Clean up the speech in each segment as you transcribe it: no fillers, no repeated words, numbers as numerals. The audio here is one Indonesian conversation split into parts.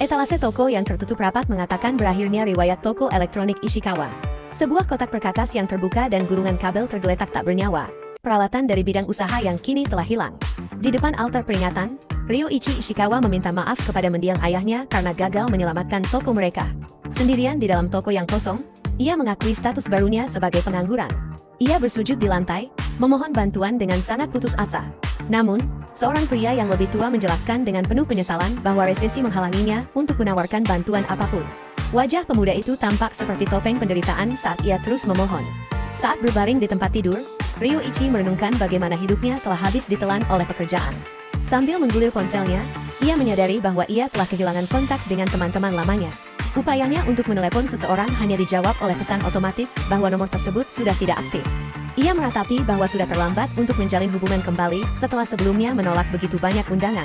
Etalase toko yang tertutup rapat mengatakan berakhirnya riwayat toko elektronik Ishikawa. Sebuah kotak perkakas yang terbuka dan gulungan kabel tergeletak tak bernyawa. Peralatan dari bidang usaha yang kini telah hilang. Di depan altar peringatan, Ryoichi Ishikawa meminta maaf kepada mendiang ayahnya karena gagal menyelamatkan toko mereka. Sendirian di dalam toko yang kosong, ia mengakui status barunya sebagai pengangguran. Ia bersujud di lantai, memohon bantuan dengan sangat putus asa. Namun, seorang pria yang lebih tua menjelaskan dengan penuh penyesalan bahwa resesi menghalanginya untuk menawarkan bantuan apapun. Wajah pemuda itu tampak seperti topeng penderitaan saat ia terus memohon. Saat berbaring di tempat tidur, Ryoichi merenungkan bagaimana hidupnya telah habis ditelan oleh pekerjaan. Sambil menggulir ponselnya, ia menyadari bahwa ia telah kehilangan kontak dengan teman-teman lamanya. Upayanya untuk menelepon seseorang hanya dijawab oleh pesan otomatis bahwa nomor tersebut sudah tidak aktif. Ia meratapi bahwa sudah terlambat untuk menjalin hubungan kembali setelah sebelumnya menolak begitu banyak undangan.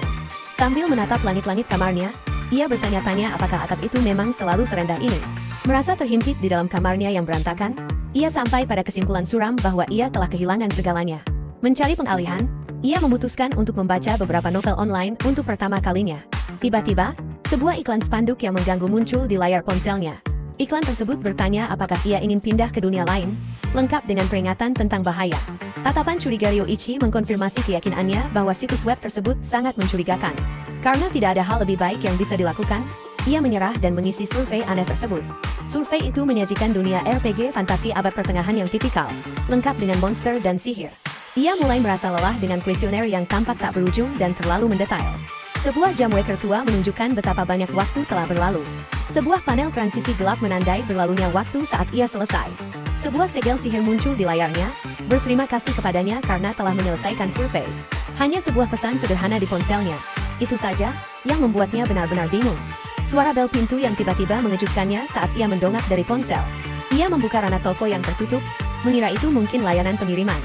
Sambil menatap langit-langit kamarnya, ia bertanya-tanya apakah atap itu memang selalu serendah ini. Merasa terhimpit di dalam kamarnya yang berantakan, ia sampai pada kesimpulan suram bahwa ia telah kehilangan segalanya. Mencari pengalihan, ia memutuskan untuk membaca beberapa novel online untuk pertama kalinya. Tiba-tiba, sebuah iklan spanduk yang mengganggu muncul di layar ponselnya. Iklan tersebut bertanya apakah ia ingin pindah ke dunia lain, lengkap dengan peringatan tentang bahaya. Tatapan curiga Ryoichi mengkonfirmasi keyakinannya bahwa situs web tersebut sangat mencurigakan. Karena tidak ada hal lebih baik yang bisa dilakukan, ia menyerah dan mengisi survei aneh tersebut. Survei itu menyajikan dunia RPG fantasi abad pertengahan yang tipikal, lengkap dengan monster dan sihir. Ia mulai merasa lelah dengan kuesioner yang tampak tak berujung dan terlalu mendetail. Sebuah jam waker tua menunjukkan betapa banyak waktu telah berlalu. Sebuah panel transisi gelap menandai berlalunya waktu saat ia selesai. Sebuah segel sihir muncul di layarnya, berterima kasih kepadanya karena telah menyelesaikan survei. Hanya sebuah pesan sederhana di ponselnya. Itu saja, yang membuatnya benar-benar bingung. Suara bel pintu yang tiba-tiba mengejutkannya saat ia mendongak dari ponsel. Ia membuka ranah toko yang tertutup, mengira itu mungkin layanan pengiriman.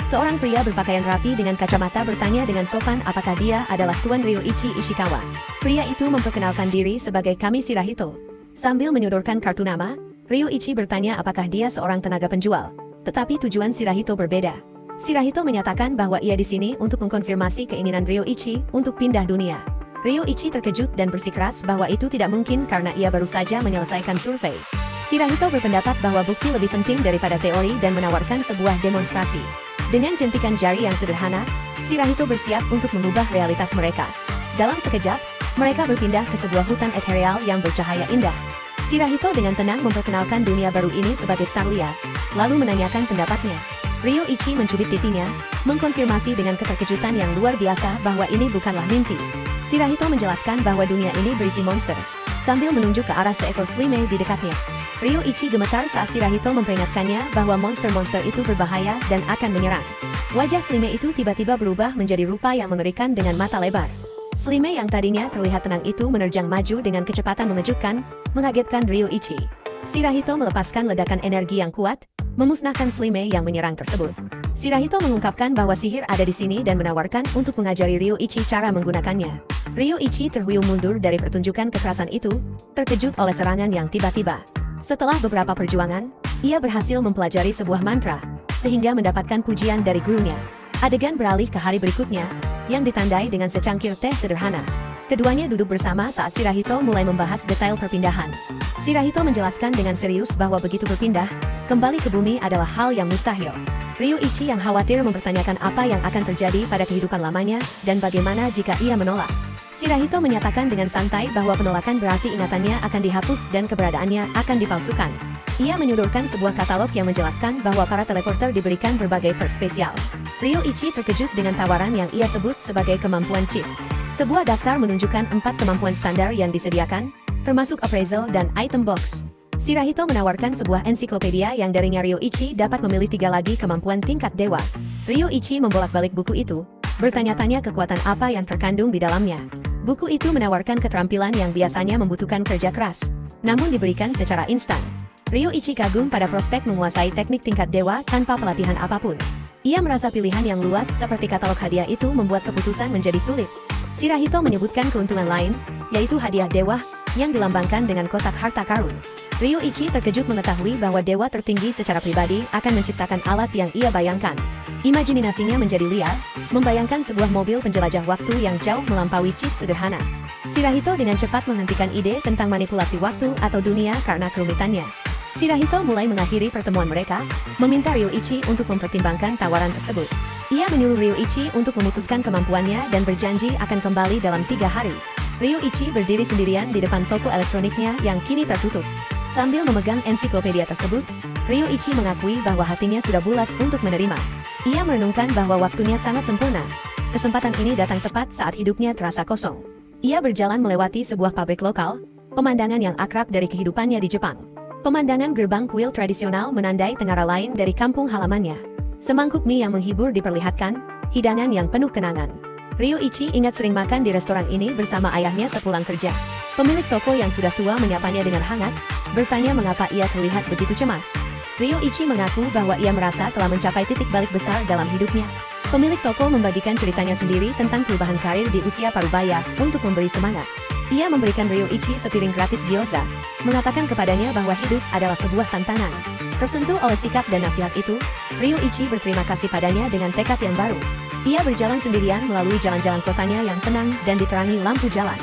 Seorang pria berpakaian rapi dengan kacamata bertanya dengan sopan apakah dia adalah Tuan Ryoichi Ishikawa. Pria itu memperkenalkan diri sebagai Kami Shirahito. Sambil menyodorkan kartu nama, Ryoichi bertanya apakah dia seorang tenaga penjual. Tetapi tujuan Shirahito berbeda. Shirahito menyatakan bahwa ia di sini untuk mengkonfirmasi keinginan Ryoichi untuk pindah dunia. Ryoichi terkejut dan bersikeras bahwa itu tidak mungkin karena ia baru saja menyelesaikan survei. Shirahito berpendapat bahwa bukti lebih penting daripada teori dan menawarkan sebuah demonstrasi. Dengan jentikan jari yang sederhana, Shirahito bersiap untuk mengubah realitas mereka. Dalam sekejap, mereka berpindah ke sebuah hutan ethereal yang bercahaya indah. Shirahito dengan tenang memperkenalkan dunia baru ini sebagai Starlia, lalu menanyakan pendapatnya. Ryoichi mencubit pipinya, mengkonfirmasi dengan keterkejutan yang luar biasa bahwa ini bukanlah mimpi. Shirahito menjelaskan bahwa dunia ini berisi monster, sambil menunjuk ke arah seekor slime di dekatnya. Ryoichi gemetar saat Shirahito memperingatkannya bahwa monster-monster itu berbahaya dan akan menyerang. Wajah slime itu tiba-tiba berubah menjadi rupa yang mengerikan dengan mata lebar. Slime yang tadinya terlihat tenang itu menerjang maju dengan kecepatan mengejutkan, mengagetkan Ryoichi. Shirahito melepaskan ledakan energi yang kuat, memusnahkan slime yang menyerang tersebut. Shirahito mengungkapkan bahwa sihir ada di sini dan menawarkan untuk mengajari Ryoichi cara menggunakannya. Ryoichi terhuyung mundur dari pertunjukan kekerasan itu, terkejut oleh serangan yang tiba-tiba. Setelah beberapa perjuangan, ia berhasil mempelajari sebuah mantra, sehingga mendapatkan pujian dari gurunya. Adegan beralih ke hari berikutnya, yang ditandai dengan secangkir teh sederhana. Keduanya duduk bersama saat Shirahito mulai membahas detail perpindahan. Shirahito menjelaskan dengan serius bahwa begitu berpindah, kembali ke bumi adalah hal yang mustahil. Ryoichi yang khawatir mempertanyakan apa yang akan terjadi pada kehidupan lamanya, dan bagaimana jika ia menolak. Shirahito menyatakan dengan santai bahwa penolakan berarti ingatannya akan dihapus dan keberadaannya akan dipalsukan. Ia menyodorkan sebuah katalog yang menjelaskan bahwa para teleporter diberikan berbagai perk spesial. Ryoichi terkejut dengan tawaran yang ia sebut sebagai kemampuan chip. Sebuah daftar menunjukkan 4 kemampuan standar yang disediakan, termasuk appraisal dan item box. Shirahito menawarkan sebuah ensiklopedia yang darinya Ryoichi dapat memilih 3 lagi kemampuan tingkat dewa. Ryoichi membolak-balik buku itu, bertanya-tanya kekuatan apa yang terkandung di dalamnya. Buku itu menawarkan keterampilan yang biasanya membutuhkan kerja keras, namun diberikan secara instan. Ryoichi kagum pada prospek menguasai teknik tingkat dewa tanpa pelatihan apapun. Ia merasa pilihan yang luas seperti katalog hadiah itu membuat keputusan menjadi sulit. Shirahito menyebutkan keuntungan lain, yaitu hadiah dewa, yang dilambangkan dengan kotak harta karun. Ryoichi terkejut mengetahui bahwa dewa tertinggi secara pribadi akan menciptakan alat yang ia bayangkan. Imajinasinya menjadi liar, membayangkan sebuah mobil penjelajah waktu yang jauh melampaui chip sederhana. Shirahito dengan cepat menghentikan ide tentang manipulasi waktu atau dunia karena kerumitannya. Shirahito mulai mengakhiri pertemuan mereka, meminta Ryoichi untuk mempertimbangkan tawaran tersebut. Ia menyuruh Ryoichi untuk memutuskan kemampuannya dan berjanji akan kembali dalam 3 hari. Ryoichi berdiri sendirian di depan toko elektroniknya yang kini tertutup. Sambil memegang ensiklopedia tersebut, Ryoichi mengakui bahwa hatinya sudah bulat untuk menerima. Ia merenungkan bahwa waktunya sangat sempurna. Kesempatan ini datang tepat saat hidupnya terasa kosong. Ia berjalan melewati sebuah pabrik lokal, pemandangan yang akrab dari kehidupannya di Jepang. Pemandangan gerbang kuil tradisional menandai tengara lain dari kampung halamannya. Semangkuk mie yang menghibur diperlihatkan, hidangan yang penuh kenangan. Ryoichi ingat sering makan di restoran ini bersama ayahnya sepulang kerja. Pemilik toko yang sudah tua menyapanya dengan hangat, bertanya mengapa ia terlihat begitu cemas. Ryoichi mengaku bahwa ia merasa telah mencapai titik balik besar dalam hidupnya. Pemilik toko membagikan ceritanya sendiri tentang perubahan karir di usia parubaya untuk memberi semangat. Ia memberikan Ryoichi sepiring gratis gyoza, mengatakan kepadanya bahwa hidup adalah sebuah tantangan. Tersentuh oleh sikap dan nasihat itu, Ryoichi berterima kasih padanya dengan tekad yang baru. Ia berjalan sendirian melalui jalan-jalan kotanya yang tenang dan diterangi lampu jalan.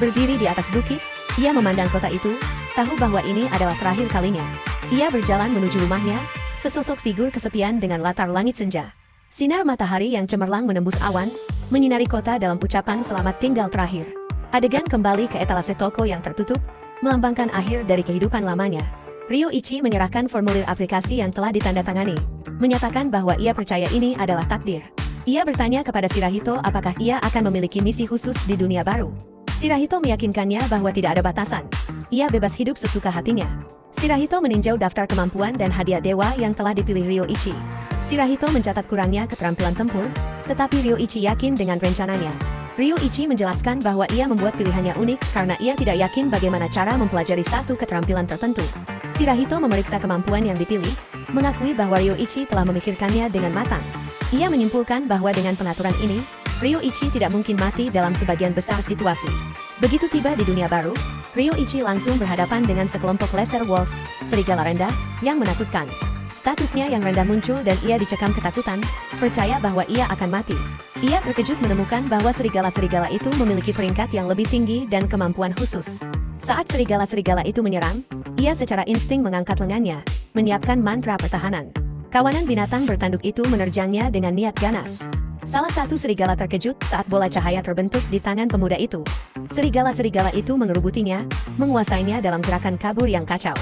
Berdiri di atas bukit, ia memandang kota itu, tahu bahwa ini adalah terakhir kalinya. Ia berjalan menuju rumahnya, sesosok figur kesepian dengan latar langit senja. Sinar matahari yang cemerlang menembus awan, menyinari kota dalam ucapan selamat tinggal terakhir. Adegan kembali ke etalase toko yang tertutup, melambangkan akhir dari kehidupan lamanya. Ryoichi menyerahkan formulir aplikasi yang telah ditandatangani, menyatakan bahwa ia percaya ini adalah takdir. Ia bertanya kepada Shirahito apakah ia akan memiliki misi khusus di dunia baru. Shirahito meyakinkannya bahwa tidak ada batasan. Ia bebas hidup sesuka hatinya. Shirahito meninjau daftar kemampuan dan hadiah dewa yang telah dipilih Ryoichi. Shirahito mencatat kurangnya keterampilan tempur, tetapi Ryoichi yakin dengan rencananya. Ryoichi menjelaskan bahwa ia membuat pilihannya unik karena ia tidak yakin bagaimana cara mempelajari satu keterampilan tertentu. Shirahito memeriksa kemampuan yang dipilih, mengakui bahwa Ryoichi telah memikirkannya dengan matang. Ia menyimpulkan bahwa dengan pengaturan ini, Ryoichi tidak mungkin mati dalam sebagian besar situasi. Begitu tiba di dunia baru, Ryoichi langsung berhadapan dengan sekelompok Lesser Wolf, serigala rendah, yang menakutkan. Statusnya yang rendah muncul dan ia dicekam ketakutan, percaya bahwa ia akan mati. Ia terkejut menemukan bahwa serigala-serigala itu memiliki peringkat yang lebih tinggi dan kemampuan khusus. Saat serigala-serigala itu menyerang, ia secara insting mengangkat lengannya, menyiapkan mantra pertahanan. Kawanan binatang bertanduk itu menerjangnya dengan niat ganas. Salah satu serigala terkejut saat bola cahaya terbentuk di tangan pemuda itu. Serigala-serigala itu mengerubutinya, menguasainya dalam gerakan kabur yang kacau.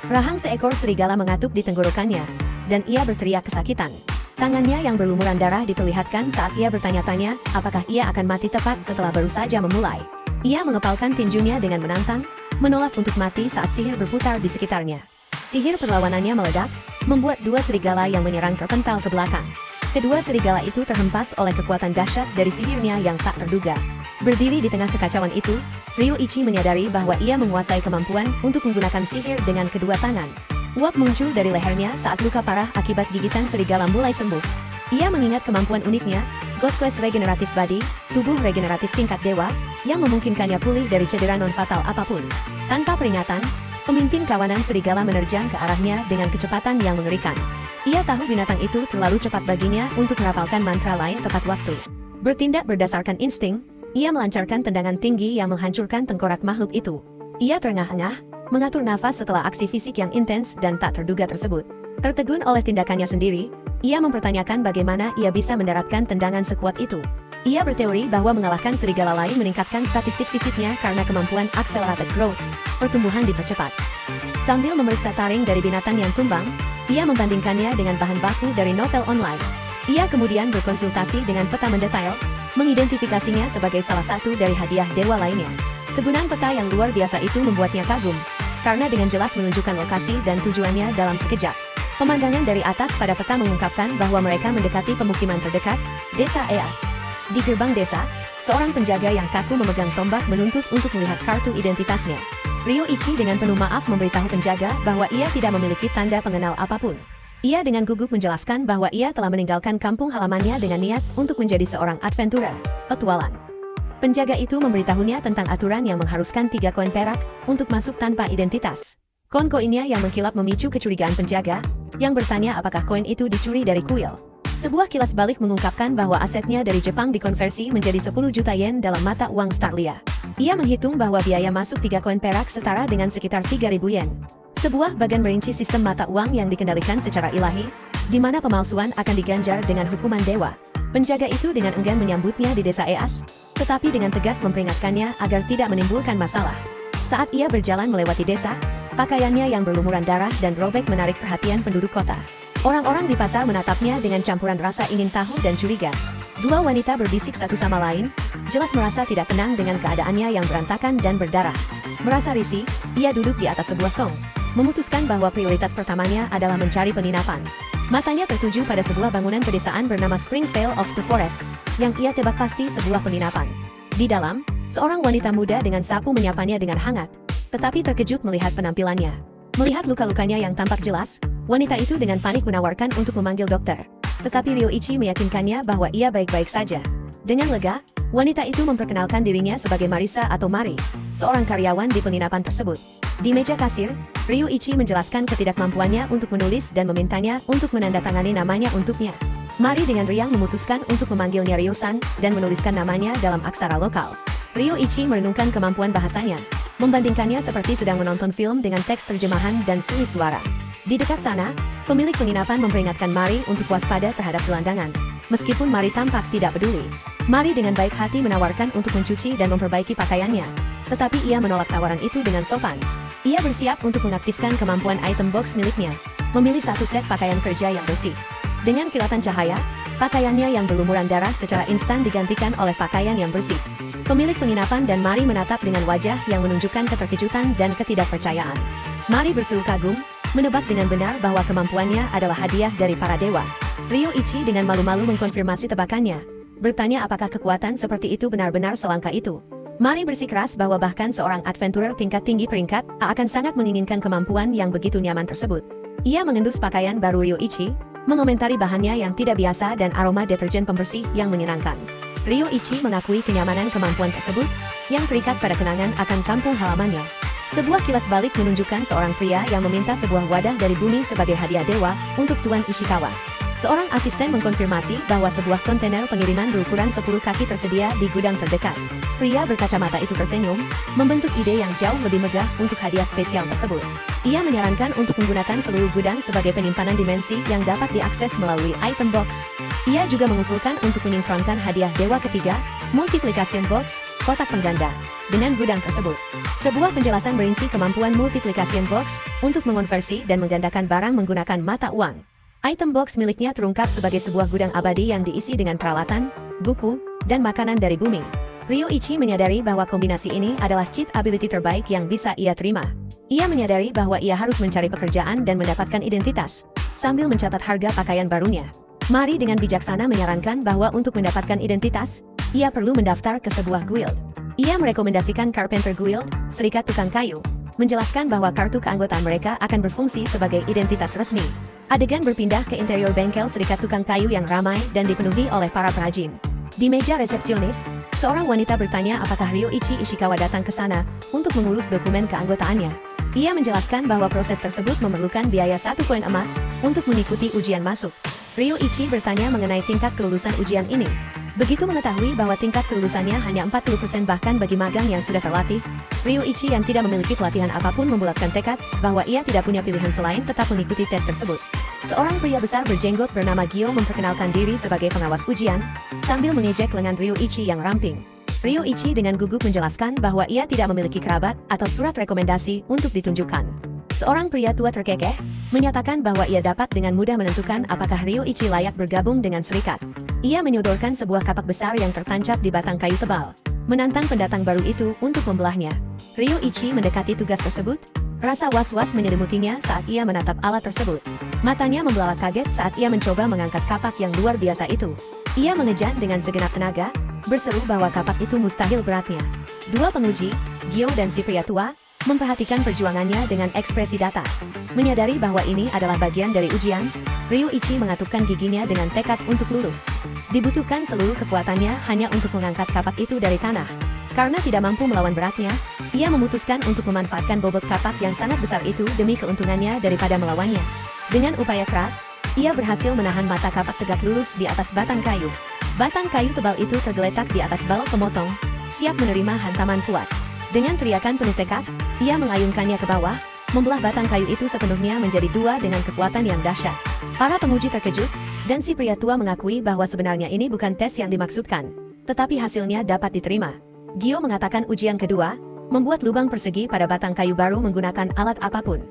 Rahang seekor serigala mengatup di tenggorokannya, dan ia berteriak kesakitan. Tangannya yang berlumuran darah diperlihatkan saat ia bertanya-tanya apakah ia akan mati tepat setelah baru saja memulai. Ia mengepalkan tinjunya dengan menantang, menolak untuk mati saat sihir berputar di sekitarnya. Sihir perlawanannya meledak, membuat dua serigala yang menyerang terpental ke belakang. Kedua serigala itu terhempas oleh kekuatan dahsyat dari sihirnya yang tak terduga. Berdiri di tengah kekacauan itu, Ryoichi menyadari bahwa ia menguasai kemampuan untuk menggunakan sihir dengan kedua tangan. Uap muncul dari lehernya saat luka parah akibat gigitan serigala mulai sembuh. Ia mengingat kemampuan uniknya, God Quest Regenerative Body, tubuh regeneratif tingkat dewa, yang memungkinkannya pulih dari cedera non-fatal apapun. Tanpa peringatan, pemimpin kawanan serigala menerjang ke arahnya dengan kecepatan yang mengerikan. Ia tahu binatang itu terlalu cepat baginya untuk merapalkan mantra lain tepat waktu. Bertindak berdasarkan insting, ia melancarkan tendangan tinggi yang menghancurkan tengkorak makhluk itu. Ia terengah-engah, mengatur nafas setelah aksi fisik yang intens dan tak terduga tersebut. Tertegun oleh tindakannya sendiri, ia mempertanyakan bagaimana ia bisa mendaratkan tendangan sekuat itu. Ia berteori bahwa mengalahkan serigala lain meningkatkan statistik fisiknya karena kemampuan accelerated growth, pertumbuhan dipercepat. Sambil memeriksa taring dari binatang yang tumbang, ia membandingkannya dengan bahan baku dari novel online. Ia kemudian berkonsultasi dengan peta mendetail, mengidentifikasinya sebagai salah satu dari hadiah dewa lainnya. Kegunaan peta yang luar biasa itu membuatnya kagum, karena dengan jelas menunjukkan lokasi dan tujuannya dalam sekejap. Pemandangan dari atas pada peta mengungkapkan bahwa mereka mendekati pemukiman terdekat, Desa Eas. Di gerbang desa, seorang penjaga yang kaku memegang tombak menuntut untuk melihat kartu identitasnya. Ryoichi dengan penuh maaf memberitahu penjaga bahwa ia tidak memiliki tanda pengenal apapun. Ia dengan gugup menjelaskan bahwa ia telah meninggalkan kampung halamannya dengan niat untuk menjadi seorang adventurer, petualang. Penjaga itu memberitahunya tentang aturan yang mengharuskan 3 koin perak untuk masuk tanpa identitas. Koin-koinnya yang mengkilap memicu kecurigaan penjaga, yang bertanya apakah koin itu dicuri dari kuil. Sebuah kilas balik mengungkapkan bahwa asetnya dari Jepang dikonversi menjadi 10 juta yen dalam mata uang Starlia. Ia menghitung bahwa biaya masuk 3 koin perak setara dengan sekitar 3.000 yen. Sebuah bagan merinci sistem mata uang yang dikendalikan secara ilahi, di mana pemalsuan akan diganjar dengan hukuman dewa. Penjaga itu dengan enggan menyambutnya di desa Eas, tetapi dengan tegas memperingatkannya agar tidak menimbulkan masalah. Saat ia berjalan melewati desa, pakaiannya yang berlumuran darah dan robek menarik perhatian penduduk kota. Orang-orang di pasar menatapnya dengan campuran rasa ingin tahu dan curiga. Dua wanita berbisik satu sama lain, jelas merasa tidak tenang dengan keadaannya yang berantakan dan berdarah. Merasa risih, ia duduk di atas sebuah tong, memutuskan bahwa prioritas pertamanya adalah mencari penginapan. Matanya tertuju pada sebuah bangunan pedesaan bernama Springvale of the Forest, yang ia tebak pasti sebuah penginapan. Di dalam, seorang wanita muda dengan sapu menyapanya dengan hangat, tetapi terkejut melihat penampilannya. Melihat luka-lukanya yang tampak jelas, wanita itu dengan panik menawarkan untuk memanggil dokter. Tetapi Ryoichi meyakinkannya bahwa ia baik-baik saja. Dengan lega, wanita itu memperkenalkan dirinya sebagai Marisa atau Mari, seorang karyawan di penginapan tersebut. Di meja kasir, Ryoichi menjelaskan ketidakmampuannya untuk menulis dan memintanya untuk menandatangani namanya untuknya. Mari dengan riang memutuskan untuk memanggilnya Ryo-san dan menuliskan namanya dalam aksara lokal. Ryoichi merenungkan kemampuan bahasanya, membandingkannya seperti sedang menonton film dengan teks terjemahan dan seni suara. Di dekat sana, pemilik penginapan memperingatkan Mari untuk waspada terhadap gelandangan. Meskipun Mari tampak tidak peduli, Mari dengan baik hati menawarkan untuk mencuci dan memperbaiki pakaiannya. Tetapi ia menolak tawaran itu dengan sopan. Ia bersiap untuk mengaktifkan kemampuan item box miliknya, memilih satu set pakaian kerja yang bersih. Dengan kilatan cahaya, pakaiannya yang berlumuran darah secara instan digantikan oleh pakaian yang bersih. Pemilik penginapan dan Mari menatap dengan wajah yang menunjukkan keterkejutan dan ketidakpercayaan. Mari berseru kagum, menebak dengan benar bahwa kemampuannya adalah hadiah dari para dewa. Ryoichi dengan malu-malu mengkonfirmasi tebakannya, bertanya apakah kekuatan seperti itu benar-benar selangka itu. Mari bersikeras bahwa bahkan seorang adventurer tingkat tinggi peringkat akan sangat menginginkan kemampuan yang begitu nyaman tersebut. Ia mengendus pakaian baru Ryoichi, mengomentari bahannya yang tidak biasa dan aroma deterjen pembersih yang menyenangkan. Ryoichi mengakui kenyamanan kemampuan tersebut, yang terikat pada kenangan akan kampung halamannya. Sebuah kilas balik menunjukkan seorang pria yang meminta sebuah wadah dari bumi sebagai hadiah dewa untuk Tuan Ishikawa. Seorang asisten mengkonfirmasi bahwa sebuah kontainer pengiriman berukuran 10 kaki tersedia di gudang terdekat. Pria berkacamata itu tersenyum, membentuk ide yang jauh lebih megah untuk hadiah spesial tersebut. Ia menyarankan untuk menggunakan seluruh gudang sebagai penyimpanan dimensi yang dapat diakses melalui item box. Ia juga mengusulkan untuk menyinkronkan hadiah dewa ketiga, multiplication box, kotak pengganda, dengan gudang tersebut. Sebuah penjelasan merinci kemampuan multiplication box untuk mengonversi dan menggandakan barang menggunakan mata uang. Item box miliknya terungkap sebagai sebuah gudang abadi yang diisi dengan peralatan, buku, dan makanan dari bumi. Ryoichi menyadari bahwa kombinasi ini adalah cheat ability terbaik yang bisa ia terima. Ia menyadari bahwa ia harus mencari pekerjaan dan mendapatkan identitas, sambil mencatat harga pakaian barunya. Mari dengan bijaksana menyarankan bahwa untuk mendapatkan identitas, ia perlu mendaftar ke sebuah guild. Ia merekomendasikan Carpenter Guild, serikat tukang kayu, menjelaskan bahwa kartu keanggotaan mereka akan berfungsi sebagai identitas resmi. Adegan berpindah ke interior bengkel serikat tukang kayu yang ramai dan dipenuhi oleh para perajin. Di meja resepsionis, seorang wanita bertanya apakah Ryoichi Ishikawa datang ke sana untuk mengurus dokumen keanggotaannya. Ia menjelaskan bahwa proses tersebut memerlukan biaya 1 koin emas untuk mengikuti ujian masuk. Ryoichi bertanya mengenai tingkat kelulusan ujian ini. Begitu mengetahui bahwa tingkat kelulusannya hanya 40% bahkan bagi magang yang sudah terlatih, Ryoichi yang tidak memiliki pelatihan apapun membulatkan tekad bahwa ia tidak punya pilihan selain tetap mengikuti tes tersebut. Seorang pria besar berjenggot bernama Gyo memperkenalkan diri sebagai pengawas ujian, sambil mengejek lengan Ryoichi yang ramping. Ryoichi dengan gugup menjelaskan bahwa ia tidak memiliki kerabat atau surat rekomendasi untuk ditunjukkan. Seorang pria tua terkekeh, menyatakan bahwa ia dapat dengan mudah menentukan apakah Ryoichi layak bergabung dengan serikat. Ia menyodorkan sebuah kapak besar yang tertancap di batang kayu tebal, menantang pendatang baru itu untuk membelahnya. Ryoichi mendekati tugas tersebut, rasa was-was menyelimutinya saat ia menatap alat tersebut. Matanya membelalak kaget saat ia mencoba mengangkat kapak yang luar biasa itu. Ia mengejan dengan segenap tenaga, berseru bahwa kapak itu mustahil beratnya. Dua penguji, Gyo dan si pria tua, memperhatikan perjuangannya dengan ekspresi datar. Menyadari bahwa ini adalah bagian dari ujian, Ryoichi mengatupkan giginya dengan tekad untuk lulus. Dibutuhkan seluruh kekuatannya hanya untuk mengangkat kapak itu dari tanah. Karena tidak mampu melawan beratnya, ia memutuskan untuk memanfaatkan bobot kapak yang sangat besar itu demi keuntungannya daripada melawannya. Dengan upaya keras, Ia berhasil menahan mata kapak tegak lurus di atas batang kayu. Batang kayu tebal itu tergeletak di atas balok pemotong, siap menerima hantaman kuat. Dengan teriakan penuh tekad, ia mengayunkannya ke bawah, membelah batang kayu itu sepenuhnya menjadi dua dengan kekuatan yang dahsyat. Para penguji terkejut, dan si pria tua mengakui bahwa sebenarnya ini bukan tes yang dimaksudkan, tetapi hasilnya dapat diterima. Gyo mengatakan ujian kedua, membuat lubang persegi pada batang kayu baru menggunakan alat apapun.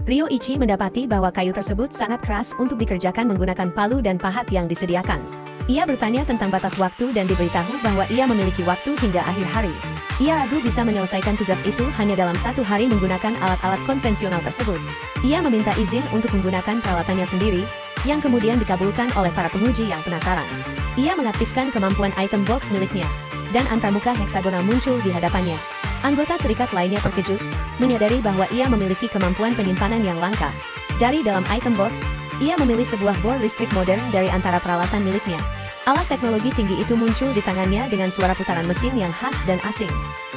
Ryoichi mendapati bahwa kayu tersebut sangat keras untuk dikerjakan menggunakan palu dan pahat yang disediakan. Ia bertanya tentang batas waktu dan diberitahu bahwa ia memiliki waktu hingga akhir hari. Ia ragu bisa menyelesaikan tugas itu hanya dalam 1 hari menggunakan alat-alat konvensional tersebut. Ia meminta izin untuk menggunakan peralatannya sendiri, yang kemudian dikabulkan oleh para penguji yang penasaran. Ia mengaktifkan kemampuan item box miliknya, dan antarmuka heksagonal muncul di hadapannya. Anggota serikat lainnya terkejut, menyadari bahwa ia memiliki kemampuan penyimpanan yang langka. Dari dalam item box, ia memilih sebuah bor listrik modern dari antara peralatan miliknya. Alat teknologi tinggi itu muncul di tangannya dengan suara putaran mesin yang khas dan asing.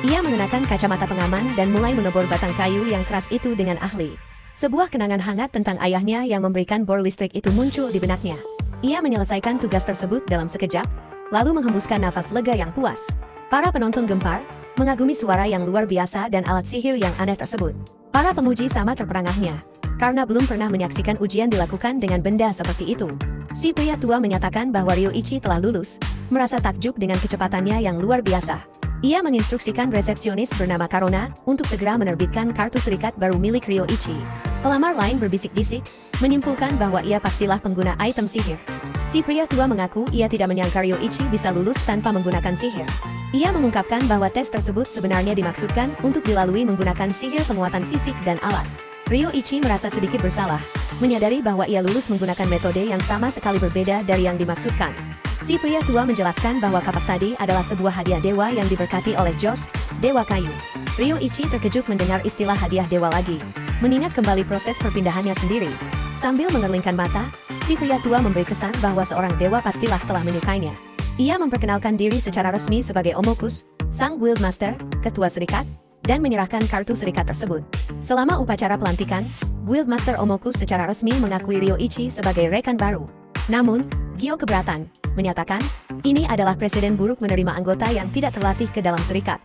Ia mengenakan kacamata pengaman dan mulai menebor batang kayu yang keras itu dengan ahli. Sebuah kenangan hangat tentang ayahnya yang memberikan bor listrik itu muncul di benaknya. Ia menyelesaikan tugas tersebut dalam sekejap, lalu menghembuskan nafas lega yang puas. Para penonton gempar, mengagumi suara yang luar biasa dan alat sihir yang aneh tersebut. Para penguji sama terperangahnya, karena belum pernah menyaksikan ujian dilakukan dengan benda seperti itu. Si pria tua menyatakan bahwa Ryoichi telah lulus, merasa takjub dengan kecepatannya yang luar biasa. Ia menginstruksikan resepsionis bernama Karona untuk segera menerbitkan kartu serikat baru milik Ryoichi. Pelamar lain berbisik-bisik, menyimpulkan bahwa ia pastilah pengguna item sihir. Si pria tua mengaku ia tidak menyangka Ryoichi bisa lulus tanpa menggunakan sihir. Ia mengungkapkan bahwa tes tersebut sebenarnya dimaksudkan untuk dilalui menggunakan sihir penguatan fisik dan alat. Ryoichi merasa sedikit bersalah, menyadari bahwa ia lulus menggunakan metode yang sama sekali berbeda dari yang dimaksudkan. Si pria tua menjelaskan bahwa kapak tadi adalah sebuah hadiah dewa yang diberkati oleh Joss, dewa kayu. Ryoichi terkejut mendengar istilah hadiah dewa lagi, mengingat kembali proses perpindahannya sendiri. Sambil mengerlingkan mata, si pria tua memberi kesan bahwa seorang dewa pastilah telah menyukainya. Ia memperkenalkan diri secara resmi sebagai Omokus, sang guildmaster, ketua serikat, dan menyerahkan kartu serikat tersebut. Selama upacara pelantikan, Guildmaster Omokus secara resmi mengakui Ryoichi sebagai rekan baru. Namun, Gyo keberatan, menyatakan, ini adalah presiden buruk menerima anggota yang tidak terlatih ke dalam serikat.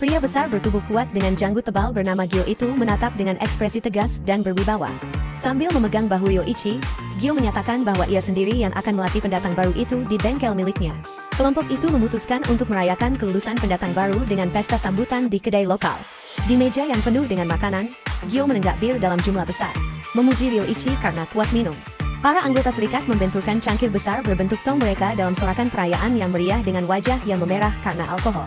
Pria besar bertubuh kuat dengan janggut tebal bernama Gyo itu menatap dengan ekspresi tegas dan berwibawa. Sambil memegang bahu Ryoichi, Gyo menyatakan bahwa ia sendiri yang akan melatih pendatang baru itu di bengkel miliknya. Kelompok itu memutuskan untuk merayakan kelulusan pendatang baru dengan pesta sambutan di kedai lokal. Di meja yang penuh dengan makanan, Gyo menenggak bir dalam jumlah besar, memuji Ryoichi karena kuat minum. Para anggota serikat membenturkan cangkir besar berbentuk tong mereka dalam sorakan perayaan yang meriah dengan wajah yang memerah karena alkohol.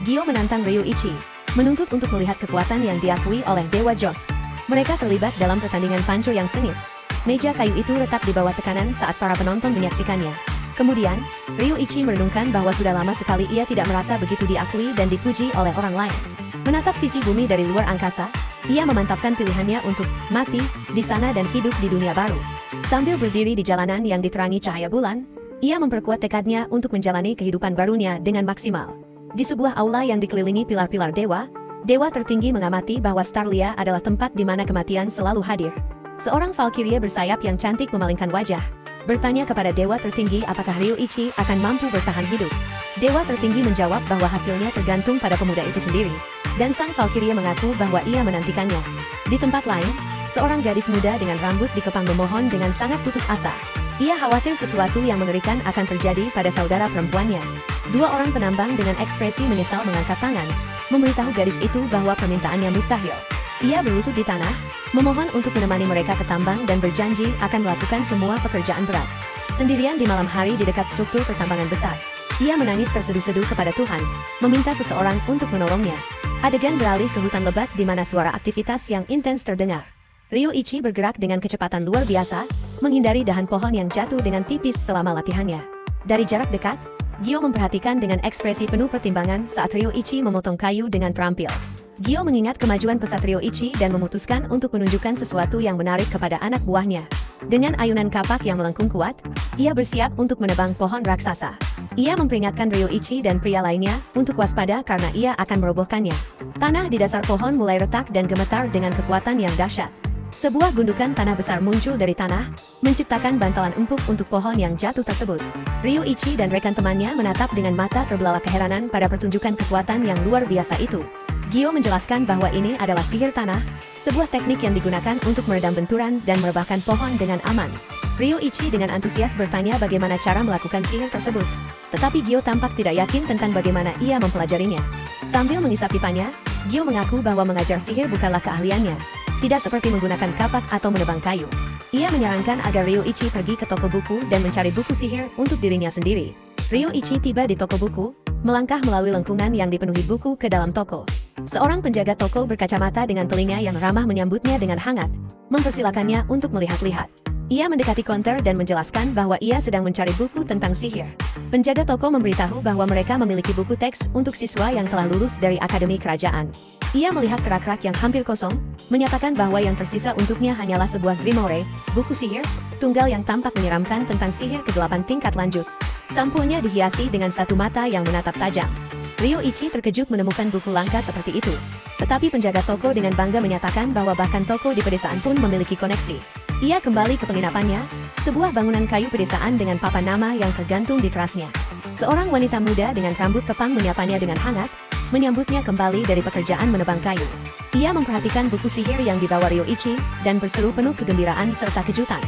Gyo menantang Ryoichi, menuntut untuk melihat kekuatan yang diakui oleh Dewa Joss. Mereka terlibat dalam pertandingan panco yang sengit. Meja kayu itu retak di bawah tekanan saat para penonton menyaksikannya. Kemudian, Ryoichi merenungkan bahwa sudah lama sekali ia tidak merasa begitu diakui dan dipuji oleh orang lain. Menatap visi bumi dari luar angkasa, ia memantapkan pilihannya untuk mati di sana dan hidup di dunia baru. Sambil berdiri di jalanan yang diterangi cahaya bulan, ia memperkuat tekadnya untuk menjalani kehidupan barunya dengan maksimal. Di sebuah aula yang dikelilingi pilar-pilar dewa, dewa tertinggi mengamati bahwa Starlia adalah tempat di mana kematian selalu hadir. Seorang Valkyrie bersayap yang cantik memalingkan wajah, bertanya kepada dewa tertinggi apakah Ryoichi akan mampu bertahan hidup. Dewa tertinggi menjawab bahwa hasilnya tergantung pada pemuda itu sendiri, dan sang Valkyrie mengaku bahwa ia menantikannya. Di tempat lain, seorang gadis muda dengan rambut dikepang memohon dengan sangat putus asa. Ia khawatir sesuatu yang mengerikan akan terjadi pada saudara perempuannya. Dua orang penambang dengan ekspresi menyesal mengangkat tangan, memberitahu gadis itu bahwa permintaannya mustahil. Ia berlutut di tanah, memohon untuk menemani mereka ke tambang dan berjanji akan melakukan semua pekerjaan berat. Sendirian di malam hari di dekat struktur pertambangan besar, ia menangis terseduh-seduh kepada Tuhan, meminta seseorang untuk menolongnya. Adegan beralih ke hutan lebat di mana suara aktivitas yang intens terdengar. Ryoichi bergerak dengan kecepatan luar biasa, menghindari dahan pohon yang jatuh dengan tipis selama latihannya. Dari jarak dekat, Gyo memperhatikan dengan ekspresi penuh pertimbangan saat Ryoichi memotong kayu dengan terampil. Gyo mengingat kemajuan pesat Ryoichi dan memutuskan untuk menunjukkan sesuatu yang menarik kepada anak buahnya. Dengan ayunan kapak yang melengkung kuat, ia bersiap untuk menebang pohon raksasa. Ia memperingatkan Ryoichi dan pria lainnya untuk waspada karena ia akan merobohkannya. Tanah di dasar pohon mulai retak dan gemetar dengan kekuatan yang dahsyat. Sebuah gundukan tanah besar muncul dari tanah, menciptakan bantalan empuk untuk pohon yang jatuh tersebut. Ryuichi dan rekan temannya menatap dengan mata terbelalak keheranan pada pertunjukan kekuatan yang luar biasa itu. Gyo menjelaskan bahwa ini adalah sihir tanah, sebuah teknik yang digunakan untuk meredam benturan dan merebahkan pohon dengan aman. Ryuichi dengan antusias bertanya bagaimana cara melakukan sihir tersebut. Tetapi Gyo tampak tidak yakin tentang bagaimana ia mempelajarinya. Sambil mengisap pipanya, Gyo mengaku bahwa mengajar sihir bukanlah keahliannya. Tidak seperti menggunakan kapak atau menebang kayu. Ia menyarankan agar Ryuichi pergi ke toko buku dan mencari buku sihir untuk dirinya sendiri. Ryuichi tiba di toko buku, melangkah melalui lengkungan yang dipenuhi buku ke dalam toko. Seorang penjaga toko berkacamata dengan telinga yang ramah menyambutnya dengan hangat, mempersilakannya untuk melihat-lihat. Ia mendekati konter dan menjelaskan bahwa ia sedang mencari buku tentang sihir. Penjaga toko memberitahu bahwa mereka memiliki buku teks untuk siswa yang telah lulus dari Akademi Kerajaan. Ia melihat kerak-kerak yang hampir kosong, menyatakan bahwa yang tersisa untuknya hanyalah sebuah grimoire, buku sihir, tunggal yang tampak menyeramkan tentang sihir ke-8 tingkat lanjut. Sampulnya dihiasi dengan satu mata yang menatap tajam. Ryuichi terkejut menemukan buku langka seperti itu. Tetapi penjaga toko dengan bangga menyatakan bahwa bahkan toko di pedesaan pun memiliki koneksi. Ia kembali ke penginapannya, sebuah bangunan kayu pedesaan dengan papan nama yang tergantung di terasnya. Seorang wanita muda dengan rambut kepang menyapanya dengan hangat, menyambutnya kembali dari pekerjaan menebang kayu. Ia memperhatikan buku sihir yang dibawa Ryuichi, dan berseru penuh kegembiraan serta kejutan.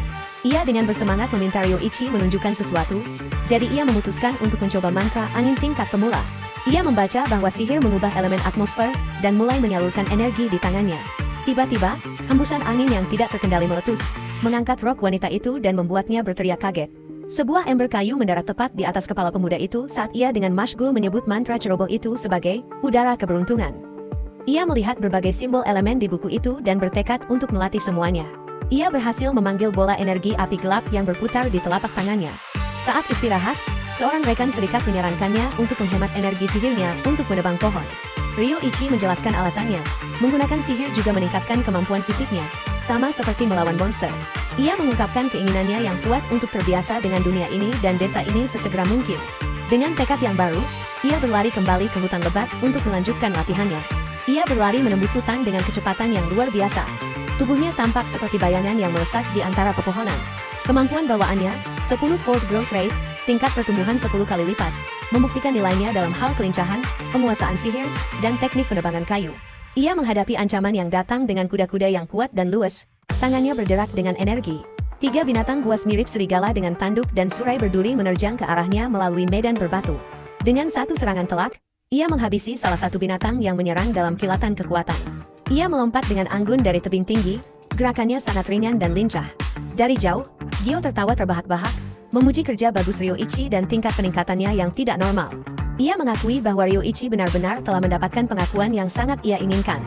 Ia dengan bersemangat meminta Ryuichi menunjukkan sesuatu, jadi ia memutuskan untuk mencoba mantra angin tingkat pemula. Ia membaca bahwa sihir mengubah elemen atmosfer, dan mulai menyalurkan energi di tangannya. Tiba-tiba, hembusan angin yang tidak terkendali meletus, mengangkat rok wanita itu dan membuatnya berteriak kaget. Sebuah ember kayu mendarat tepat di atas kepala pemuda itu saat ia dengan masyghul menyebut mantra ceroboh itu sebagai udara keberuntungan. Ia melihat berbagai simbol elemen di buku itu dan bertekad untuk melatih semuanya. Ia berhasil memanggil bola energi api gelap yang berputar di telapak tangannya. Saat istirahat, seorang rekan serikat menyarankannya untuk menghemat energi sihirnya untuk menebang pohon. Ryuichi menjelaskan alasannya, menggunakan sihir juga meningkatkan kemampuan fisiknya, sama seperti melawan monster. Ia mengungkapkan keinginannya yang kuat untuk terbiasa dengan dunia ini dan desa ini sesegera mungkin. Dengan tekad yang baru, ia berlari kembali ke hutan lebat untuk melanjutkan latihannya. Ia berlari menembus hutan dengan kecepatan yang luar biasa. Tubuhnya tampak seperti bayangan yang melesat di antara pepohonan. Kemampuan bawaannya, 10-fold growth rate, tingkat pertumbuhan 10 kali lipat, membuktikan nilainya dalam hal kelincahan, penguasaan sihir, dan teknik penebangan kayu. Ia menghadapi ancaman yang datang dengan kuda-kuda yang kuat dan luwes, tangannya bergerak dengan energi. 3 binatang buas mirip serigala dengan tanduk dan surai berduri menerjang ke arahnya melalui medan berbatu. Dengan satu serangan telak, ia menghabisi salah satu binatang yang menyerang dalam kilatan kekuatan. Ia melompat dengan anggun dari tebing tinggi, gerakannya sangat ringan dan lincah. Dari jauh, Gyo tertawa terbahak-bahak, memuji kerja bagus Ryuichi dan tingkat peningkatannya yang tidak normal. Ia mengakui bahwa Ryuichi benar-benar telah mendapatkan pengakuan yang sangat ia inginkan.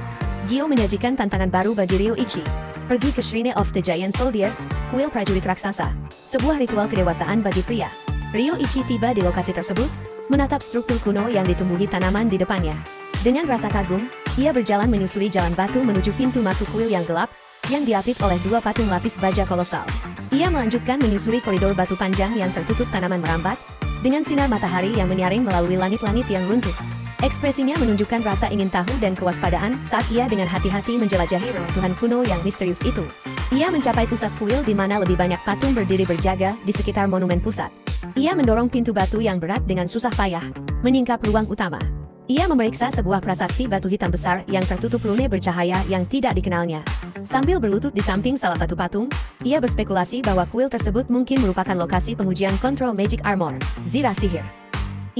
Gyo menyajikan tantangan baru bagi Ryuichi. Pergi ke Shrine of the Giant Soldiers, kuil prajurit raksasa, sebuah ritual kedewasaan bagi pria. Ryuichi tiba di lokasi tersebut, menatap struktur kuno yang ditumbuhi tanaman di depannya. Dengan rasa kagum, ia berjalan menyusuri jalan batu menuju pintu masuk kuil yang gelap, yang diapit oleh 2 patung lapis baja kolosal. Ia melanjutkan menyusuri koridor batu panjang yang tertutup tanaman merambat, dengan sinar matahari yang menyaring melalui langit-langit yang runtuh. Ekspresinya menunjukkan rasa ingin tahu dan kewaspadaan saat ia dengan hati-hati menjelajahi reruntuhan kuno yang misterius itu. Ia mencapai pusat kuil di mana lebih banyak patung berdiri berjaga di sekitar monumen pusat. Ia mendorong pintu batu yang berat dengan susah payah, menyingkap ruang utama. Ia memeriksa sebuah prasasti batu hitam besar yang tertutup rune bercahaya yang tidak dikenalnya. Sambil berlutut di samping salah satu patung, ia berspekulasi bahwa kuil tersebut mungkin merupakan lokasi pengujian Control Magic Armor, Zira Sihir.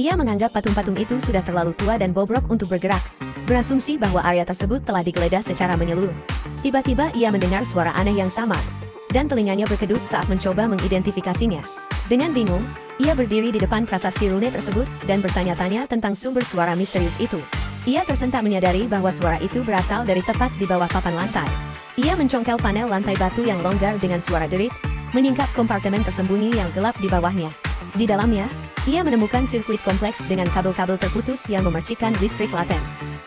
Ia menganggap patung-patung itu sudah terlalu tua dan bobrok untuk bergerak, berasumsi bahwa area tersebut telah digeledah secara menyeluruh. Tiba-tiba ia mendengar suara aneh yang samar, dan telinganya berkedut saat mencoba mengidentifikasinya. Dengan bingung, ia berdiri di depan prasasti rune tersebut dan bertanya-tanya tentang sumber suara misterius itu. Ia tersentak menyadari bahwa suara itu berasal dari tepat di bawah papan lantai. Ia mencongkel panel lantai batu yang longgar dengan suara derit, menyingkap kompartemen tersembunyi yang gelap di bawahnya. Di dalamnya, ia menemukan sirkuit kompleks dengan kabel-kabel terputus yang memercikan listrik laten.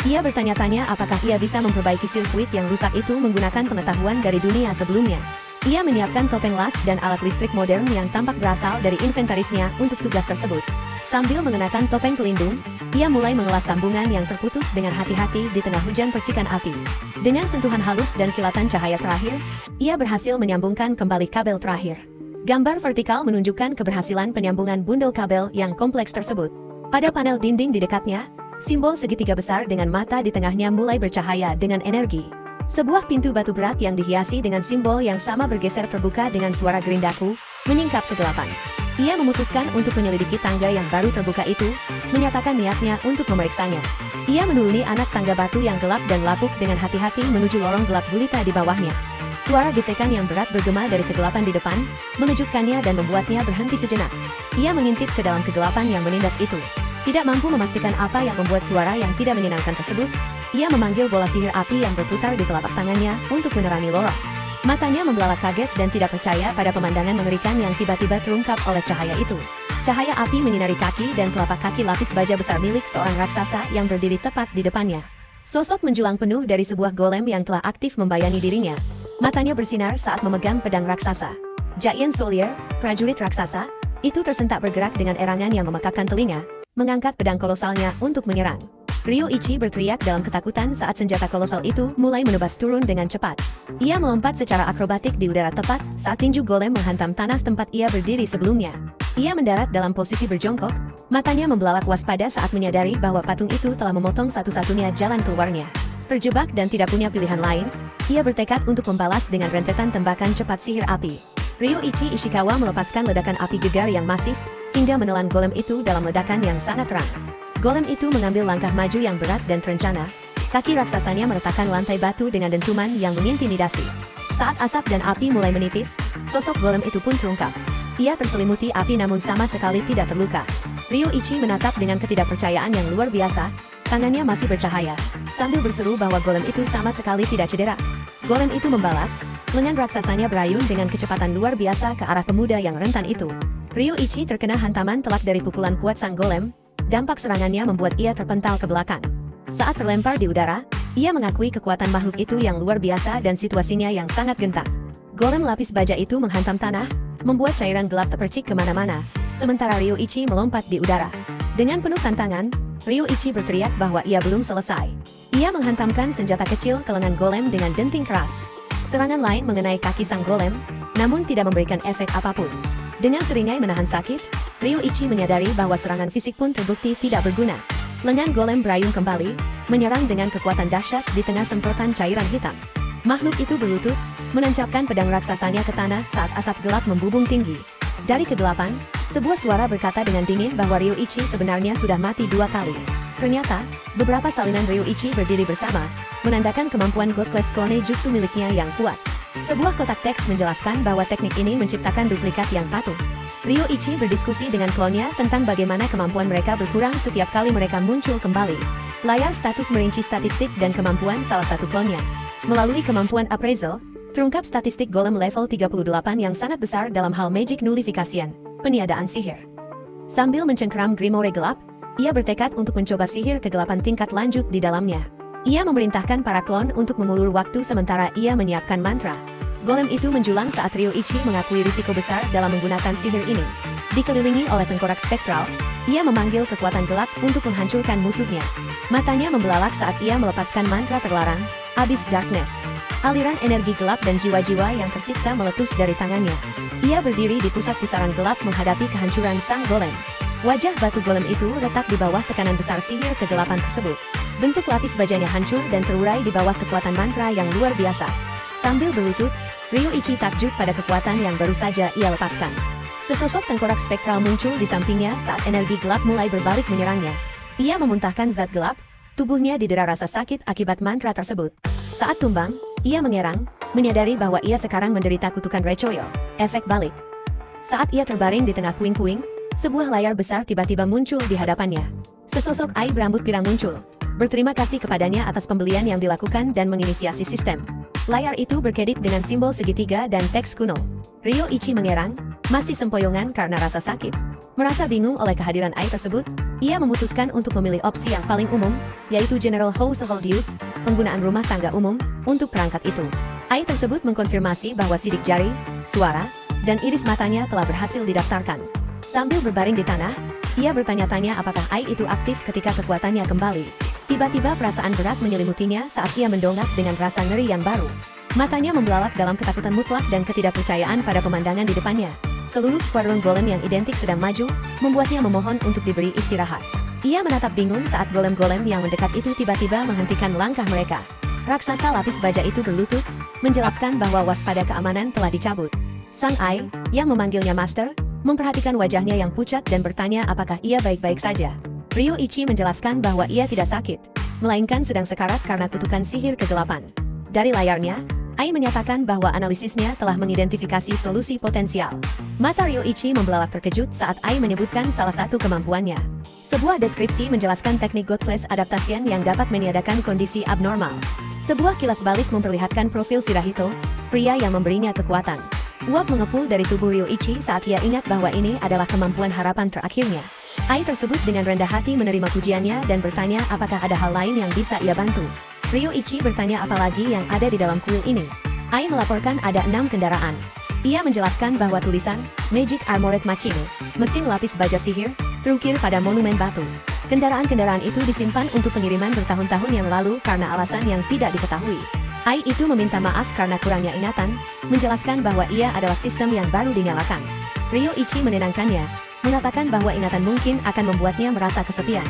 Ia bertanya-tanya apakah ia bisa memperbaiki sirkuit yang rusak itu menggunakan pengetahuan dari dunia sebelumnya. Ia menyiapkan topeng las dan alat listrik modern yang tampak berasal dari inventarisnya untuk tugas tersebut. Sambil mengenakan topeng pelindung, ia mulai mengelas sambungan yang terputus dengan hati-hati di tengah hujan percikan api. Dengan sentuhan halus dan kilatan cahaya terakhir, ia berhasil menyambungkan kembali kabel terakhir. Gambar vertikal menunjukkan keberhasilan penyambungan bundel kabel yang kompleks tersebut. Pada panel dinding di dekatnya, simbol segitiga besar dengan mata di tengahnya mulai bercahaya dengan energi. Sebuah pintu batu berat yang dihiasi dengan simbol yang sama bergeser terbuka dengan suara gerindaku, menyingkap kegelapan. Ia memutuskan untuk menyelidiki tangga yang baru terbuka itu, menyatakan niatnya untuk memeriksanya. Ia menuruni anak tangga batu yang gelap dan lapuk dengan hati-hati menuju lorong gelap gulita di bawahnya. Suara gesekan yang berat bergema dari kegelapan di depan, mengejutkannya dan membuatnya berhenti sejenak. Ia mengintip ke dalam kegelapan yang menindas itu. Tidak mampu memastikan apa yang membuat suara yang tidak menyenangkan tersebut, ia memanggil bola sihir api yang berputar di telapak tangannya untuk menerangi lorong. Matanya membelalak kaget dan tidak percaya pada pemandangan mengerikan yang tiba-tiba terungkap oleh cahaya itu. Cahaya api menyinari kaki dan telapak kaki lapis baja besar milik seorang raksasa yang berdiri tepat di depannya. Sosok menjulang penuh dari sebuah golem yang telah aktif membayangi dirinya. Matanya bersinar saat memegang pedang raksasa. Giant Soldier, prajurit raksasa, itu tersentak bergerak dengan erangan yang memekakkan telinga, mengangkat pedang kolosalnya untuk menyerang. Ryoichi berteriak dalam ketakutan saat senjata kolosal itu mulai menebas turun dengan cepat. Ia melompat secara akrobatik di udara tepat saat tinju golem menghantam tanah tempat ia berdiri sebelumnya. Ia mendarat dalam posisi berjongkok, matanya membelalak waspada saat menyadari bahwa patung itu telah memotong satu-satunya jalan keluarnya. Terjebak dan tidak punya pilihan lain, ia bertekad untuk membalas dengan rentetan tembakan cepat sihir api. Ryoichi Ishikawa melepaskan ledakan api gegar yang masif, hingga menelan golem itu dalam ledakan yang sangat terang. Golem itu mengambil langkah maju yang berat dan terencana, kaki raksasanya meretakan lantai batu dengan dentuman yang mengintimidasi. Saat asap dan api mulai menipis, sosok golem itu pun terungkap. Ia terselimuti api namun sama sekali tidak terluka. Ryoichi menatap dengan ketidakpercayaan yang luar biasa, tangannya masih bercahaya, sambil berseru bahwa golem itu sama sekali tidak cedera. Golem itu membalas, lengan raksasanya berayun dengan kecepatan luar biasa ke arah pemuda yang rentan itu. Ryoichi terkena hantaman telak dari pukulan kuat sang golem. Dampak serangannya membuat ia terpental ke belakang. Saat terlempar di udara, ia mengakui kekuatan makhluk itu yang luar biasa dan situasinya yang sangat gentar. Golem lapis baja itu menghantam tanah, membuat cairan gelap terpercik kemana-mana, sementara Ryoichi melompat di udara. Dengan penuh tantangan, Ryoichi berteriak bahwa ia belum selesai. Ia menghantamkan senjata kecil ke lengan golem dengan denting keras. Serangan lain mengenai kaki sang golem, namun tidak memberikan efek apapun. Dengan seringai menahan sakit, Ryoichi menyadari bahwa serangan fisik pun terbukti tidak berguna. Lengan golem berayun kembali, menyerang dengan kekuatan dahsyat di tengah semprotan cairan hitam. Makhluk itu berlutut, menancapkan pedang raksasanya ke tanah saat asap gelap membubung tinggi. Dari kegelapan, sebuah suara berkata dengan dingin bahwa Ryoichi sebenarnya sudah mati 2 kali. Ternyata, beberapa salinan Ryoichi berdiri bersama, menandakan kemampuan God Class Clone Jutsu miliknya yang kuat. Sebuah kotak teks menjelaskan bahwa teknik ini menciptakan duplikat yang patuh. Ryoichi berdiskusi dengan klonnya tentang bagaimana kemampuan mereka berkurang setiap kali mereka muncul kembali. Layar status merinci statistik dan kemampuan salah satu klonnya. Melalui kemampuan appraisal, terungkap statistik golem level 38 yang sangat besar dalam hal magic nullification, peniadaan sihir. Sambil mencengkeram grimoire gelap, ia bertekad untuk mencoba sihir kegelapan tingkat lanjut di dalamnya. Ia memerintahkan para klon untuk mengulur waktu sementara ia menyiapkan mantra. Golem itu menjulang saat Ryoichi mengakui risiko besar dalam menggunakan sihir ini. Dikelilingi oleh tengkorak spektral, ia memanggil kekuatan gelap untuk menghancurkan musuhnya. Matanya membelalak saat ia melepaskan mantra terlarang, Abyss Darkness. Aliran energi gelap dan jiwa-jiwa yang tersiksa meletus dari tangannya. Ia berdiri di pusat pusaran gelap menghadapi kehancuran sang golem. Wajah batu golem itu retak di bawah tekanan besar sihir kegelapan tersebut. Bentuk lapis bajanya hancur dan terurai di bawah kekuatan mantra yang luar biasa. Sambil berlutut, Ryoichi takjub pada kekuatan yang baru saja ia lepaskan. Sesosok tengkorak spektral muncul di sampingnya saat energi gelap mulai berbalik menyerangnya. Ia memuntahkan zat gelap, tubuhnya didera rasa sakit akibat mantra tersebut. Saat tumbang, ia mengerang, menyadari bahwa ia sekarang menderita kutukan Rechoyo, efek balik. Saat ia terbaring di tengah puing-puing, sebuah layar besar tiba-tiba muncul di hadapannya. Sesosok ai berambut pirang muncul, berterima kasih kepadanya atas pembelian yang dilakukan dan menginisiasi sistem. Layar itu berkedip dengan simbol segitiga dan teks kuno. Ryoichi mengerang, masih sempoyongan karena rasa sakit. Merasa bingung oleh kehadiran ai tersebut, ia memutuskan untuk memilih opsi yang paling umum, yaitu General Household Use, penggunaan rumah tangga umum, untuk perangkat itu. Ai tersebut mengkonfirmasi bahwa sidik jari, suara, dan iris matanya telah berhasil didaftarkan. Sambil berbaring di tanah, Ia bertanya-tanya apakah Ai itu aktif ketika kekuatannya kembali. Tiba-tiba perasaan berat menyelimutinya saat ia mendongak dengan rasa ngeri yang baru. Matanya membelalak dalam ketakutan mutlak dan ketidakpercayaan pada pemandangan di depannya. Seluruh skuadron golem yang identik sedang maju, membuatnya memohon untuk diberi istirahat. Ia menatap bingung saat golem-golem yang mendekat itu tiba-tiba menghentikan langkah mereka. Raksasa lapis baja itu berlutut, menjelaskan bahwa waspada keamanan telah dicabut. Sang Ai, yang memanggilnya Master, memperhatikan wajahnya yang pucat dan bertanya apakah ia baik-baik saja. Ryoichi menjelaskan bahwa ia tidak sakit, melainkan sedang sekarat karena kutukan sihir kegelapan. Dari layarnya, Ai menyatakan bahwa analisisnya telah mengidentifikasi solusi potensial. Mata Ryoichi membelalak terkejut saat Ai menyebutkan salah satu kemampuannya. Sebuah deskripsi menjelaskan teknik Godflesh Adaptation yang dapat meniadakan kondisi abnormal. Sebuah kilas balik memperlihatkan profil Shirahito, pria yang memberinya kekuatan. Uap mengepul dari tubuh Ryoichi saat ia ingat bahwa ini adalah kemampuan harapan terakhirnya. Ai tersebut dengan rendah hati menerima pujiannya dan bertanya apakah ada hal lain yang bisa ia bantu. Ryoichi bertanya apa lagi yang ada di dalam kuil ini. Ai melaporkan ada 6 kendaraan. Ia menjelaskan bahwa tulisan Magic Armored Machine, mesin lapis baja sihir, terukir pada monumen batu. Kendaraan-kendaraan itu disimpan untuk pengiriman bertahun-tahun yang lalu karena alasan yang tidak diketahui. Ai itu meminta maaf karena kurangnya ingatan, menjelaskan bahwa ia adalah sistem yang baru dinyalakan. Ryoichi menenangkannya, mengatakan bahwa ingatan mungkin akan membuatnya merasa kesepian.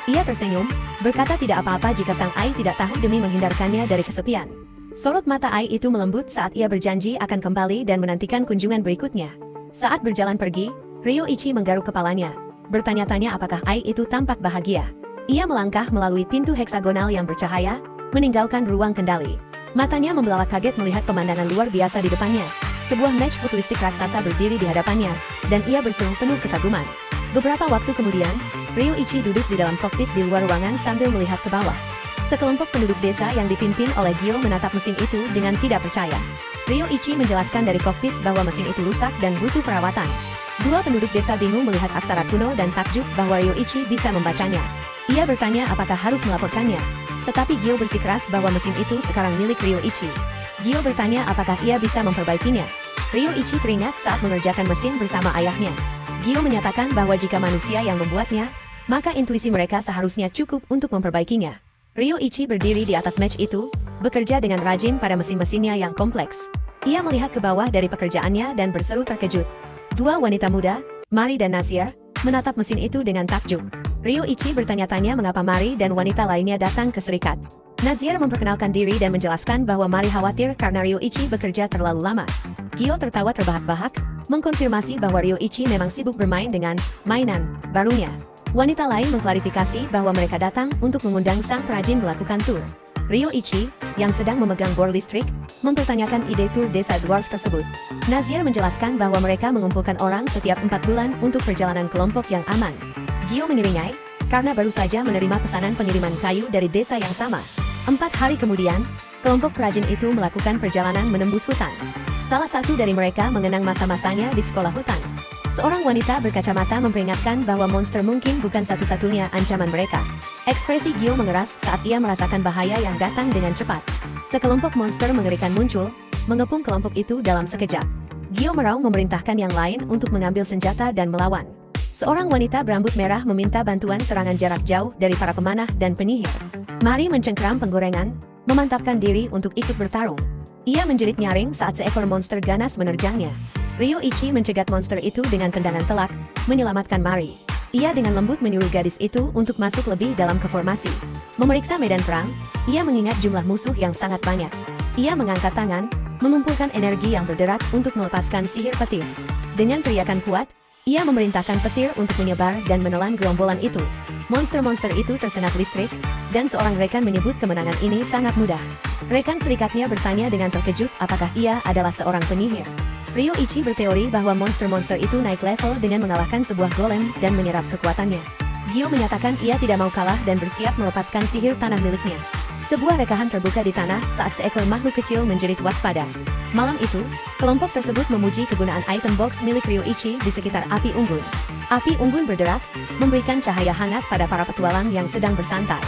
Ia tersenyum, berkata tidak apa-apa jika sang Ai tidak tahu demi menghindarkannya dari kesepian. Sorot mata Ai itu melembut saat ia berjanji akan kembali dan menantikan kunjungan berikutnya. Saat berjalan pergi, Ryoichi menggaruk kepalanya, bertanya-tanya apakah Ai itu tampak bahagia. Ia melangkah melalui pintu heksagonal yang bercahaya, meninggalkan ruang kendali. Matanya membelalak kaget melihat pemandangan luar biasa di depannya. Sebuah match futuristik raksasa berdiri di hadapannya, dan ia berseru penuh kekaguman. Beberapa waktu kemudian, Ryoichi duduk di dalam kokpit di luar ruangan sambil melihat ke bawah. Sekelompok penduduk desa yang dipimpin oleh Gyo menatap mesin itu dengan tidak percaya. Ryoichi menjelaskan dari kokpit bahwa mesin itu rusak dan butuh perawatan. Dua penduduk desa bingung melihat aksara kuno dan takjub bahwa Ryoichi bisa membacanya. Ia bertanya apakah harus melaporkannya. Tetapi Gyo bersikeras bahwa mesin itu sekarang milik Ryoichi. Gyo bertanya apakah ia bisa memperbaikinya. Ryoichi teringat saat mengerjakan mesin bersama ayahnya. Gyo menyatakan bahwa jika manusia yang membuatnya, maka intuisi mereka seharusnya cukup untuk memperbaikinya. Ryoichi berdiri di atas meja itu, bekerja dengan rajin pada mesin-mesinnya yang kompleks. Ia melihat ke bawah dari pekerjaannya dan berseru terkejut. Dua wanita muda, Mari dan Nazir, menatap mesin itu dengan takjub. Ryoichi bertanya-tanya mengapa Mari dan wanita lainnya datang ke serikat. Nazir memperkenalkan diri dan menjelaskan bahwa Mari khawatir karena Ryoichi bekerja terlalu lama. Gyo tertawa terbahak-bahak, mengkonfirmasi bahwa Ryoichi memang sibuk bermain dengan mainan barunya. Wanita lain mengklarifikasi bahwa mereka datang untuk mengundang sang perajin melakukan tur. Ryoichi, yang sedang memegang bor listrik, mempertanyakan ide tur desa dwarf tersebut. Nazir menjelaskan bahwa mereka mengumpulkan orang setiap 4 bulan untuk perjalanan kelompok yang aman. Gyo menyeringai, karena baru saja menerima pesanan pengiriman kayu dari desa yang sama. 4 hari kemudian, kelompok perajin itu melakukan perjalanan menembus hutan. Salah satu dari mereka mengenang masa-masanya di sekolah hutan. Seorang wanita berkacamata memperingatkan bahwa monster mungkin bukan satu-satunya ancaman mereka. Ekspresi Gyo mengeras saat ia merasakan bahaya yang datang dengan cepat. Sekelompok monster mengerikan muncul, mengepung kelompok itu dalam sekejap. Gyo meraung memerintahkan yang lain untuk mengambil senjata dan melawan. Seorang wanita berambut merah meminta bantuan serangan jarak jauh dari para pemanah dan penyihir. Mari mencengkram penggorengan, memantapkan diri untuk ikut bertarung. Ia menjerit nyaring saat seekor monster ganas menerjangnya. Ryoichi mencegat monster itu dengan tendangan telak, menyelamatkan Mari. Ia dengan lembut menyuruh gadis itu untuk masuk lebih dalam ke formasi. Memeriksa medan perang, ia mengingat jumlah musuh yang sangat banyak. Ia mengangkat tangan, mengumpulkan energi yang berderak untuk melepaskan sihir petir. Dengan teriakan kuat, ia memerintahkan petir untuk menyebar dan menelan gerombolan itu. Monster-monster itu tersengat listrik, dan seorang rekan menyebut kemenangan ini sangat mudah. Rekan serikatnya bertanya dengan terkejut apakah ia adalah seorang penyihir. Ryoichi berteori bahwa monster-monster itu naik level dengan mengalahkan sebuah golem dan menyerap kekuatannya. Gyo menyatakan ia tidak mau kalah dan bersiap melepaskan sihir tanah miliknya. Sebuah rekahan terbuka di tanah saat seekor makhluk kecil menjerit waspada. Malam itu, kelompok tersebut memuji kegunaan item box milik Ryoichi di sekitar api unggun. Api unggun berderak, memberikan cahaya hangat pada para petualang yang sedang bersantai.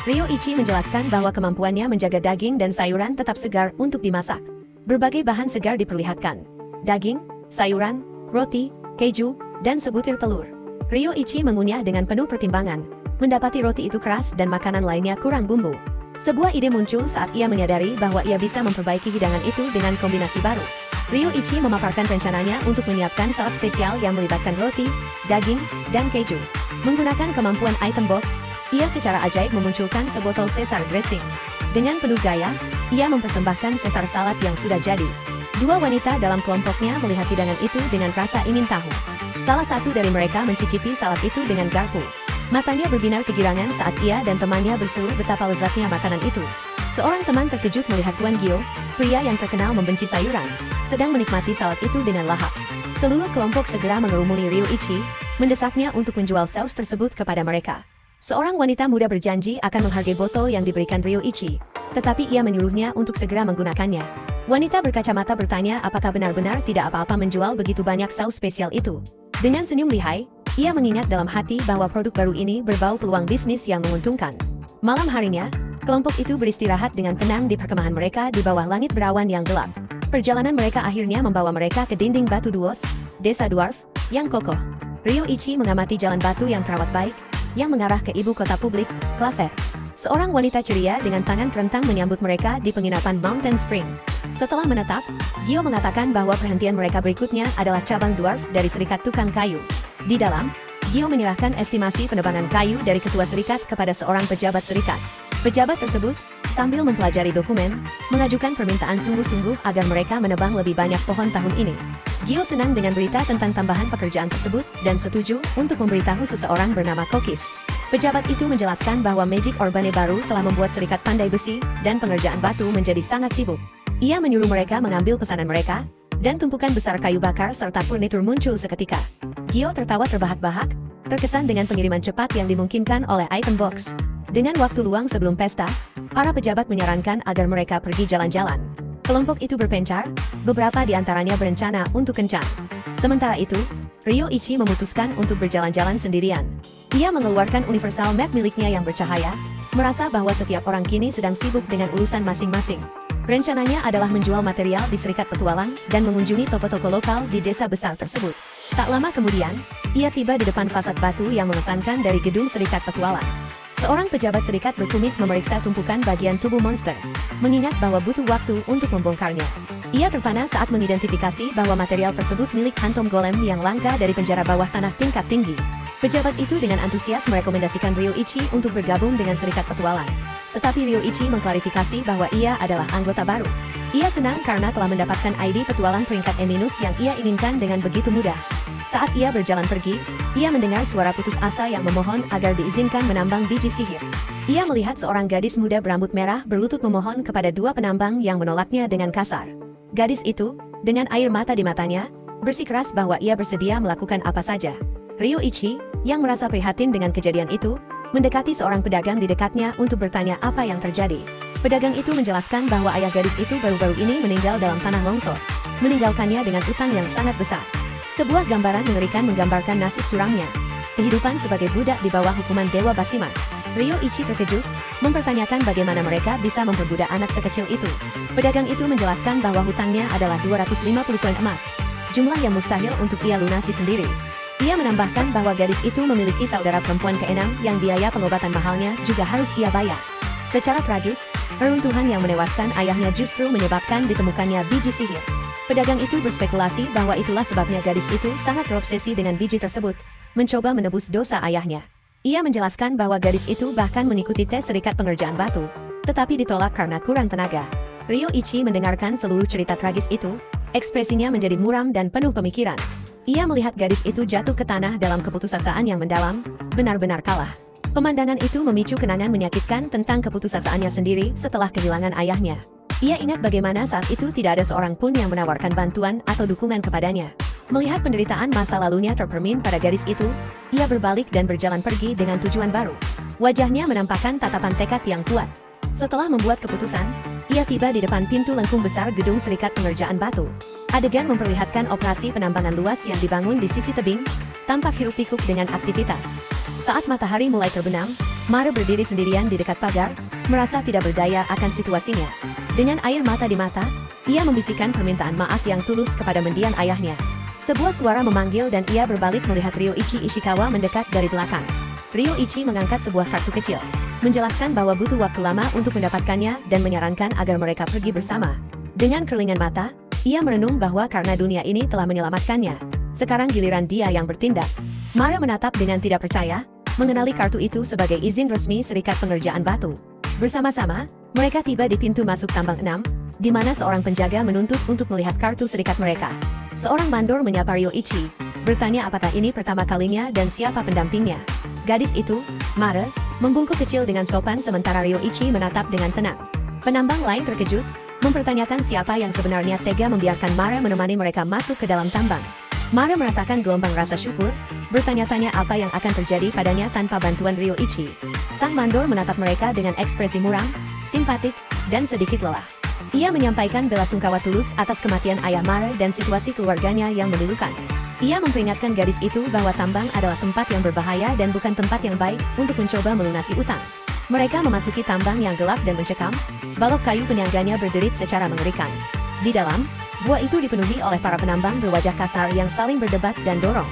Ryoichi menjelaskan bahwa kemampuannya menjaga daging dan sayuran tetap segar untuk dimasak. Berbagai bahan segar diperlihatkan. Daging, sayuran, roti, keju, dan sebutir telur. Ryoichi mengunyah dengan penuh pertimbangan, mendapati roti itu keras dan makanan lainnya kurang bumbu. Sebuah ide muncul saat ia menyadari bahwa ia bisa memperbaiki hidangan itu dengan kombinasi baru. Ryoichi memaparkan rencananya untuk menyiapkan salad spesial yang melibatkan roti, daging, dan keju. Menggunakan kemampuan item box, ia secara ajaib memunculkan sebotol Caesar dressing. Dengan penuh gaya, ia mempersembahkan Caesar salad yang sudah jadi. Dua wanita dalam kelompoknya melihat hidangan itu dengan rasa ingin tahu. Salah satu dari mereka mencicipi salad itu dengan garpu. Matanya berbinar kegirangan saat ia dan temannya berseru betapa lezatnya makanan itu. Seorang teman terkejut melihat Tuan Gyo, pria yang terkenal membenci sayuran, sedang menikmati salad itu dengan lahap. Seluruh kelompok segera mengerumuni Ryoichi, mendesaknya untuk menjual saus tersebut kepada mereka. Seorang wanita muda berjanji akan menghargai botol yang diberikan Ryoichi, tetapi ia menyuruhnya untuk segera menggunakannya. Wanita berkacamata bertanya apakah benar-benar tidak apa-apa menjual begitu banyak saus spesial itu. Dengan senyum lihai, ia mengingat dalam hati bahwa produk baru ini berbau peluang bisnis yang menguntungkan. Malam harinya, kelompok itu beristirahat dengan tenang di perkemahan mereka di bawah langit berawan yang gelap. Perjalanan mereka akhirnya membawa mereka ke dinding batu Duos, desa dwarf, yang kokoh. Ryoichi mengamati jalan batu yang terawat baik, yang mengarah ke ibu kota publik, Claver. Seorang wanita ceria dengan tangan terentang menyambut mereka di penginapan Mountain Spring. Setelah menetap, Gyo mengatakan bahwa perhentian mereka berikutnya adalah cabang dwarf dari Serikat Tukang Kayu. Di dalam, Gyo menyerahkan estimasi penebangan kayu dari ketua serikat kepada seorang pejabat serikat. Pejabat tersebut, sambil mempelajari dokumen, mengajukan permintaan sungguh-sungguh agar mereka menebang lebih banyak pohon tahun ini. Gyo senang dengan berita tentang tambahan pekerjaan tersebut dan setuju untuk memberitahu seseorang bernama Kokis. Pejabat itu menjelaskan bahwa Magic Urbane baru telah membuat serikat pandai besi dan pengerjaan batu menjadi sangat sibuk. Ia menyuruh mereka mengambil pesanan mereka, dan tumpukan besar kayu bakar serta furnitur muncul seketika. Gyo tertawa terbahak-bahak, terkesan dengan pengiriman cepat yang dimungkinkan oleh item box. Dengan waktu luang sebelum pesta, para pejabat menyarankan agar mereka pergi jalan-jalan. Kelompok itu berpencar, beberapa di antaranya berencana untuk kencan. Sementara itu, Ryoichi memutuskan untuk berjalan-jalan sendirian. Ia mengeluarkan universal map miliknya yang bercahaya, merasa bahwa setiap orang kini sedang sibuk dengan urusan masing-masing. Rencananya adalah menjual material di Serikat Petualang dan mengunjungi toko-toko lokal di desa besar tersebut. Tak lama kemudian, ia tiba di depan fasad batu yang mengesankan dari gedung Serikat Petualang. Seorang pejabat serikat berkumis memeriksa tumpukan bagian tubuh monster, mengingat bahwa butuh waktu untuk membongkarnya. Ia terpana saat mengidentifikasi bahwa material tersebut milik Phantom Golem yang langka dari penjara bawah tanah tingkat tinggi. Pejabat itu dengan antusias merekomendasikan Ryoichi untuk bergabung dengan Serikat Petualang. Tetapi Ryoichi mengklarifikasi bahwa ia adalah anggota baru. Ia senang karena telah mendapatkan ID petualang peringkat E- yang ia inginkan dengan begitu mudah. Saat ia berjalan pergi, ia mendengar suara putus asa yang memohon agar diizinkan menambang biji sihir. Ia melihat seorang gadis muda berambut merah berlutut memohon kepada dua penambang yang menolaknya dengan kasar. Gadis itu, dengan air mata di matanya, bersikeras bahwa ia bersedia melakukan apa saja. Ryoichi, yang merasa prihatin dengan kejadian itu, mendekati seorang pedagang di dekatnya untuk bertanya apa yang terjadi. Pedagang itu menjelaskan bahwa ayah gadis itu baru-baru ini meninggal dalam tanah longsor, meninggalkannya dengan utang yang sangat besar. Sebuah gambaran mengerikan menggambarkan nasib suramnya, kehidupan sebagai budak di bawah hukuman Dewa Basiman. Ryoichi terkejut, mempertanyakan bagaimana mereka bisa memperbudak anak sekecil itu. Pedagang itu menjelaskan bahwa hutangnya adalah 250 koin emas, jumlah yang mustahil untuk ia lunasi sendiri. Ia menambahkan bahwa gadis itu memiliki saudara perempuan keenam yang biaya pengobatan mahalnya juga harus ia bayar. Secara tragis, reruntuhan yang menewaskan ayahnya justru menyebabkan ditemukannya biji sihir. Pedagang itu berspekulasi bahwa itulah sebabnya gadis itu sangat terobsesi dengan biji tersebut, mencoba menebus dosa ayahnya. Ia menjelaskan bahwa gadis itu bahkan mengikuti tes serikat pengerjaan batu, tetapi ditolak karena kurang tenaga. Ryoichi mendengarkan seluruh cerita tragis itu, ekspresinya menjadi muram dan penuh pemikiran. Ia melihat gadis itu jatuh ke tanah dalam keputusasaan yang mendalam, benar-benar kalah. Pemandangan itu memicu kenangan menyakitkan tentang keputusasaannya sendiri setelah kehilangan ayahnya. Ia ingat bagaimana saat itu tidak ada seorang pun yang menawarkan bantuan atau dukungan kepadanya. Melihat penderitaan masa lalunya terpermin pada gadis itu, ia berbalik dan berjalan pergi dengan tujuan baru. Wajahnya menampakkan tatapan tekad yang kuat. Setelah membuat keputusan, ia tiba di depan pintu lengkung besar gedung Serikat Pengerjaan Batu. Adegan memperlihatkan operasi penambangan luas yang dibangun di sisi tebing, tampak hiruk-pikuk dengan aktivitas. Saat matahari mulai terbenam, Mare berdiri sendirian di dekat pagar, merasa tidak berdaya akan situasinya. Dengan air mata di mata, ia membisikkan permintaan maaf yang tulus kepada mendiang ayahnya. Sebuah suara memanggil dan ia berbalik melihat Ryoichi Ishikawa mendekat dari belakang. Ryoichi mengangkat sebuah kartu kecil, menjelaskan bahwa butuh waktu lama untuk mendapatkannya dan menyarankan agar mereka pergi bersama. Dengan kerlingan mata, ia merenung bahwa karena dunia ini telah menyelamatkannya, sekarang giliran dia yang bertindak. Mara menatap dengan tidak percaya, mengenali kartu itu sebagai izin resmi Serikat Pengerjaan Batu. Bersama-sama, mereka tiba di pintu masuk tambang 6, di mana seorang penjaga menuntut untuk melihat kartu serikat mereka. Seorang mandor menyapa Ryoichi, bertanya apakah ini pertama kalinya dan siapa pendampingnya. Gadis itu, Mara, membungkuk kecil dengan sopan sementara Ryoichi menatap dengan tenang. Penambang lain terkejut, mempertanyakan siapa yang sebenarnya tega membiarkan Mara menemani mereka masuk ke dalam tambang. Mara merasakan gelombang rasa syukur, bertanya-tanya apa yang akan terjadi padanya tanpa bantuan Ryoichi. Sang mandor menatap mereka dengan ekspresi muram, simpatik, dan sedikit lelah. Ia menyampaikan belasungkawa tulus atas kematian ayah Mara dan situasi keluarganya yang memilukan. Ia memperingatkan gadis itu bahwa tambang adalah tempat yang berbahaya dan bukan tempat yang baik untuk mencoba melunasi utang. Mereka memasuki tambang yang gelap dan mencekam, balok kayu penyangganya berderit secara mengerikan. Di dalam, gua itu dipenuhi oleh para penambang berwajah kasar yang saling berdebat dan dorong.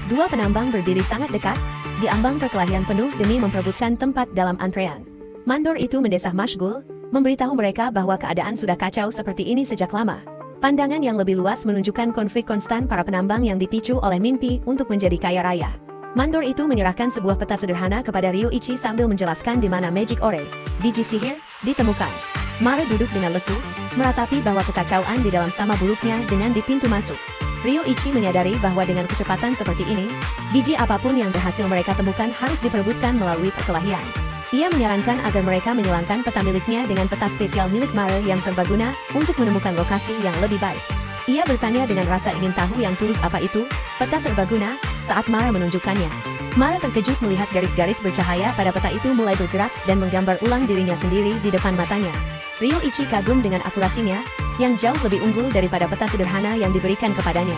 Dua penambang berdiri sangat dekat, di ambang perkelahian penuh demi memperebutkan tempat dalam antrean. Mandor itu mendesah Mashgul, memberitahu mereka bahwa keadaan sudah kacau seperti ini sejak lama. Pandangan yang lebih luas menunjukkan konflik konstan para penambang yang dipicu oleh mimpi untuk menjadi kaya raya. Mandor itu menyerahkan sebuah peta sederhana kepada Ryoichi sambil menjelaskan di mana Magic Ore, biji sihir, ditemukan. Mara duduk dengan lesu, meratapi bahwa kekacauan di dalam sama buruknya dengan di pintu masuk. Ryoichi menyadari bahwa dengan kecepatan seperti ini, biji apapun yang berhasil mereka temukan harus diperebutkan melalui perkelahian. Ia menyarankan agar mereka menyilangkan peta miliknya dengan peta spesial milik Mara yang serbaguna untuk menemukan lokasi yang lebih baik. Ia bertanya dengan rasa ingin tahu yang tulus apa itu, peta serbaguna, saat Mara menunjukkannya. Mara terkejut melihat garis-garis bercahaya pada peta itu mulai bergerak dan menggambar ulang dirinya sendiri di depan matanya. Ryoichi kagum dengan akurasinya, yang jauh lebih unggul daripada peta sederhana yang diberikan kepadanya.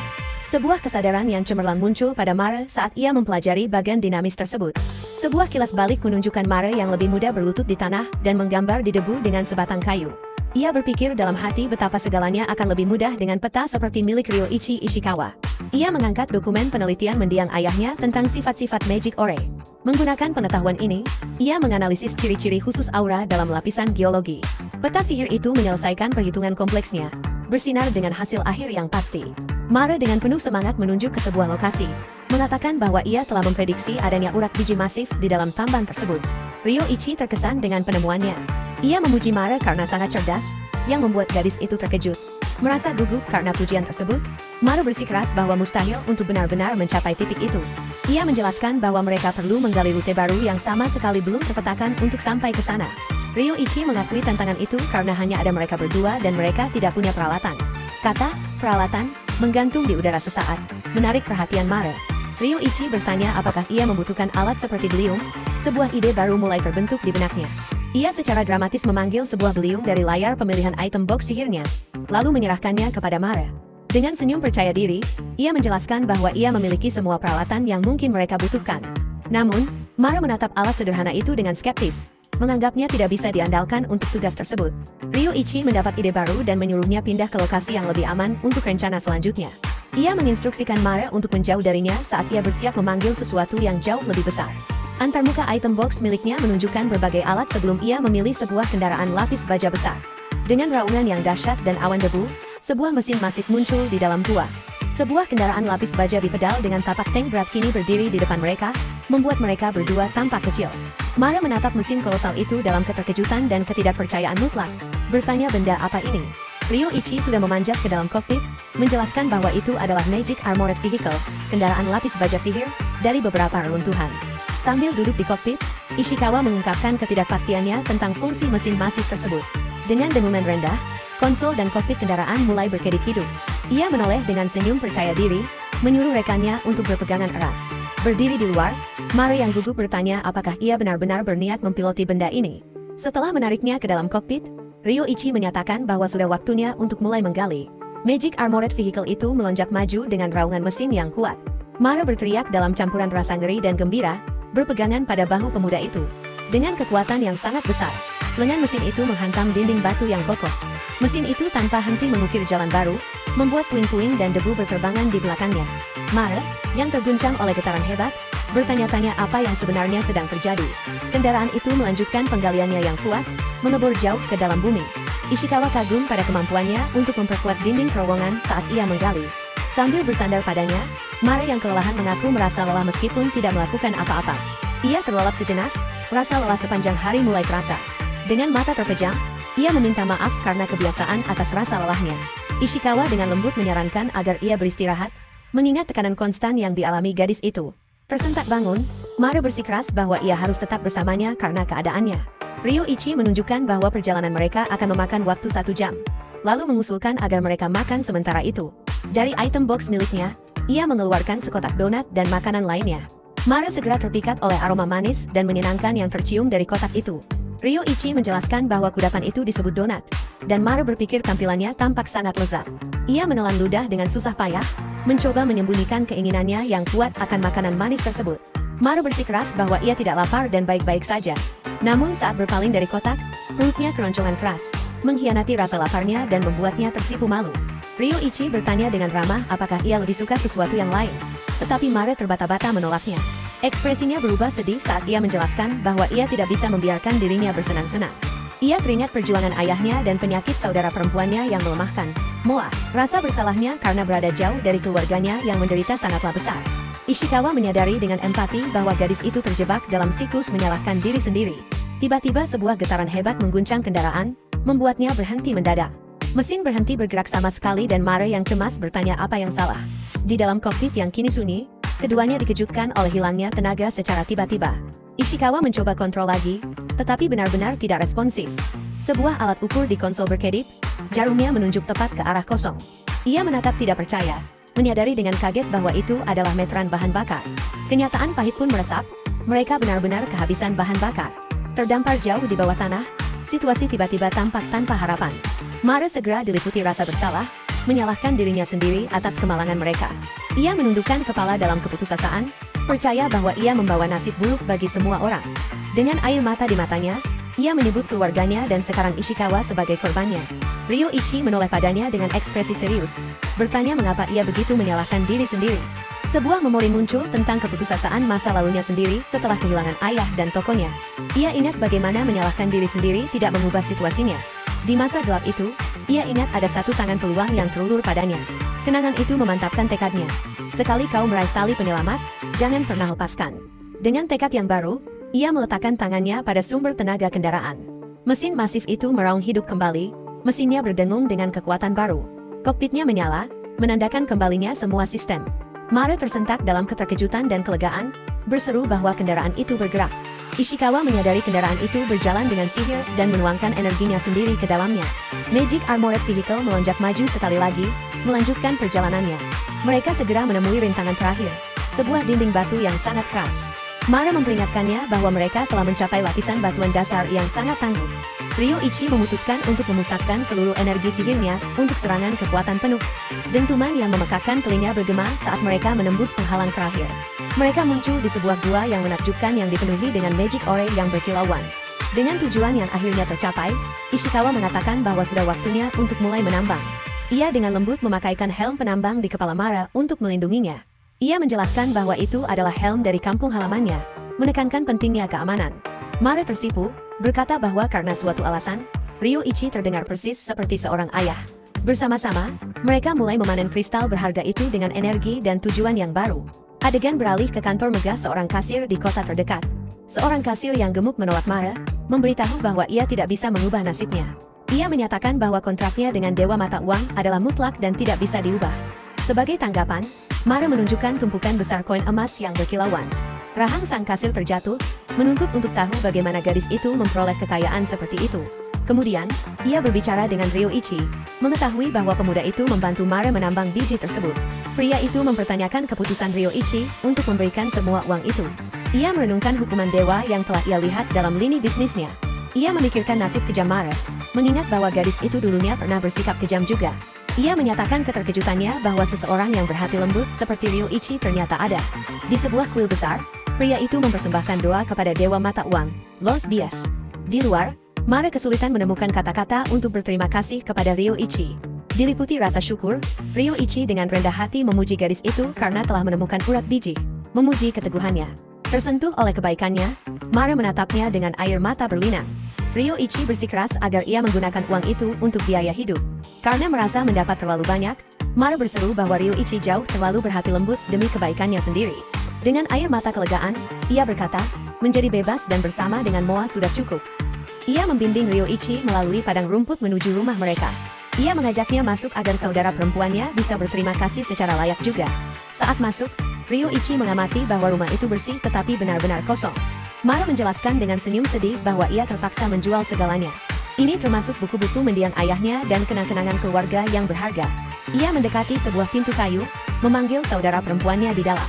Sebuah kesadaran yang cemerlang muncul pada Mara saat ia mempelajari bagian dinamis tersebut. Sebuah kilas balik menunjukkan Mara yang lebih muda berlutut di tanah dan menggambar di debu dengan sebatang kayu. Ia berpikir dalam hati betapa segalanya akan lebih mudah dengan peta seperti milik Ryoichi Ishikawa. Ia mengangkat dokumen penelitian mendiang ayahnya tentang sifat-sifat Magic Ore. Menggunakan pengetahuan ini, ia menganalisis ciri-ciri khusus aura dalam lapisan geologi. Peta sihir itu menyelesaikan perhitungan kompleksnya, bersinar dengan hasil akhir yang pasti. Mara dengan penuh semangat menunjuk ke sebuah lokasi, mengatakan bahwa ia telah memprediksi adanya urat biji masif di dalam tambang tersebut. Ryoichi terkesan dengan penemuannya. Ia memuji Mara karena sangat cerdas, yang membuat gadis itu terkejut. Merasa gugup karena pujian tersebut, Mara bersikeras bahwa mustahil untuk benar-benar mencapai titik itu. Ia menjelaskan bahwa mereka perlu menggali rute baru yang sama sekali belum terpetakan untuk sampai ke sana. Ryoichi mengakui tantangan itu karena hanya ada mereka berdua dan mereka tidak punya peralatan. Kata peralatan menggantung di udara sesaat, menarik perhatian Mara. Ryoichi bertanya apakah ia membutuhkan alat seperti beliung. Sebuah ide baru mulai terbentuk di benaknya. Ia secara dramatis memanggil sebuah beliung dari layar pemilihan item box sihirnya, lalu menyerahkannya kepada Mara. Dengan senyum percaya diri, ia menjelaskan bahwa ia memiliki semua peralatan yang mungkin mereka butuhkan. Namun, Mara menatap alat sederhana itu dengan skeptis, menganggapnya tidak bisa diandalkan untuk tugas tersebut. Ryoichi mendapat ide baru dan menyuruhnya pindah ke lokasi yang lebih aman untuk rencana selanjutnya. Ia menginstruksikan Mara untuk menjauh darinya saat ia bersiap memanggil sesuatu yang jauh lebih besar. Antarmuka item box miliknya menunjukkan berbagai alat sebelum ia memilih sebuah kendaraan lapis baja besar. Dengan raungan yang dahsyat dan awan debu, sebuah mesin masif muncul di dalam gua. Sebuah kendaraan lapis baja bipedal dengan tapak tank berat kini berdiri di depan mereka, membuat mereka berdua tampak kecil. Mara menatap mesin kolosal itu dalam keterkejutan dan ketidakpercayaan mutlak, bertanya benda apa ini. Ryoichi sudah memanjat ke dalam kokpit, menjelaskan bahwa itu adalah Magic Armored Vehicle, kendaraan lapis baja sihir, dari beberapa reruntuhan. Sambil duduk di kokpit, Ishikawa mengungkapkan ketidakpastiannya tentang fungsi mesin masif tersebut. Dengan dengungan rendah, konsol dan kokpit kendaraan mulai berkedip hidup. Ia menoleh dengan senyum percaya diri, menyuruh rekannya untuk berpegangan erat. Berdiri di luar, Mara yang gugup bertanya apakah ia benar-benar berniat mempiloti benda ini. Setelah menariknya ke dalam kokpit, Ryoichi menyatakan bahwa sudah waktunya untuk mulai menggali. Magic Armored Vehicle itu melonjak maju dengan raungan mesin yang kuat. Mara berteriak dalam campuran rasa ngeri dan gembira, berpegangan pada bahu pemuda itu. Dengan kekuatan yang sangat besar, Lengan mesin itu menghantam dinding batu yang kokoh. Mesin itu tanpa henti mengukir jalan baru, membuat puing-puing dan debu berterbangan di belakangnya. Mare, yang terguncang oleh getaran hebat, bertanya-tanya apa yang sebenarnya sedang terjadi. Kendaraan itu melanjutkan penggaliannya yang kuat, mengebor jauh ke dalam bumi. Ishikawa kagum pada kemampuannya untuk memperkuat dinding terowongan saat ia menggali. Sambil bersandar padanya, Mare yang kelelahan mengaku merasa lelah meskipun tidak melakukan apa-apa. Ia terlelap sejenak, rasa lelah sepanjang hari mulai terasa. Dengan mata terpejam, ia meminta maaf karena kebiasaan atas rasa lelahnya. Ishikawa dengan lembut menyarankan agar ia beristirahat, mengingat tekanan konstan yang dialami gadis itu. Tersentak bangun, Mare bersikeras bahwa ia harus tetap bersamanya karena keadaannya. Ryoichi menunjukkan bahwa perjalanan mereka akan memakan waktu 1 jam, lalu mengusulkan agar mereka makan sementara itu. Dari item box miliknya, ia mengeluarkan sekotak donat dan makanan lainnya. Mare segera terpikat oleh aroma manis dan menyenangkan yang tercium dari kotak itu. Ryoichi menjelaskan bahwa kudapan itu disebut donat, dan Mare berpikir tampilannya tampak sangat lezat. Ia menelan ludah dengan susah payah, mencoba menyembunyikan keinginannya yang kuat akan makanan manis tersebut. Mare bersikeras bahwa ia tidak lapar dan baik-baik saja. Namun saat berpaling dari kotak, perutnya keroncongan keras, mengkhianati rasa laparnya dan membuatnya tersipu malu. Ryoichi bertanya dengan ramah apakah ia lebih suka sesuatu yang lain, tetapi Mare terbata-bata menolaknya. Ekspresinya berubah sedih saat ia menjelaskan bahwa ia tidak bisa membiarkan dirinya bersenang-senang. Ia teringat perjuangan ayahnya dan penyakit saudara perempuannya yang melemahkan, Moa. Rasa bersalahnya karena berada jauh dari keluarganya yang menderita sangatlah besar. Ishikawa menyadari dengan empati bahwa gadis itu terjebak dalam siklus menyalahkan diri sendiri. Tiba-tiba sebuah getaran hebat mengguncang kendaraan, membuatnya berhenti mendadak. Mesin berhenti bergerak sama sekali dan Mare yang cemas bertanya apa yang salah. Di dalam kokpit yang kini sunyi, keduanya dikejutkan oleh hilangnya tenaga secara tiba-tiba. Ishikawa mencoba kontrol lagi, tetapi benar-benar tidak responsif. Sebuah alat ukur di konsol berkedip, jarumnya menunjuk tepat ke arah kosong. Ia menatap tidak percaya, menyadari dengan kaget bahwa itu adalah meteran bahan bakar. Kenyataan pahit pun meresap, mereka benar-benar kehabisan bahan bakar. Terdampar jauh di bawah tanah, situasi tiba-tiba tampak tanpa harapan. Mare segera diliputi rasa bersalah, menyalahkan dirinya sendiri atas kemalangan mereka. Ia menundukkan kepala dalam keputusasaan, percaya bahwa ia membawa nasib buruk bagi semua orang. Dengan air mata di matanya, ia menyebut keluarganya dan sekarang Ishikawa sebagai korbannya. Ryoichi menoleh padanya dengan ekspresi serius, bertanya mengapa ia begitu menyalahkan diri sendiri. Sebuah memori muncul tentang keputusasaan masa lalunya sendiri setelah kehilangan ayah dan tokonya. Ia ingat bagaimana menyalahkan diri sendiri tidak mengubah situasinya. Di masa gelap itu, ia ingat ada satu tangan peluang yang terulur padanya. Kenangan itu memantapkan tekadnya. Sekali kau meraih tali penyelamat, jangan pernah lepaskan. Dengan tekad yang baru, ia meletakkan tangannya pada sumber tenaga kendaraan. Mesin masif itu meraung hidup kembali, mesinnya berdengung dengan kekuatan baru. Kokpitnya menyala, menandakan kembalinya semua sistem. Mare tersentak dalam keterkejutan dan kelegaan, berseru bahwa kendaraan itu bergerak. Ishikawa menyadari kendaraan itu berjalan dengan sihir dan menuangkan energinya sendiri ke dalamnya. Magic Armored Vehicle melonjak maju sekali lagi, melanjutkan perjalanannya. Mereka segera menemui rintangan terakhir, sebuah dinding batu yang sangat keras. Mare memperingatkannya bahwa mereka telah mencapai lapisan batuan dasar yang sangat tangguh. Ryoichi memutuskan untuk memusatkan seluruh energi sihirnya untuk serangan kekuatan penuh. Dentuman yang memekakkan telinga bergema saat mereka menembus penghalang terakhir. Mereka muncul di sebuah gua yang menakjubkan yang dipenuhi dengan magic ore yang berkilauan. Dengan tujuan yang akhirnya tercapai, Ishikawa mengatakan bahwa sudah waktunya untuk mulai menambang. Ia dengan lembut memakaikan helm penambang di kepala Mare untuk melindunginya. Ia menjelaskan bahwa itu adalah helm dari kampung halamannya, menekankan pentingnya keamanan. Mare tersipu, berkata bahwa karena suatu alasan, Ryoichi terdengar persis seperti seorang ayah. Bersama-sama, mereka mulai memanen kristal berharga itu dengan energi dan tujuan yang baru. Adegan beralih ke kantor megah seorang kasir di kota terdekat. Seorang kasir yang gemuk menolak Mare, memberitahu bahwa ia tidak bisa mengubah nasibnya. Ia menyatakan bahwa kontraknya dengan Dewa Mata Uang adalah mutlak dan tidak bisa diubah. Sebagai tanggapan, Mare menunjukkan tumpukan besar koin emas yang berkilauan. Rahang sang kasir terjatuh, menuntut untuk tahu bagaimana gadis itu memperoleh kekayaan seperti itu. Kemudian, ia berbicara dengan Ryoichi, mengetahui bahwa pemuda itu membantu Mare menambang biji tersebut. Pria itu mempertanyakan keputusan Ryoichi untuk memberikan semua uang itu. Ia merenungkan hukuman dewa yang telah ia lihat dalam lini bisnisnya. Ia memikirkan nasib kejam Mare, mengingat bahwa gadis itu dulunya pernah bersikap kejam juga. Ia menyatakan keterkejutannya bahwa seseorang yang berhati lembut seperti Ryoichi ternyata ada. Di sebuah kuil besar, pria itu mempersembahkan doa kepada Dewa Mata Uang, Lord Bias. Di luar, Mare kesulitan menemukan kata-kata untuk berterima kasih kepada Ryoichi. Diliputi rasa syukur, Ryoichi dengan rendah hati memuji gadis itu karena telah menemukan urat biji, memuji keteguhannya. Tersentuh oleh kebaikannya, Mare menatapnya dengan air mata berlinang. Ryoichi bersikeras agar ia menggunakan uang itu untuk biaya hidup. Karena merasa mendapat terlalu banyak, Mare berseru bahwa Ryoichi jauh terlalu berhati lembut demi kebaikannya sendiri. Dengan air mata kelegaan, ia berkata, menjadi bebas dan bersama dengan Moa sudah cukup. Ia membimbing Ryoichi melalui padang rumput menuju rumah mereka. Ia mengajaknya masuk agar saudara perempuannya bisa berterima kasih secara layak juga. Saat masuk, Ryoichi mengamati bahwa rumah itu bersih tetapi benar-benar kosong. Mare menjelaskan dengan senyum sedih bahwa ia terpaksa menjual segalanya. Ini termasuk buku-buku mendiang ayahnya dan kenang-kenangan keluarga yang berharga. Ia mendekati sebuah pintu kayu, memanggil saudara perempuannya di dalam.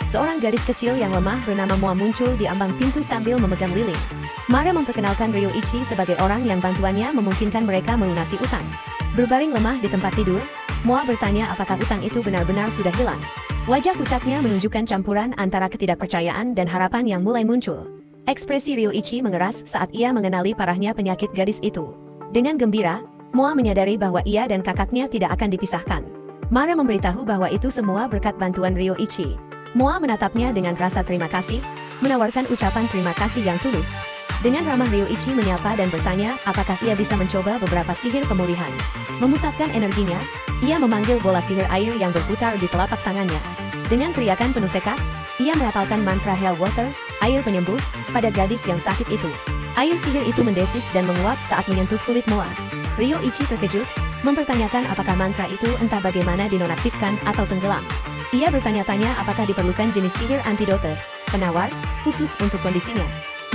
Seorang gadis kecil yang lemah bernama Moa muncul di ambang pintu sambil memegang lilin. Mare memperkenalkan Ryoichi sebagai orang yang bantuannya memungkinkan mereka melunasi utang. Berbaring lemah di tempat tidur, Moa bertanya apakah utang itu benar-benar sudah hilang. Wajah pucatnya menunjukkan campuran antara ketidakpercayaan dan harapan yang mulai muncul. Ekspresi Ryoichi mengeras saat ia mengenali parahnya penyakit gadis itu. Dengan gembira, Moa menyadari bahwa ia dan kakaknya tidak akan dipisahkan. Mare memberitahu bahwa itu semua berkat bantuan Ryoichi. Moa menatapnya dengan rasa terima kasih, menawarkan ucapan terima kasih yang tulus. Dengan ramah Ryoichi menyapa dan bertanya apakah ia bisa mencoba beberapa sihir pemulihan. Memusatkan energinya, ia memanggil bola sihir air yang berputar di telapak tangannya. Dengan teriakan penuh tekad, ia merapalkan mantra Hell Water, air penyembuh, pada gadis yang sakit itu. Air sihir itu mendesis dan menguap saat menyentuh kulit Moa. Ryoichi terkejut, mempertanyakan apakah mantra itu entah bagaimana dinonaktifkan atau tenggelam. Ia bertanya-tanya apakah diperlukan jenis sihir antidote, penawar, khusus untuk kondisinya.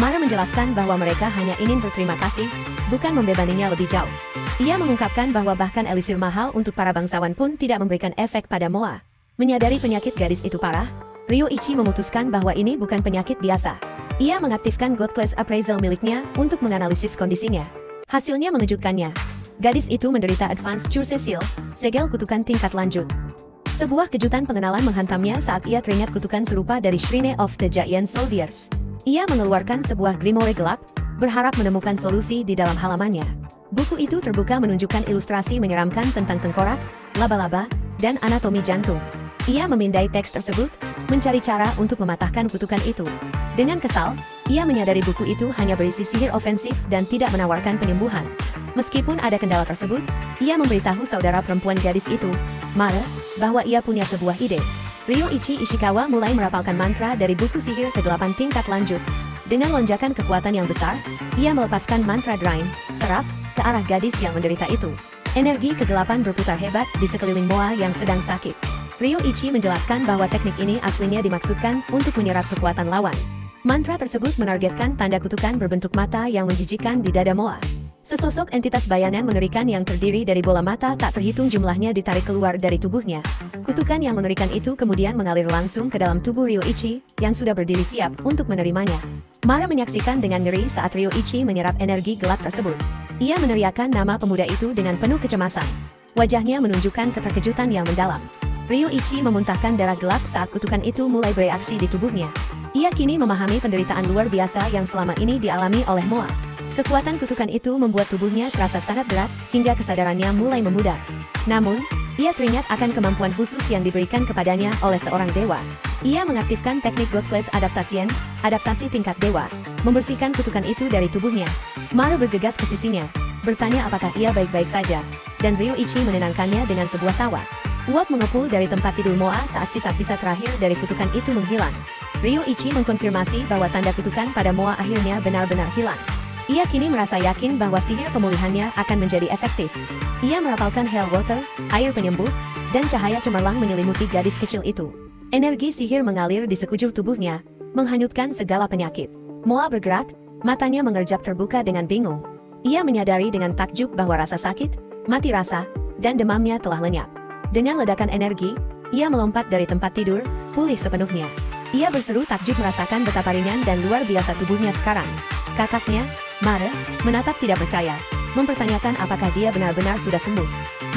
Mare menjelaskan bahwa mereka hanya ingin berterima kasih, bukan membebaninya lebih jauh. Ia mengungkapkan bahwa bahkan elisir mahal untuk para bangsawan pun tidak memberikan efek pada Moa. Menyadari penyakit gadis itu parah, Ryoichi memutuskan bahwa ini bukan penyakit biasa. Ia mengaktifkan God Class Appraisal miliknya untuk menganalisis kondisinya. Hasilnya mengejutkannya. Gadis itu menderita Advanced Cure Cecil, segel kutukan tingkat lanjut. Sebuah kejutan pengenalan menghantamnya saat ia teringat kutukan serupa dari Shrine of the Giant Soldiers. Ia mengeluarkan sebuah grimoire gelap, berharap menemukan solusi di dalam halamannya. Buku itu terbuka menunjukkan ilustrasi menyeramkan tentang tengkorak, laba-laba, dan anatomi jantung. Ia memindai teks tersebut, mencari cara untuk mematahkan kutukan itu. Dengan kesal, ia menyadari buku itu hanya berisi sihir ofensif dan tidak menawarkan penyembuhan. Meskipun ada kendala tersebut, ia memberitahu saudara perempuan gadis itu, Mare, bahwa ia punya sebuah ide. Ryoichi Ishikawa mulai merapalkan mantra dari buku sihir ke-8 tingkat lanjut. Dengan lonjakan kekuatan yang besar, ia melepaskan mantra Drain, serap, ke arah gadis yang menderita itu. Energi kegelapan berputar hebat di sekeliling Moa yang sedang sakit. Ryoichi menjelaskan bahwa teknik ini aslinya dimaksudkan untuk menyerap kekuatan lawan. Mantra tersebut menargetkan tanda kutukan berbentuk mata yang menjijikkan di dada Moa. Sesosok entitas bayangan mengerikan yang terdiri dari bola mata tak terhitung jumlahnya ditarik keluar dari tubuhnya. Kutukan yang mengerikan itu kemudian mengalir langsung ke dalam tubuh Ryoichi, yang sudah berdiri siap untuk menerimanya. Mare menyaksikan dengan ngeri saat Ryoichi menyerap energi gelap tersebut. Ia meneriakkan nama pemuda itu dengan penuh kecemasan. Wajahnya menunjukkan keterkejutan yang mendalam. Ryoichi memuntahkan darah gelap saat kutukan itu mulai bereaksi di tubuhnya. Ia kini memahami penderitaan luar biasa yang selama ini dialami oleh Moa. Kekuatan kutukan itu membuat tubuhnya terasa sangat berat, hingga kesadarannya mulai memudar. Namun, ia teringat akan kemampuan khusus yang diberikan kepadanya oleh seorang dewa. Ia mengaktifkan teknik God Class Adaptation, adaptasi tingkat dewa, membersihkan kutukan itu dari tubuhnya. Mare bergegas ke sisinya, bertanya apakah ia baik-baik saja, dan Ryoichi menenangkannya dengan sebuah tawa. Uap mengepul dari tempat tidur Moa saat sisa-sisa terakhir dari kutukan itu menghilang. Ryoichi mengkonfirmasi bahwa tanda kutukan pada Moa akhirnya benar-benar hilang. Ia kini merasa yakin bahwa sihir pemulihannya akan menjadi efektif. Ia merapalkan Hell Water, air penyembuh, dan cahaya cemerlang menyelimuti gadis kecil itu. Energi sihir mengalir di sekujur tubuhnya, menghanyutkan segala penyakit. Moa bergerak, matanya mengerjap terbuka dengan bingung. Ia menyadari dengan takjub bahwa rasa sakit, mati rasa, dan demamnya telah lenyap. Dengan ledakan energi, ia melompat dari tempat tidur, pulih sepenuhnya. Ia berseru takjub merasakan betapa ringan dan luar biasa tubuhnya sekarang. Kakaknya, Mare, menatap tidak percaya, mempertanyakan apakah dia benar-benar sudah sembuh.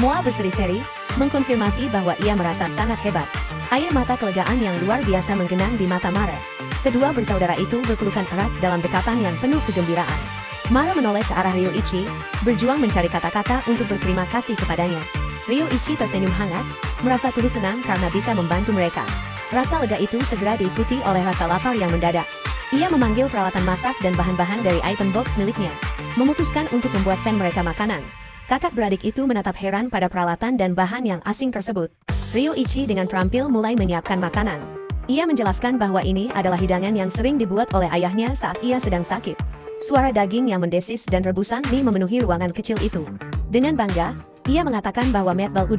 Moa berseri-seri, mengkonfirmasi bahwa ia merasa sangat hebat. Air mata kelegaan yang luar biasa menggenang di mata Mare. Kedua bersaudara itu berpelukan erat dalam dekapan yang penuh kegembiraan. Mara menoleh ke arah Ryoichi, berjuang mencari kata-kata untuk berterima kasih kepadanya. Ryoichi tersenyum hangat, merasa tulus senang karena bisa membantu mereka. Rasa lega itu segera diikuti oleh rasa lapar yang mendadak. Ia memanggil peralatan masak dan bahan-bahan dari item box miliknya, memutuskan untuk membuatkan mereka makanan. Kakak beradik itu menatap heran pada peralatan dan bahan yang asing tersebut. Ryoichi dengan terampil mulai menyiapkan makanan. Ia menjelaskan bahwa ini adalah hidangan yang sering dibuat oleh ayahnya saat ia sedang sakit. Suara daging yang mendesis dan rebusan mie memenuhi ruangan kecil itu. Dengan bangga, ia mengatakan bahwa meatball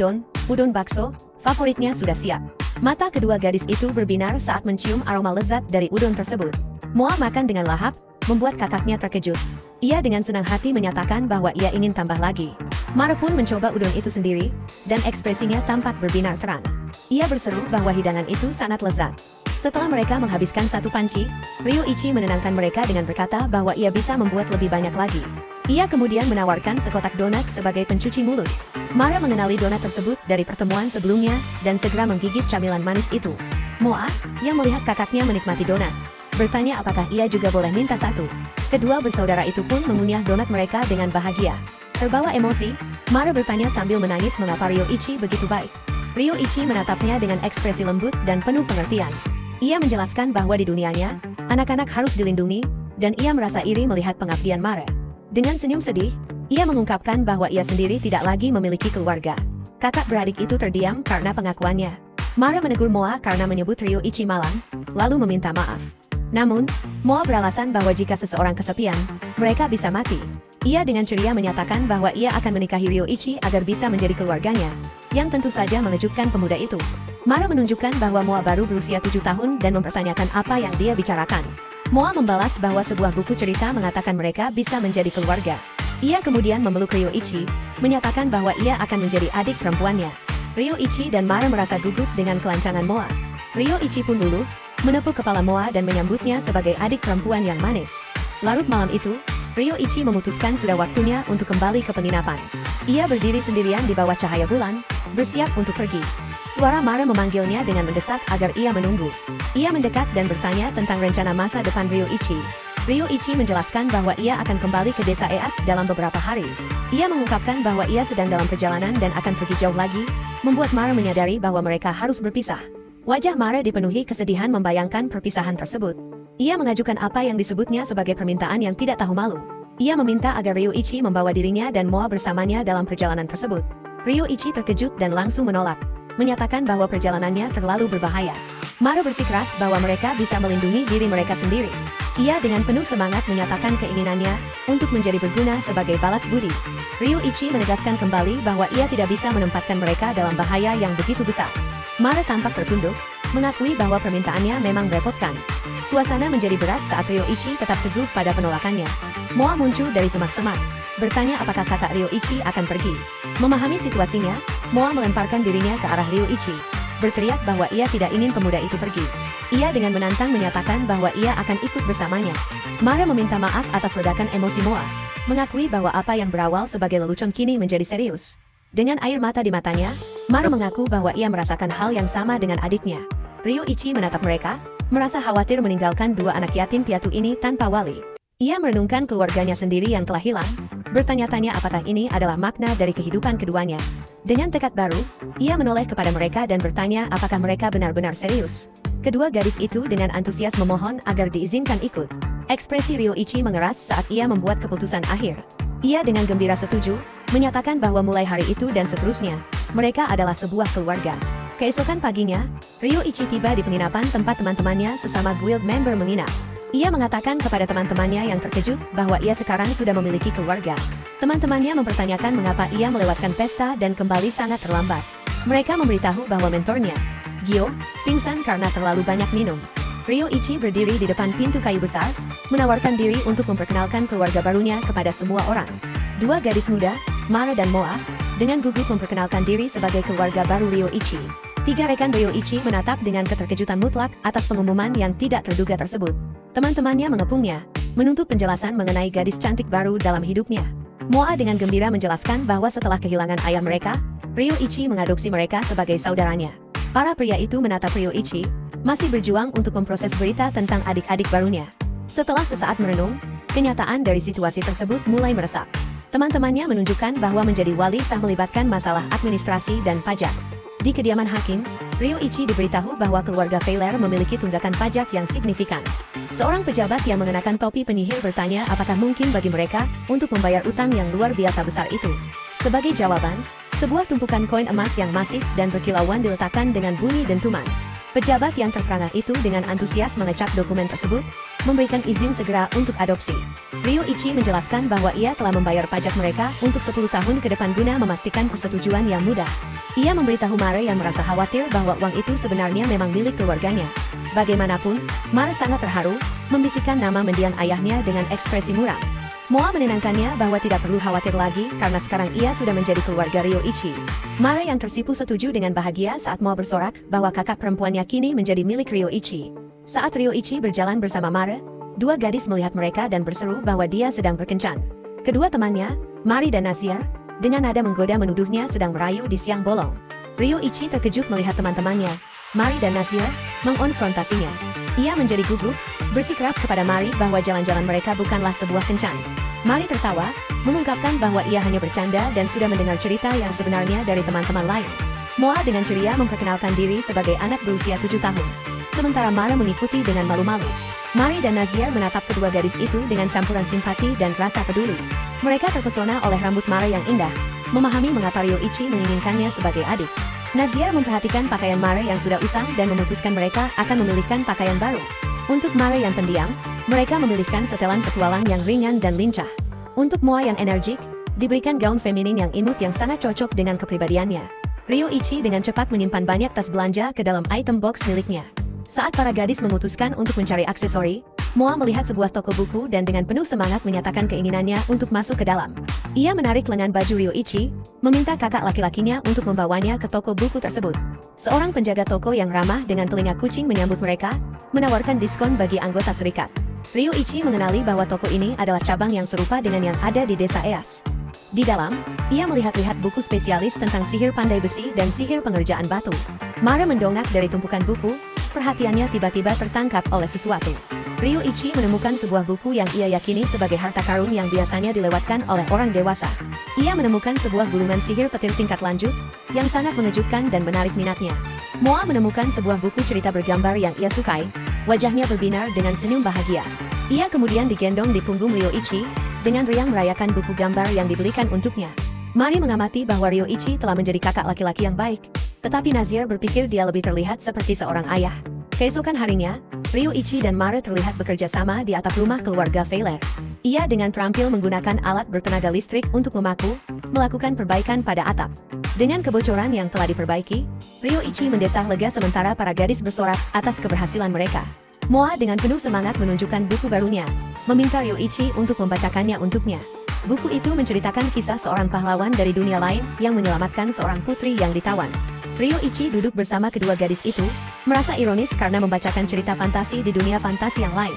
udon bakso, favoritnya sudah siap. Mata kedua gadis itu berbinar saat mencium aroma lezat dari udon tersebut. Moa makan dengan lahap, membuat kakaknya terkejut. Ia dengan senang hati menyatakan bahwa ia ingin tambah lagi. Mara pun mencoba udon itu sendiri, dan ekspresinya tampak berbinar terang. Ia berseru bahwa hidangan itu sangat lezat. Setelah mereka menghabiskan satu panci, Ryoichi menenangkan mereka dengan berkata bahwa ia bisa membuat lebih banyak lagi. Ia kemudian menawarkan sekotak donat sebagai pencuci mulut. Mara mengenali donat tersebut dari pertemuan sebelumnya dan segera menggigit camilan manis itu. Moa, yang melihat kakaknya menikmati donat, bertanya apakah ia juga boleh minta satu. Kedua bersaudara itu pun mengunyah donat mereka dengan bahagia. Terbawa emosi, Mara bertanya sambil menangis mengapa Ryoichi begitu baik. Ryoichi menatapnya dengan ekspresi lembut dan penuh pengertian. Ia menjelaskan bahwa di dunianya, anak-anak harus dilindungi, dan ia merasa iri melihat pengabdian Mara. Dengan senyum sedih, ia mengungkapkan bahwa ia sendiri tidak lagi memiliki keluarga. Kakak beradik itu terdiam karena pengakuannya. Mara menegur Moa karena menyebut Ryoichi malang, lalu meminta maaf. Namun, Moa beralasan bahwa jika seseorang kesepian, mereka bisa mati. Ia dengan ceria menyatakan bahwa ia akan menikahi Ryoichi agar bisa menjadi keluarganya, yang tentu saja mengejutkan pemuda itu. Mara menunjukkan bahwa Moa baru berusia 7 tahun dan mempertanyakan apa yang dia bicarakan. Moa membalas bahwa sebuah buku cerita mengatakan mereka bisa menjadi keluarga. Ia kemudian memeluk Ryoichi, menyatakan bahwa ia akan menjadi adik perempuannya. Ryoichi dan Mara merasa gugup dengan kelancangan Moa. Ryoichi pun luluh, menepuk kepala Moa dan menyambutnya sebagai adik perempuan yang manis. Larut malam itu, Ryoichi memutuskan sudah waktunya untuk kembali ke penginapan. Ia berdiri sendirian di bawah cahaya bulan, bersiap untuk pergi. Suara Mara memanggilnya dengan mendesak agar ia menunggu. Ia mendekat dan bertanya tentang rencana masa depan Ryoichi. Ryoichi menjelaskan bahwa ia akan kembali ke desa Eas dalam beberapa hari. Ia mengungkapkan bahwa ia sedang dalam perjalanan dan akan pergi jauh lagi, membuat Mara menyadari bahwa mereka harus berpisah. Wajah Mara dipenuhi kesedihan membayangkan perpisahan tersebut. Ia mengajukan apa yang disebutnya sebagai permintaan yang tidak tahu malu. Ia meminta agar Ryoichi membawa dirinya dan Moa bersamanya dalam perjalanan tersebut. Ryoichi terkejut dan langsung menolak, menyatakan bahwa perjalanannya terlalu berbahaya. Mara bersikeras bahwa mereka bisa melindungi diri mereka sendiri. Ia dengan penuh semangat menyatakan keinginannya untuk menjadi berguna sebagai balas budi. Ryoichi menegaskan kembali bahwa ia tidak bisa menempatkan mereka dalam bahaya yang begitu besar. Mara tampak tertunduk, mengakui bahwa permintaannya memang merepotkan. Suasana menjadi berat saat Ryoichi tetap teguh pada penolakannya. Moa muncul dari semak-semak, bertanya apakah kakak Ryoichi akan pergi. Memahami situasinya, Moa melemparkan dirinya ke arah Ryoichi, berteriak bahwa ia tidak ingin pemuda itu pergi. Ia dengan menantang menyatakan bahwa ia akan ikut bersamanya. Mara meminta maaf atas ledakan emosi Moa, mengakui bahwa apa yang berawal sebagai lelucon kini menjadi serius. Dengan air mata di matanya, Mara mengaku bahwa ia merasakan hal yang sama dengan adiknya. Ryoichi menatap mereka, merasa khawatir meninggalkan dua anak yatim piatu ini tanpa wali. Ia merenungkan keluarganya sendiri yang telah hilang, bertanya-tanya apakah ini adalah makna dari kehidupan keduanya. Dengan tekad baru, ia menoleh kepada mereka dan bertanya apakah mereka benar-benar serius. Kedua gadis itu dengan antusias memohon agar diizinkan ikut. Ekspresi Ryoichi mengeras saat ia membuat keputusan akhir. Ia dengan gembira setuju, menyatakan bahwa mulai hari itu dan seterusnya, mereka adalah sebuah keluarga. Keesokan paginya, Ryoichi tiba di penginapan tempat teman-temannya sesama guild member menginap. Ia mengatakan kepada teman-temannya yang terkejut bahwa ia sekarang sudah memiliki keluarga. Teman-temannya mempertanyakan mengapa ia melewatkan pesta dan kembali sangat terlambat. Mereka memberitahu bahwa mentornya, Gyo, pingsan karena terlalu banyak minum. Ryoichi berdiri di depan pintu kayu besar, menawarkan diri untuk memperkenalkan keluarga barunya kepada semua orang. Dua gadis muda, Mara dan Moa, dengan gugup memperkenalkan diri sebagai keluarga baru Ryoichi. Tiga rekan Ryoichi menatap dengan keterkejutan mutlak atas pengumuman yang tidak terduga tersebut. Teman-temannya mengepungnya, menuntut penjelasan mengenai gadis cantik baru dalam hidupnya. Moa dengan gembira menjelaskan bahwa setelah kehilangan ayah mereka, Ryoichi mengadopsi mereka sebagai saudaranya. Para pria itu menatap Ryoichi, masih berjuang untuk memproses berita tentang adik-adik barunya. Setelah sesaat merenung, Kenyataan dari situasi tersebut mulai meresap. Teman-temannya menunjukkan bahwa menjadi wali sah melibatkan masalah administrasi dan pajak. Di kediaman hakim, Ryoichi diberitahu bahwa keluarga Feiler memiliki tunggakan pajak yang signifikan. Seorang pejabat yang mengenakan topi penyihir bertanya apakah mungkin bagi mereka untuk membayar utang yang luar biasa besar itu. Sebagai jawaban, sebuah tumpukan koin emas yang masif dan berkilauan diletakkan dengan bunyi dentuman. Pejabat yang terperangah itu dengan antusias mengecap dokumen tersebut, memberikan izin segera untuk adopsi. Ryoichi menjelaskan bahwa ia telah membayar pajak mereka untuk 10 tahun ke depan guna memastikan persetujuan yang mudah. Ia memberitahu Mare yang merasa khawatir bahwa uang itu sebenarnya memang milik keluarganya. Bagaimanapun, Mare sangat terharu, membisikkan nama mendiang ayahnya dengan ekspresi muram. Moa menenangkannya bahwa tidak perlu khawatir lagi karena sekarang ia sudah menjadi keluarga Ryoichi. Mare yang tersipu setuju dengan bahagia saat Moa bersorak bahwa kakak perempuannya kini menjadi milik Ryoichi. Saat Ryoichi berjalan bersama Mare, dua gadis melihat mereka dan berseru bahwa dia sedang berkencan. Kedua temannya, Mari dan Nazir, dengan nada menggoda menuduhnya sedang merayu di siang bolong. Ryoichi terkejut melihat teman-temannya, Mari dan Nazir, mengonfrontasinya. Ia menjadi gugup, bersikeras kepada Mari bahwa jalan-jalan mereka bukanlah sebuah kencan. Mari tertawa, mengungkapkan bahwa ia hanya bercanda dan sudah mendengar cerita yang sebenarnya dari teman-teman lain. Moa dengan ceria memperkenalkan diri sebagai anak berusia 7 tahun. Sementara Mara mengikuti dengan malu-malu. Mari dan Nazir menatap kedua gadis itu dengan campuran simpati dan rasa peduli. Mereka terpesona oleh rambut Mara yang indah, memahami mengapa Ryoichi menginginkannya sebagai adik. Nazir memperhatikan pakaian Mare yang sudah usang dan memutuskan mereka akan memilihkan pakaian baru. Untuk Mare yang pendiam, mereka memilihkan setelan petualang yang ringan dan lincah. Untuk Moa yang energik, diberikan gaun feminin yang imut yang sangat cocok dengan kepribadiannya. Ryoichi dengan cepat menyimpan banyak tas belanja ke dalam item box miliknya. Saat para gadis memutuskan untuk mencari aksesori, Moa melihat sebuah toko buku dan dengan penuh semangat menyatakan keinginannya untuk masuk ke dalam. Ia menarik lengan baju Ryoichi, meminta kakak laki-lakinya untuk membawanya ke toko buku tersebut. Seorang penjaga toko yang ramah dengan telinga kucing menyambut mereka, menawarkan diskon bagi anggota serikat. Ryoichi mengenali bahwa toko ini adalah cabang yang serupa dengan yang ada di desa Eas. Di dalam, ia melihat-lihat buku spesialis tentang sihir pandai besi dan sihir pengerjaan batu. Mara mendongak dari tumpukan buku, perhatiannya tiba-tiba tertangkap oleh sesuatu. Ryoichi menemukan sebuah buku yang ia yakini sebagai harta karun yang biasanya dilewatkan oleh orang dewasa. Ia menemukan sebuah gulungan sihir petir tingkat lanjut, yang sangat mengejutkan dan menarik minatnya. Moa menemukan sebuah buku cerita bergambar yang ia sukai, wajahnya berbinar dengan senyum bahagia. Ia kemudian digendong di punggung Ryoichi, dengan riang merayakan buku gambar yang dibelikan untuknya. Mari mengamati bahwa Ryoichi telah menjadi kakak laki-laki yang baik, tetapi Nazir berpikir dia lebih terlihat seperti seorang ayah. Keesokan harinya, Ryoichi dan Mare terlihat bekerja sama di atap rumah keluarga Feiler. Ia dengan terampil menggunakan alat bertenaga listrik untuk memaku, melakukan perbaikan pada atap. Dengan kebocoran yang telah diperbaiki, Ryoichi mendesah lega sementara para gadis bersorak atas keberhasilan mereka. Moa dengan penuh semangat menunjukkan buku barunya, meminta Ryoichi untuk membacakannya untuknya. Buku itu menceritakan kisah seorang pahlawan dari dunia lain yang menyelamatkan seorang putri yang ditawan. Ryoichi duduk bersama kedua gadis itu, merasa ironis karena membacakan cerita fantasi di dunia fantasi yang lain.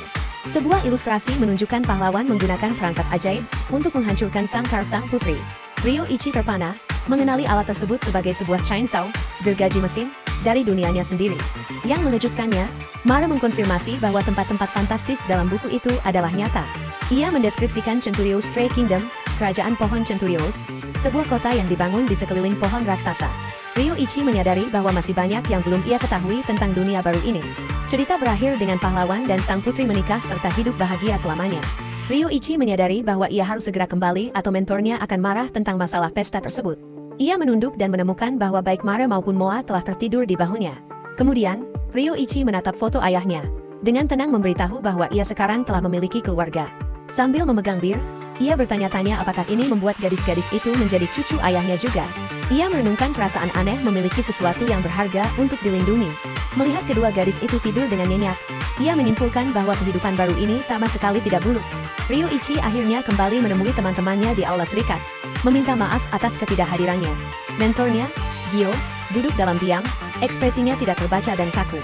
Sebuah ilustrasi menunjukkan pahlawan menggunakan perangkat ajaib untuk menghancurkan sangkar sang putri. Ryoichi terpana, mengenali alat tersebut sebagai sebuah chainsaw, gergaji mesin, dari dunianya sendiri. Yang mengejutkannya, Mara mengkonfirmasi bahwa tempat-tempat fantastis dalam buku itu adalah nyata. Ia mendeskripsikan Centurios Stray Kingdom, kerajaan pohon Centurios, sebuah kota yang dibangun di sekeliling pohon raksasa. Ryoichi menyadari bahwa masih banyak yang belum ia ketahui tentang dunia baru ini. Cerita berakhir dengan pahlawan dan sang putri menikah serta hidup bahagia selamanya. Ryoichi menyadari bahwa ia harus segera kembali atau mentornya akan marah tentang masalah pesta tersebut. Ia menunduk dan menemukan bahwa baik Mare maupun Moa telah tertidur di bahunya. Kemudian, Ryoichi menatap foto ayahnya, dengan tenang memberitahu bahwa ia sekarang telah memiliki keluarga. Sambil memegang bir, ia bertanya-tanya apakah ini membuat gadis-gadis itu menjadi cucu ayahnya juga. Ia merenungkan perasaan aneh memiliki sesuatu yang berharga untuk dilindungi. Melihat kedua gadis itu tidur dengan nyenyak, ia menyimpulkan bahwa kehidupan baru ini sama sekali tidak buruk. Ryoichi akhirnya kembali menemui teman-temannya di aula serikat, meminta maaf atas ketidakhadirannya. Mentornya, Gyo, duduk dalam diam, ekspresinya tidak terbaca dan kaku.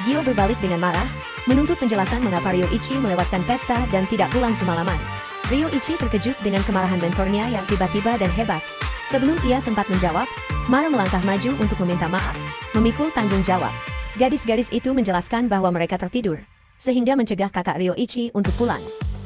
Gyo berbalik dengan marah, menuntut penjelasan mengapa Ryoichi melewatkan pesta dan tidak pulang semalaman. Ryoichi terkejut dengan kemarahan mentornya yang tiba-tiba dan hebat. Sebelum ia sempat menjawab, Mara melangkah maju untuk meminta maaf, memikul tanggung jawab. Gadis-gadis itu menjelaskan bahwa mereka tertidur, sehingga mencegah kakak Ryoichi untuk pulang.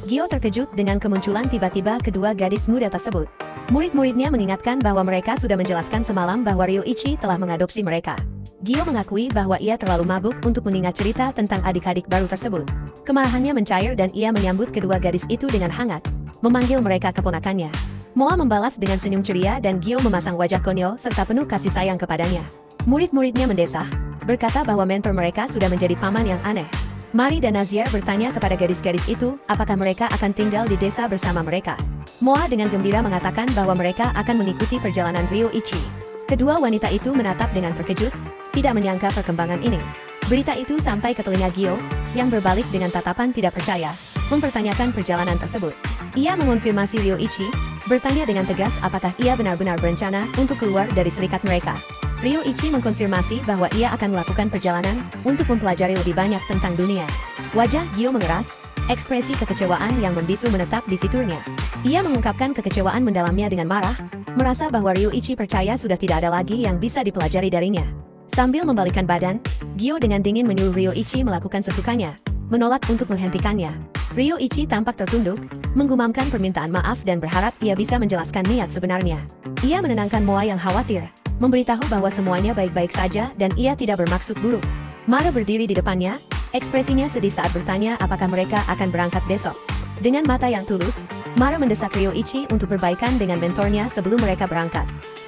Gio terkejut dengan kemunculan tiba-tiba kedua gadis muda tersebut. Murid-muridnya mengingatkan bahwa mereka sudah menjelaskan semalam bahwa Ryoichi telah mengadopsi mereka. Gio mengakui bahwa ia terlalu mabuk untuk mengingat cerita tentang adik-adik baru tersebut. Kemarahannya mencair dan ia menyambut kedua gadis itu dengan hangat, memanggil mereka keponakannya. Moa membalas dengan senyum ceria dan Gio memasang wajah konyol serta penuh kasih sayang kepadanya. Murid-muridnya mendesah, berkata bahwa mentor mereka sudah menjadi paman yang aneh. Mari dan Nazier bertanya kepada gadis-gadis itu apakah mereka akan tinggal di desa bersama mereka. Moa dengan gembira mengatakan bahwa mereka akan mengikuti perjalanan Ryoichi. Kedua wanita itu menatap dengan terkejut, tidak menyangka perkembangan ini. Berita itu sampai ke telinga Gio, yang berbalik dengan tatapan tidak percaya, mempertanyakan perjalanan tersebut. Ia mengonfirmasi Ryoichi, bertanya dengan tegas apakah ia benar-benar berencana untuk keluar dari serikat mereka. Ryoichi mengkonfirmasi bahwa ia akan melakukan perjalanan untuk mempelajari lebih banyak tentang dunia. Wajah Gio mengeras, ekspresi kekecewaan yang membisu menetap di fiturnya. Ia mengungkapkan kekecewaan mendalamnya dengan marah, merasa bahwa Ryoichi percaya sudah tidak ada lagi yang bisa dipelajari darinya. Sambil membalikkan badan, Gio dengan dingin menyuruh Ryoichi melakukan sesukanya, menolak untuk menghentikannya. Ryoichi tampak tertunduk, menggumamkan permintaan maaf dan berharap ia bisa menjelaskan niat sebenarnya. Ia menenangkan Moa yang khawatir, memberitahu bahwa semuanya baik-baik saja dan ia tidak bermaksud buruk. Mara berdiri di depannya, ekspresinya sedih saat bertanya apakah mereka akan berangkat besok. Dengan mata yang tulus, Mara mendesak Ryoichi untuk berbaikan dengan mentornya sebelum mereka berangkat.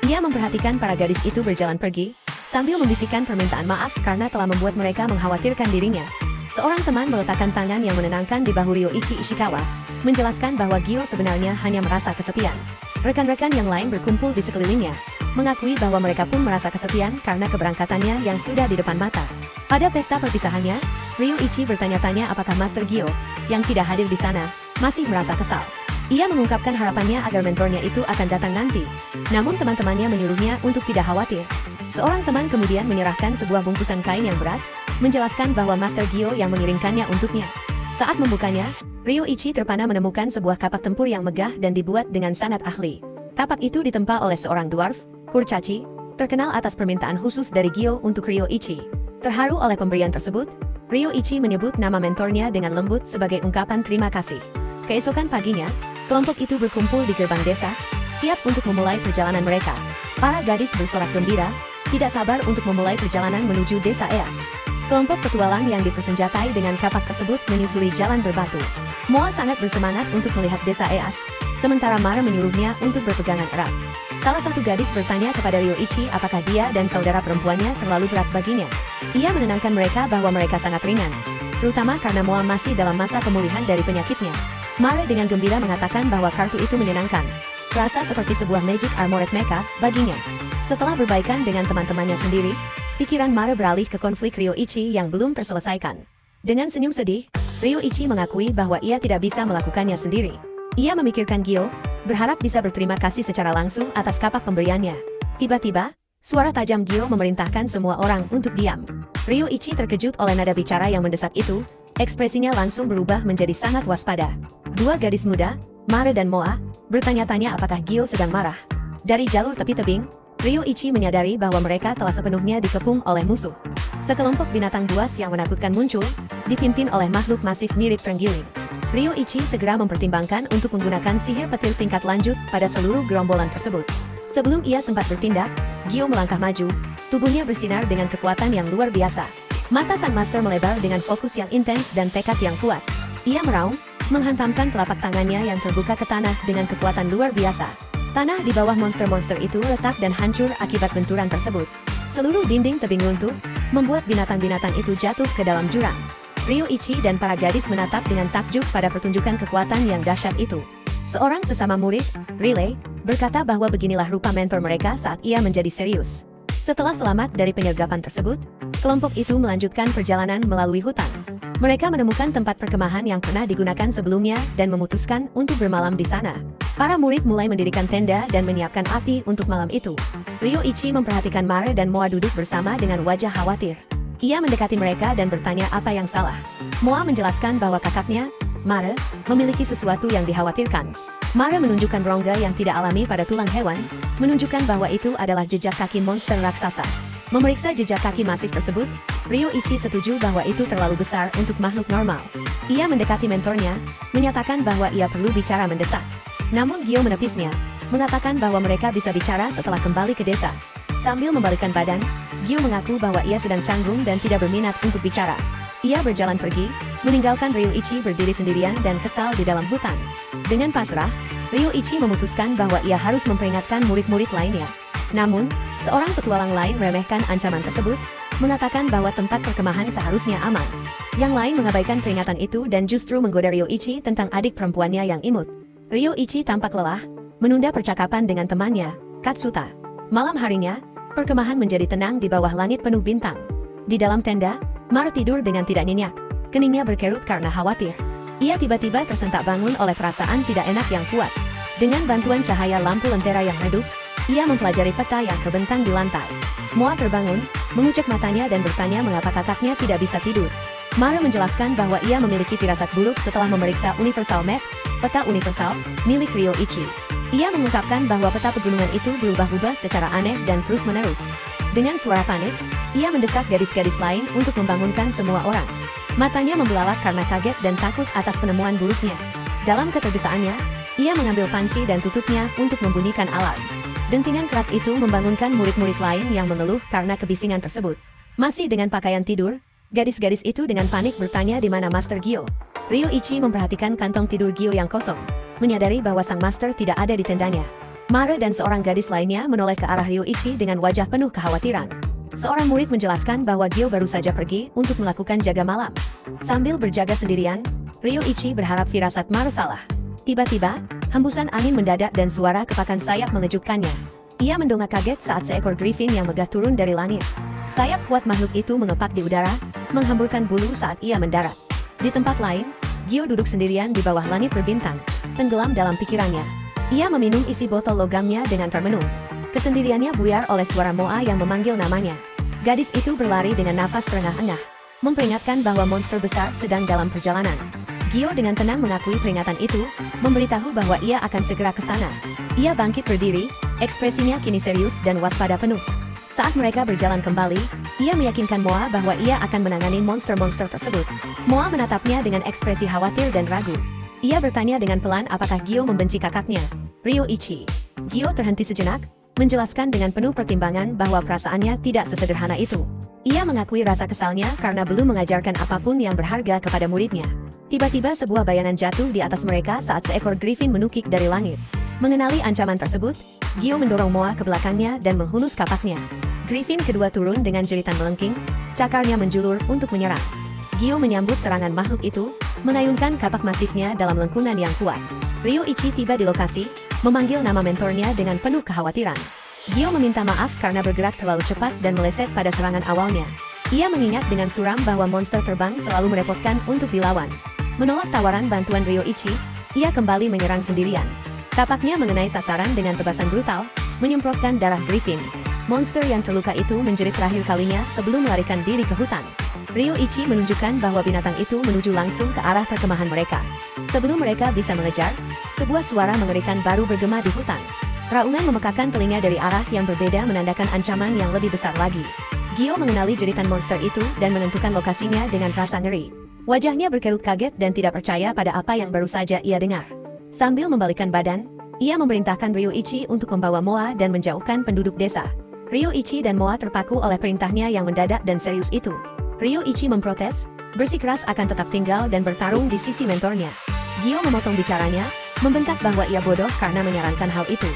Ia memperhatikan para gadis itu berjalan pergi, sambil membisikkan permintaan maaf karena telah membuat mereka mengkhawatirkan dirinya. Seorang teman meletakkan tangan yang menenangkan di bahu Ryoichi Ishikawa, menjelaskan bahwa Gio sebenarnya hanya merasa kesepian. Rekan-rekan yang lain berkumpul di sekelilingnya, mengakui bahwa mereka pun merasa kesepian karena keberangkatannya yang sudah di depan mata. Pada pesta perpisahannya, Ryoichi bertanya-tanya apakah Master Gio, yang tidak hadir di sana, masih merasa kesal. Ia mengungkapkan harapannya agar mentornya itu akan datang nanti. Namun teman-temannya menyuruhnya untuk tidak khawatir. Seorang teman kemudian menyerahkan sebuah bungkusan kain yang berat, menjelaskan bahwa Master Gio yang mengirimkannya untuknya. Saat membukanya, Ryoichi terpana menemukan sebuah kapak tempur yang megah dan dibuat dengan sangat ahli. Kapak itu ditempa oleh seorang dwarf, Kurcaci, terkenal atas permintaan khusus dari Gio untuk Ryoichi. Terharu oleh pemberian tersebut, Ryoichi menyebut nama mentornya dengan lembut sebagai ungkapan terima kasih. Keesokan paginya, kelompok itu berkumpul di gerbang desa, siap untuk memulai perjalanan mereka. Para gadis bersorak gembira, tidak sabar untuk memulai perjalanan menuju desa Eas. Kelompok petualang yang dipersenjatai dengan kapak tersebut menyusuri jalan berbatu. Moa sangat bersemangat untuk melihat desa Eas, sementara Mara menyuruhnya untuk berpegangan erat. Salah satu gadis bertanya kepada Ryoichi apakah dia dan saudara perempuannya terlalu berat baginya. Ia menenangkan mereka bahwa mereka sangat ringan, terutama karena Moa masih dalam masa pemulihan dari penyakitnya. Mara dengan gembira mengatakan bahwa kartu itu menyenangkan, terasa seperti sebuah magic armored mecha baginya. Setelah berbaikan dengan teman-temannya sendiri, pikiran Mara beralih ke konflik Ryoichi yang belum terselesaikan. Dengan senyum sedih, Ryoichi mengakui bahwa ia tidak bisa melakukannya sendiri. Ia memikirkan Gio, berharap bisa berterima kasih secara langsung atas kapak pemberiannya. Tiba-tiba, suara tajam Gio memerintahkan semua orang untuk diam. Ryoichi terkejut oleh nada bicara yang mendesak itu, ekspresinya langsung berubah menjadi sangat waspada. Dua gadis muda, Mara dan Moa, bertanya-tanya apakah Gio sedang marah. Dari jalur tepi tebing, Ryoichi menyadari bahwa mereka telah sepenuhnya dikepung oleh musuh. Sekelompok binatang buas yang menakutkan muncul, dipimpin oleh makhluk masif mirip terenggiling. Ryoichi segera mempertimbangkan untuk menggunakan sihir petir tingkat lanjut pada seluruh gerombolan tersebut. Sebelum ia sempat bertindak, Gio melangkah maju, tubuhnya bersinar dengan kekuatan yang luar biasa. Mata sang master melebar dengan fokus yang intens dan tekad yang kuat. Ia meraung, menghantamkan telapak tangannya yang terbuka ke tanah dengan kekuatan luar biasa. Tanah di bawah monster-monster itu retak dan hancur akibat benturan tersebut. Seluruh dinding tebing runtuh, membuat binatang-binatang itu jatuh ke dalam jurang. Ryoichi dan para gadis menatap dengan takjub pada pertunjukan kekuatan yang dahsyat itu. Seorang sesama murid, Riley, berkata bahwa beginilah rupa mentor mereka saat ia menjadi serius. Setelah selamat dari penyergapan tersebut, kelompok itu melanjutkan perjalanan melalui hutan. Mereka menemukan tempat perkemahan yang pernah digunakan sebelumnya dan memutuskan untuk bermalam di sana. Para murid mulai mendirikan tenda dan menyiapkan api untuk malam itu. Ryoichi memperhatikan Mara dan Moa duduk bersama dengan wajah khawatir. Ia mendekati mereka dan bertanya apa yang salah. Moa menjelaskan bahwa kakaknya, Mara, memiliki sesuatu yang dikhawatirkan. Mara menunjukkan rongga yang tidak alami pada tulang hewan, menunjukkan bahwa itu adalah jejak kaki monster raksasa. Memeriksa jejak kaki masif tersebut, Ryoichi setuju bahwa itu terlalu besar untuk makhluk normal. Ia mendekati mentornya, menyatakan bahwa ia perlu bicara mendesak. Namun Gyo menepisnya, mengatakan bahwa mereka bisa bicara setelah kembali ke desa. Sambil membalikkan badan, Gyo mengaku bahwa ia sedang canggung dan tidak berminat untuk bicara. Ia berjalan pergi, meninggalkan Ryoichi berdiri sendirian dan kesal di dalam hutan. Dengan pasrah, Ryoichi memutuskan bahwa ia harus memperingatkan murid-murid lainnya. Namun, seorang petualang lain meremehkan ancaman tersebut, mengatakan bahwa tempat perkemahan seharusnya aman. Yang lain mengabaikan peringatan itu dan justru menggoda Ryoichi tentang adik perempuannya yang imut. Ryoichi tampak lelah, menunda percakapan dengan temannya, Katsuta. Malam harinya, perkemahan menjadi tenang di bawah langit penuh bintang. Di dalam tenda, Mar tidur dengan tidak nyenyak. Keningnya berkerut karena khawatir. Ia tiba-tiba tersentak bangun oleh perasaan tidak enak yang kuat. Dengan bantuan cahaya lampu lentera yang redup, ia mempelajari peta yang terbentang di lantai. Moa terbangun, mengucek matanya dan bertanya mengapa kakaknya tidak bisa tidur. Mara menjelaskan bahwa ia memiliki firasat buruk setelah memeriksa Universal Map, peta universal, milik Ryoichi. Ia mengungkapkan bahwa peta pegunungan itu berubah-ubah secara aneh dan terus-menerus. Dengan suara panik, ia mendesak gadis-gadis lain untuk membangunkan semua orang. Matanya membelalak karena kaget dan takut atas penemuan buruknya. Dalam ketergesaannya, ia mengambil panci dan tutupnya untuk membunyikan alarm. Dentingan keras itu membangunkan murid-murid lain yang mengeluh karena kebisingan tersebut. Masih dengan pakaian tidur, gadis-gadis itu dengan panik bertanya di mana Master Gyo. Ryoichi memperhatikan kantong tidur Gyo yang kosong, menyadari bahwa sang master tidak ada di tendanya. Mara dan seorang gadis lainnya menoleh ke arah Ryoichi dengan wajah penuh kekhawatiran. Seorang murid menjelaskan bahwa Gyo baru saja pergi untuk melakukan jaga malam. Sambil berjaga sendirian, Ryoichi berharap firasat Mara salah. Tiba-tiba, hembusan angin mendadak dan suara kepakan sayap mengejutkannya. Ia mendongak kaget saat seekor griffin yang megah turun dari langit. Sayap kuat makhluk itu mengepak di udara, menghamburkan bulu saat ia mendarat. Di tempat lain, Gyo duduk sendirian di bawah langit berbintang, tenggelam dalam pikirannya. Ia meminum isi botol logamnya dengan termenung. Kesendiriannya buyar oleh suara Moa yang memanggil namanya. Gadis itu berlari dengan nafas terengah-engah, memperingatkan bahwa monster besar sedang dalam perjalanan. Gyo dengan tenang mengakui peringatan itu, memberitahu bahwa ia akan segera ke sana. Ia bangkit berdiri, ekspresinya kini serius dan waspada penuh. Saat mereka berjalan kembali, ia meyakinkan Moa bahwa ia akan menangani monster-monster tersebut. Moa menatapnya dengan ekspresi khawatir dan ragu. Ia bertanya dengan pelan apakah Gyo membenci kakaknya, Ryoichi. Gyo terhenti sejenak, menjelaskan dengan penuh pertimbangan bahwa perasaannya tidak sesederhana itu. Ia mengakui rasa kesalnya karena belum mengajarkan apapun yang berharga kepada muridnya. Tiba-tiba sebuah bayangan jatuh di atas mereka saat seekor griffin menukik dari langit. Mengenali ancaman tersebut, Gyo mendorong Moa ke belakangnya dan menghunus kapaknya. Griffin kedua turun dengan jeritan melengking, cakarnya menjulur untuk menyerang. Gyo menyambut serangan makhluk itu, mengayunkan kapak masifnya dalam lengkungan yang kuat. Ryoichi tiba di lokasi, memanggil nama mentornya dengan penuh kekhawatiran. Gyo meminta maaf karena bergerak terlalu cepat dan meleset pada serangan awalnya. Ia mengingat dengan suram bahwa monster terbang selalu merepotkan untuk dilawan. Menolak tawaran bantuan Ryoichi, ia kembali menyerang sendirian. Tapaknya mengenai sasaran dengan tebasan brutal, menyemprotkan darah Griffin. Monster yang terluka itu menjerit terakhir kalinya sebelum melarikan diri ke hutan. Ryoichi menunjukkan bahwa binatang itu menuju langsung ke arah perkemahan mereka. Sebelum mereka bisa mengejar, sebuah suara mengerikan baru bergema di hutan. Raungan memekakan telinga dari arah yang berbeda menandakan ancaman yang lebih besar lagi. Gyo mengenali jeritan monster itu dan menentukan lokasinya dengan rasa ngeri. Wajahnya berkerut kaget dan tidak percaya pada apa yang baru saja ia dengar. Sambil membalikkan badan, ia memerintahkan Ryoichi untuk membawa Moa dan menjauhkan penduduk desa. Ryoichi dan Moa terpaku oleh perintahnya yang mendadak dan serius itu. Ryoichi memprotes, bersikeras akan tetap tinggal dan bertarung di sisi mentornya. Gyo memotong bicaranya, membentak bahwa ia bodoh karena menyarankan hal itu.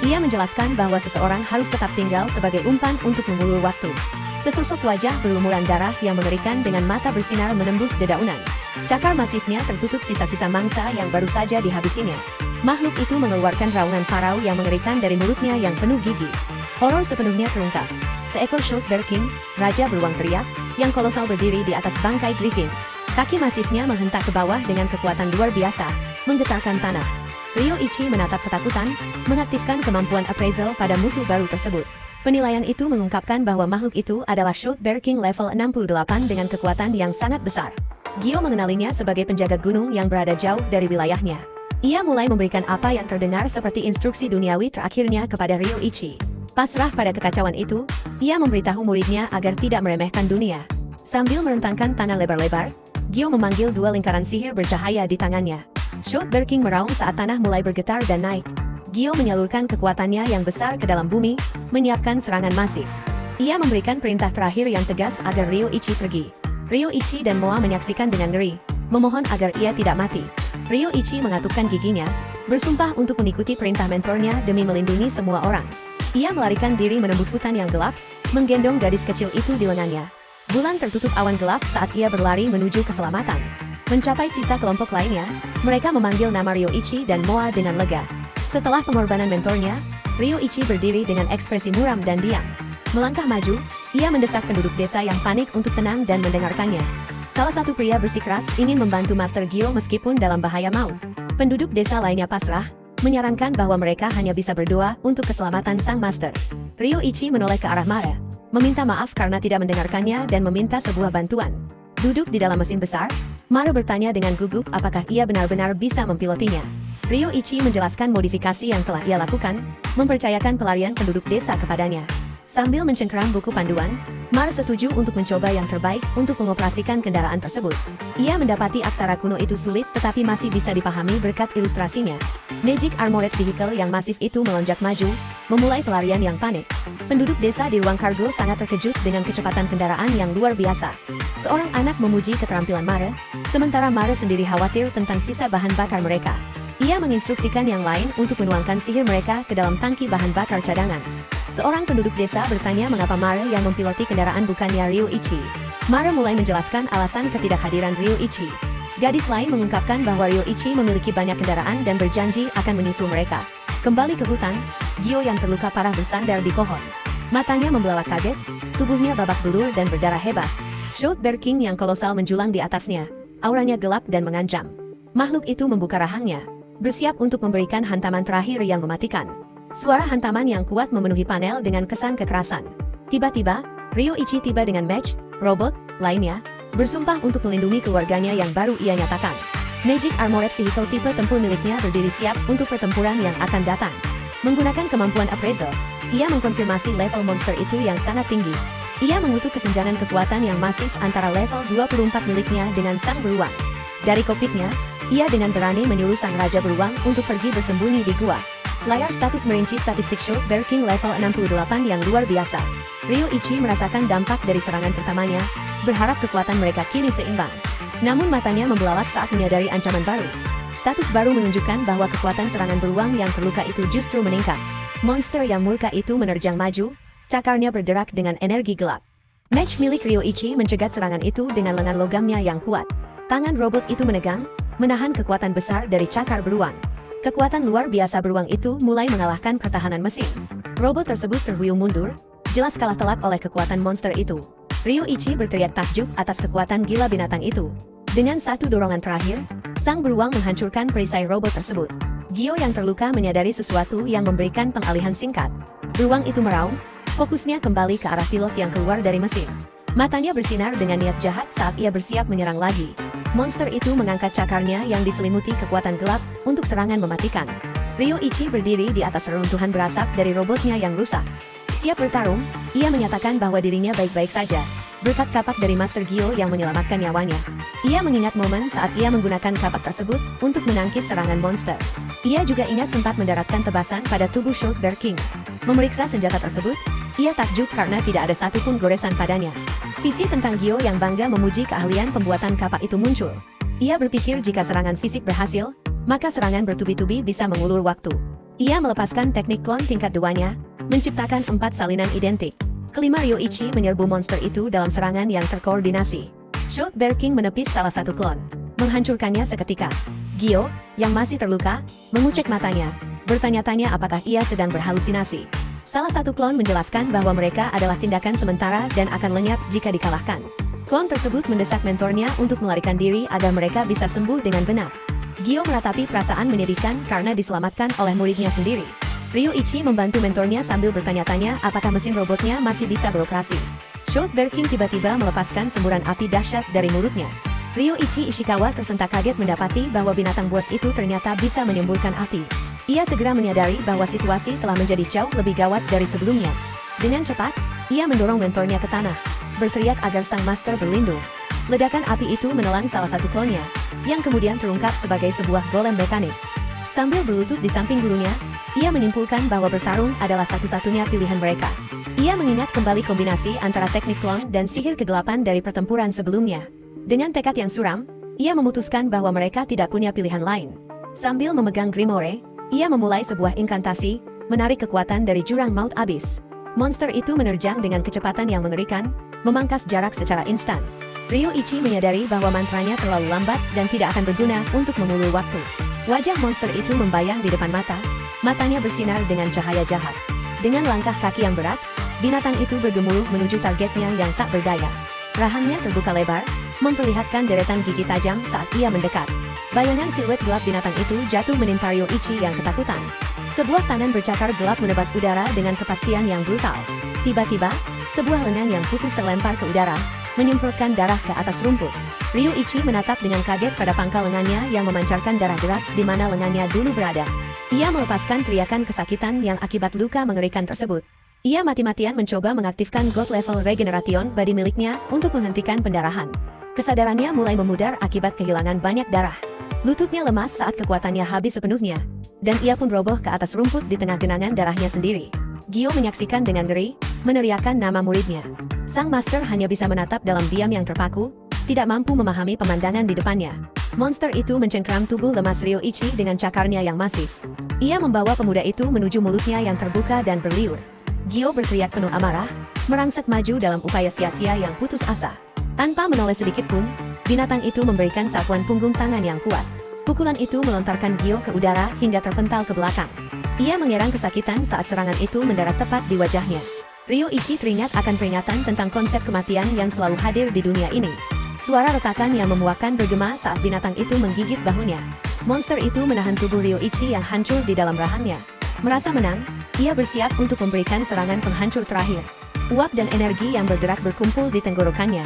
Ia menjelaskan bahwa seseorang harus tetap tinggal sebagai umpan untuk mengulur waktu. Sesosok wajah berlumuran darah yang mengerikan dengan mata bersinar menembus dedaunan. Cakar masifnya tertutup sisa-sisa mangsa yang baru saja dihabisinya. Makhluk itu mengeluarkan raungan parau yang mengerikan dari mulutnya yang penuh gigi. Horor sepenuhnya terungkap. Seekor Short Bear King, raja beruang teriak, yang kolosal berdiri di atas bangkai Griffin. Kaki masifnya menghentak ke bawah dengan kekuatan luar biasa, menggetarkan tanah. Ryoichi menatap ketakutan, mengaktifkan kemampuan appraisal pada musuh baru tersebut. Penilaian itu mengungkapkan bahwa makhluk itu adalah Short Bear King level 68 dengan kekuatan yang sangat besar. Gyo mengenalinya sebagai penjaga gunung yang berada jauh dari wilayahnya. Ia mulai memberikan apa yang terdengar seperti instruksi duniawi terakhirnya kepada Ryoichi. Pasrah pada kekacauan itu, ia memberitahu muridnya agar tidak meremehkan dunia. Sambil merentangkan tangan lebar-lebar, Gyo memanggil dua lingkaran sihir bercahaya di tangannya. Shout Berking meraung saat tanah mulai bergetar dan naik. Gyo menyalurkan kekuatannya yang besar ke dalam bumi, menyiapkan serangan masif. Ia memberikan perintah terakhir yang tegas agar Ryoichi pergi. Ryoichi dan Moa menyaksikan dengan ngeri, memohon agar ia tidak mati. Ryoichi mengatupkan giginya, bersumpah untuk mengikuti perintah mentornya demi melindungi semua orang. Ia melarikan diri menembus hutan yang gelap, menggendong gadis kecil itu di lengannya. Bulan tertutup awan gelap saat ia berlari menuju keselamatan. Mencapai sisa kelompok lainnya, mereka memanggil nama Ryoichi dan Moa dengan lega. Setelah pengorbanan mentornya, Ryoichi berdiri dengan ekspresi muram dan diam. Melangkah maju, ia mendesak penduduk desa yang panik untuk tenang dan mendengarkannya. Salah satu pria bersikeras ingin membantu Master Gyo meskipun dalam bahaya maut. Penduduk desa lainnya pasrah, menyarankan bahwa mereka hanya bisa berdoa untuk keselamatan sang master. Ryoichi menoleh ke arah Mara, meminta maaf karena tidak mendengarkannya dan meminta sebuah bantuan. Duduk di dalam mesin besar, Mara bertanya dengan gugup apakah ia benar-benar bisa mempilotinya. Ryoichi menjelaskan modifikasi yang telah ia lakukan, mempercayakan pelarian penduduk desa kepadanya. Sambil mencengkeram buku panduan, Mara setuju untuk mencoba yang terbaik untuk mengoperasikan kendaraan tersebut. Ia mendapati aksara kuno itu sulit tetapi masih bisa dipahami berkat ilustrasinya. Magic Armored Vehicle yang masif itu melonjak maju, memulai pelarian yang panik. Penduduk desa di ruang kargo sangat terkejut dengan kecepatan kendaraan yang luar biasa. Seorang anak memuji keterampilan Mara, sementara Mara sendiri khawatir tentang sisa bahan bakar mereka. Ia menginstruksikan yang lain untuk menuangkan sihir mereka ke dalam tangki bahan bakar cadangan. Seorang penduduk desa bertanya mengapa Mara yang mempiloti kendaraan bukannya Ryoichi. Mara mulai menjelaskan alasan ketidakhadiran Ryoichi. Gadis lain mengungkapkan bahwa Ryoichi memiliki banyak kendaraan dan berjanji akan menyusul mereka. Kembali ke hutan, Gyo yang terluka parah bersandar di pohon. Matanya membelalak kaget, tubuhnya babak belur dan berdarah hebat. Shout Berking yang kolosal menjulang di atasnya, auranya gelap dan mengancam. Makhluk itu membuka rahangnya, bersiap untuk memberikan hantaman terakhir yang mematikan. Suara hantaman yang kuat memenuhi panel dengan kesan kekerasan. Tiba-tiba, Ryoichi tiba dengan Mech, robot, lainnya, bersumpah untuk melindungi keluarganya yang baru ia nyatakan. Magic Armored Vehicle tipe tempur miliknya berdiri siap untuk pertempuran yang akan datang. Menggunakan kemampuan appraisal, ia mengkonfirmasi level monster itu yang sangat tinggi. Ia mengutuk kesenjangan kekuatan yang masif antara level 24 miliknya dengan sang beruang. Dari kokpitnya, ia dengan berani menyuruh sang raja beruang untuk pergi bersembunyi di gua. Layar status merinci statistik Shout Berking level 68 yang luar biasa. Ryoichi merasakan dampak dari serangan pertamanya, berharap kekuatan mereka kini seimbang. Namun matanya membelalak saat menyadari ancaman baru. Status baru menunjukkan bahwa kekuatan serangan beruang yang terluka itu justru meningkat. Monster yang murka itu menerjang maju, cakarnya bergerak dengan energi gelap. Mech milik Ryoichi mencegat serangan itu dengan lengan logamnya yang kuat. Tangan robot itu menegang, menahan kekuatan besar dari cakar beruang. Kekuatan luar biasa beruang itu mulai mengalahkan pertahanan mesin. Robot tersebut terhuyung mundur, jelas kalah telak oleh kekuatan monster itu. Ryoichi berteriak takjub atas kekuatan gila binatang itu. Dengan satu dorongan terakhir, sang beruang menghancurkan perisai robot tersebut. Gyo yang terluka menyadari sesuatu yang memberikan pengalihan singkat. Beruang itu meraung, fokusnya kembali ke arah pilot yang keluar dari mesin. Matanya bersinar dengan niat jahat saat ia bersiap menyerang lagi. Monster itu mengangkat cakarnya yang diselimuti kekuatan gelap untuk serangan mematikan. Ryoichi berdiri di atas reruntuhan berasap dari robotnya yang rusak. Siap bertarung, ia menyatakan bahwa dirinya baik-baik saja, berkat kapak dari Master Gyo yang menyelamatkan nyawanya. Ia mengingat momen saat ia menggunakan kapak tersebut untuk menangkis serangan monster. Ia juga ingat sempat mendaratkan tebasan pada tubuh Shout Berking. Memeriksa senjata tersebut, ia takjub karena tidak ada satupun goresan padanya. Visi tentang Gyo yang bangga memuji keahlian pembuatan kapak itu muncul. Ia berpikir jika serangan fisik berhasil, maka serangan bertubi-tubi bisa mengulur waktu. Ia melepaskan teknik klon tingkat 2-nya, menciptakan 4 salinan identik. Kelima Ryoichi menyerbu monster itu dalam serangan yang terkoordinasi. Shout Berking menepis salah satu klon, menghancurkannya seketika. Gyo, yang masih terluka, mengucek matanya, bertanya-tanya apakah ia sedang berhalusinasi. Salah satu klon menjelaskan bahwa mereka adalah tindakan sementara dan akan lenyap jika dikalahkan. Klon tersebut mendesak mentornya untuk melarikan diri agar mereka bisa sembuh dengan benar. Gyo meratapi perasaan menyedihkan karena diselamatkan oleh muridnya sendiri. Ryoichi membantu mentornya sambil bertanya-tanya apakah mesin robotnya masih bisa beroperasi. Shout Berking tiba-tiba melepaskan semburan api dahsyat dari mulutnya. Ryoichi Ishikawa tersentak kaget mendapati bahwa binatang buas itu ternyata bisa menyemburkan api. Ia segera menyadari bahwa situasi telah menjadi jauh lebih gawat dari sebelumnya. Dengan cepat, ia mendorong mentornya ke tanah. berteriak agar sang master berlindung. Ledakan api itu menelan salah satu klonnya, yang kemudian terungkap sebagai sebuah golem mekanis. Sambil berlutut di samping gurunya, ia menyimpulkan bahwa bertarung adalah satu-satunya pilihan mereka. Ia mengingat kembali kombinasi antara teknik klon dan sihir kegelapan dari pertempuran sebelumnya. Dengan tekad yang suram, ia memutuskan bahwa mereka tidak punya pilihan lain. Sambil memegang Grimoire, ia memulai sebuah inkantasi, menarik kekuatan dari jurang maut abis. Monster itu menerjang dengan kecepatan yang mengerikan, memangkas jarak secara instan. Ryoichi menyadari bahwa mantranya terlalu lambat dan tidak akan berguna untuk mengulur waktu. Wajah monster itu membayang di depan mata, matanya bersinar dengan cahaya jahat. Dengan langkah kaki yang berat, binatang itu bergemuruh menuju targetnya yang tak berdaya. Rahangnya terbuka lebar, memperlihatkan deretan gigi tajam saat ia mendekat. Bayangan siluet gelap binatang itu jatuh menimpa Ryoichi yang ketakutan. Sebuah tangan bercakar gelap menebas udara dengan kepastian yang brutal. Tiba-tiba, sebuah lengan yang putih terlempar ke udara, menyemprotkan darah ke atas rumput. Ryoichi menatap dengan kaget pada pangkal lengannya yang memancarkan darah deras di mana lengannya dulu berada. Ia melepaskan teriakan kesakitan yang akibat luka mengerikan tersebut. Ia mati-matian mencoba mengaktifkan God Level Regeneration Body miliknya untuk menghentikan pendarahan. Kesadarannya mulai memudar akibat kehilangan banyak darah. Lututnya lemas saat kekuatannya habis sepenuhnya, dan ia pun roboh ke atas rumput di tengah genangan darahnya sendiri. Gyo menyaksikan dengan ngeri, meneriakkan nama muridnya. Sang master hanya bisa menatap dalam diam yang terpaku, tidak mampu memahami pemandangan di depannya. Monster itu mencengkram tubuh lemas Ryoichi dengan cakarnya yang masif. Ia membawa pemuda itu menuju mulutnya yang terbuka dan berliur. Gyo berteriak penuh amarah, merangsek maju dalam upaya sia-sia yang putus asa. Tanpa menoleh sedikit pun, binatang itu memberikan sapuan punggung tangan yang kuat. Pukulan itu melontarkan Gyo ke udara hingga terpental ke belakang. Ia mengerang kesakitan saat serangan itu mendarat tepat di wajahnya. Ryoichi teringat akan peringatan tentang konsep kematian yang selalu hadir di dunia ini. Suara retakan yang memuakkan bergema saat binatang itu menggigit bahunya. Monster itu menahan tubuh Ryoichi yang hancur di dalam rahangnya. Merasa menang, ia bersiap untuk memberikan serangan penghancur terakhir. Uap dan energi yang bergerak berkumpul di tenggorokannya.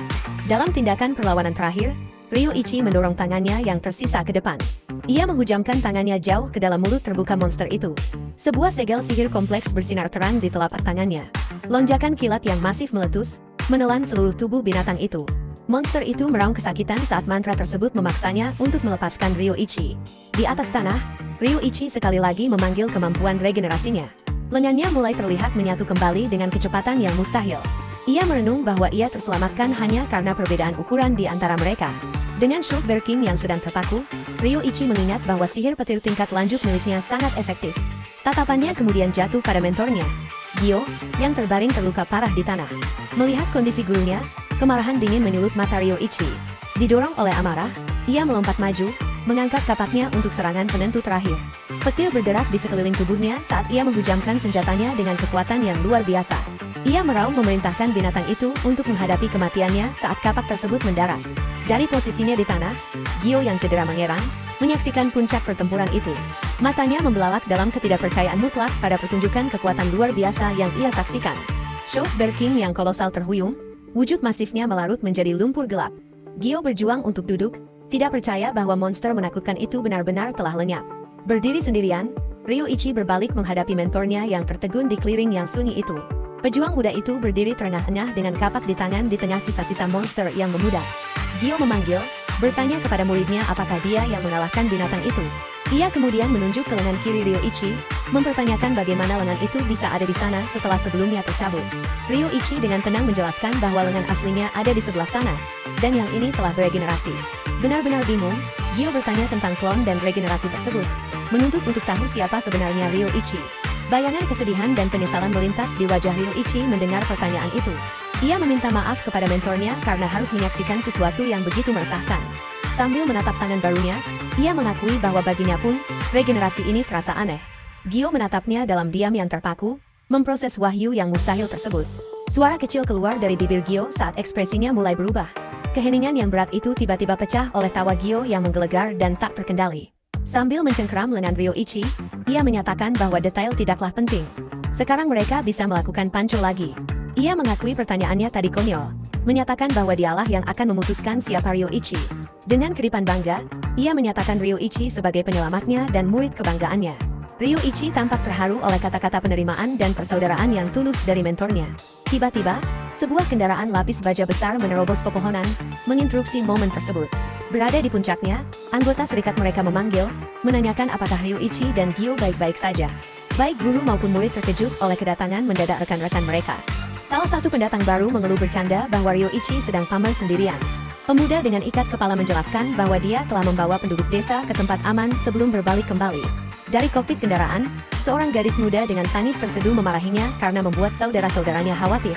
Dalam tindakan perlawanan terakhir, Ryoichi mendorong tangannya yang tersisa ke depan. Ia menghujamkan tangannya jauh ke dalam mulut terbuka monster itu. Sebuah segel sihir kompleks bersinar terang di telapak tangannya. Lonjakan kilat yang masif meletus, menelan seluruh tubuh binatang itu. Monster itu meraung kesakitan saat mantra tersebut memaksanya untuk melepaskan Ryoichi. Di atas tanah, Ryoichi sekali lagi memanggil kemampuan regenerasinya. Lengannya mulai terlihat menyatu kembali dengan kecepatan yang mustahil. Ia merenung bahwa ia terselamatkan hanya karena perbedaan ukuran di antara mereka. Dengan Shock Bear King yang sedang terpaku, Ryoichi mengingat bahwa sihir petir tingkat lanjut miliknya sangat efektif. Tatapannya kemudian jatuh pada mentornya, Gyo, yang terbaring terluka parah di tanah. Melihat kondisi gurunya, kemarahan dingin menyulut mata Ryoichi. Didorong oleh amarah, ia melompat maju, mengangkat kapaknya untuk serangan penentu terakhir. Petir berderak di sekeliling tubuhnya saat ia menghujamkan senjatanya dengan kekuatan yang luar biasa. Ia meraung memerintahkan binatang itu untuk menghadapi kematiannya saat kapak tersebut mendarat. Dari posisinya di tanah, Gyo yang cedera mengerang, menyaksikan puncak pertempuran itu. Matanya membelalak dalam ketidakpercayaan mutlak pada pertunjukan kekuatan luar biasa yang ia saksikan. Shock Bear King yang kolosal terhuyung, wujud masifnya melarut menjadi lumpur gelap. Gyo berjuang untuk duduk, tidak percaya bahwa monster menakutkan itu benar-benar telah lenyap. Berdiri sendirian, Ryoichi berbalik menghadapi mentornya yang tertegun di clearing yang sunyi itu. Pejuang muda itu berdiri terengah-engah dengan kapak di tangan di tengah sisa-sisa monster yang memudar. Gyo memanggil, bertanya kepada muridnya apakah dia yang mengalahkan binatang itu. Ia kemudian menunjuk ke lengan kiri Ryoichi, mempertanyakan bagaimana lengan itu bisa ada di sana setelah sebelumnya tercabut. Ryoichi dengan tenang menjelaskan bahwa lengan aslinya ada di sebelah sana, dan yang ini telah beregenerasi. Benar-benar bingung, Gyo bertanya tentang klon dan regenerasi tersebut, menuntut untuk tahu siapa sebenarnya Ryoichi. Bayangan kesedihan dan penyesalan melintas di wajah Ryoichi mendengar pertanyaan itu. Ia meminta maaf kepada mentornya karena harus menyaksikan sesuatu yang begitu meresahkan. Sambil menatap tangan barunya, ia mengakui bahwa baginya pun, regenerasi ini terasa aneh. Gyo menatapnya dalam diam yang terpaku, memproses wahyu yang mustahil tersebut. Suara kecil keluar dari bibir Gyo saat ekspresinya mulai berubah. Keheningan yang berat itu tiba-tiba pecah oleh tawa Gyo yang menggelegar dan tak terkendali. Sambil mencengkeram lengan Ryoichi, ia menyatakan bahwa detail tidaklah penting. Sekarang mereka bisa melakukan panco lagi. Ia mengakui pertanyaannya tadi konyol, menyatakan bahwa dialah yang akan memutuskan siapa Ryoichi. Dengan kedipan bangga, ia menyatakan Ryoichi sebagai penyelamatnya dan murid kebanggaannya. Ryoichi tampak terharu oleh kata-kata penerimaan dan persaudaraan yang tulus dari mentornya. Tiba-tiba, Sebuah kendaraan lapis baja besar menerobos pepohonan, menginterupsi momen tersebut. Berada di puncaknya, anggota serikat mereka memanggil, menanyakan apakah Ryoichi dan Gyo baik-baik saja. Baik guru maupun murid terkejut oleh kedatangan mendadak rekan-rekan mereka. Salah satu pendatang baru mengeluh bercanda bahwa Ryoichi sedang pamer sendirian. Pemuda dengan ikat kepala menjelaskan bahwa dia telah membawa penduduk desa ke tempat aman sebelum berbalik kembali. Dari kokpit kendaraan, seorang gadis muda dengan tangis terseduh memarahinya karena membuat saudara-saudaranya khawatir.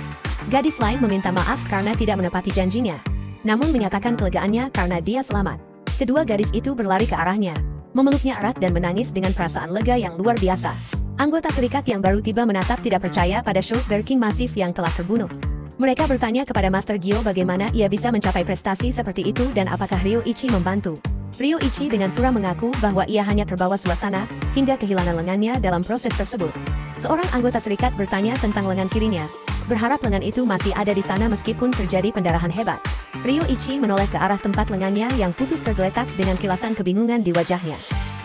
Gadis lain meminta maaf karena tidak menepati janjinya, namun menyatakan kelegaannya karena dia selamat. Kedua gadis itu berlari ke arahnya, memeluknya erat dan menangis dengan perasaan lega yang luar biasa. Anggota serikat yang baru tiba menatap tidak percaya pada short barking masif yang telah terbunuh. Mereka bertanya kepada Master Gyo bagaimana ia bisa mencapai prestasi seperti itu dan apakah Ryoichi membantu. Ryoichi dengan suram mengaku bahwa ia hanya terbawa suasana, hingga kehilangan lengannya dalam proses tersebut. Seorang anggota serikat bertanya tentang lengan kirinya, berharap lengan itu masih ada di sana meskipun terjadi pendarahan hebat. Ryoichi menoleh ke arah tempat lengannya yang putus tergeletak dengan kilasan kebingungan di wajahnya.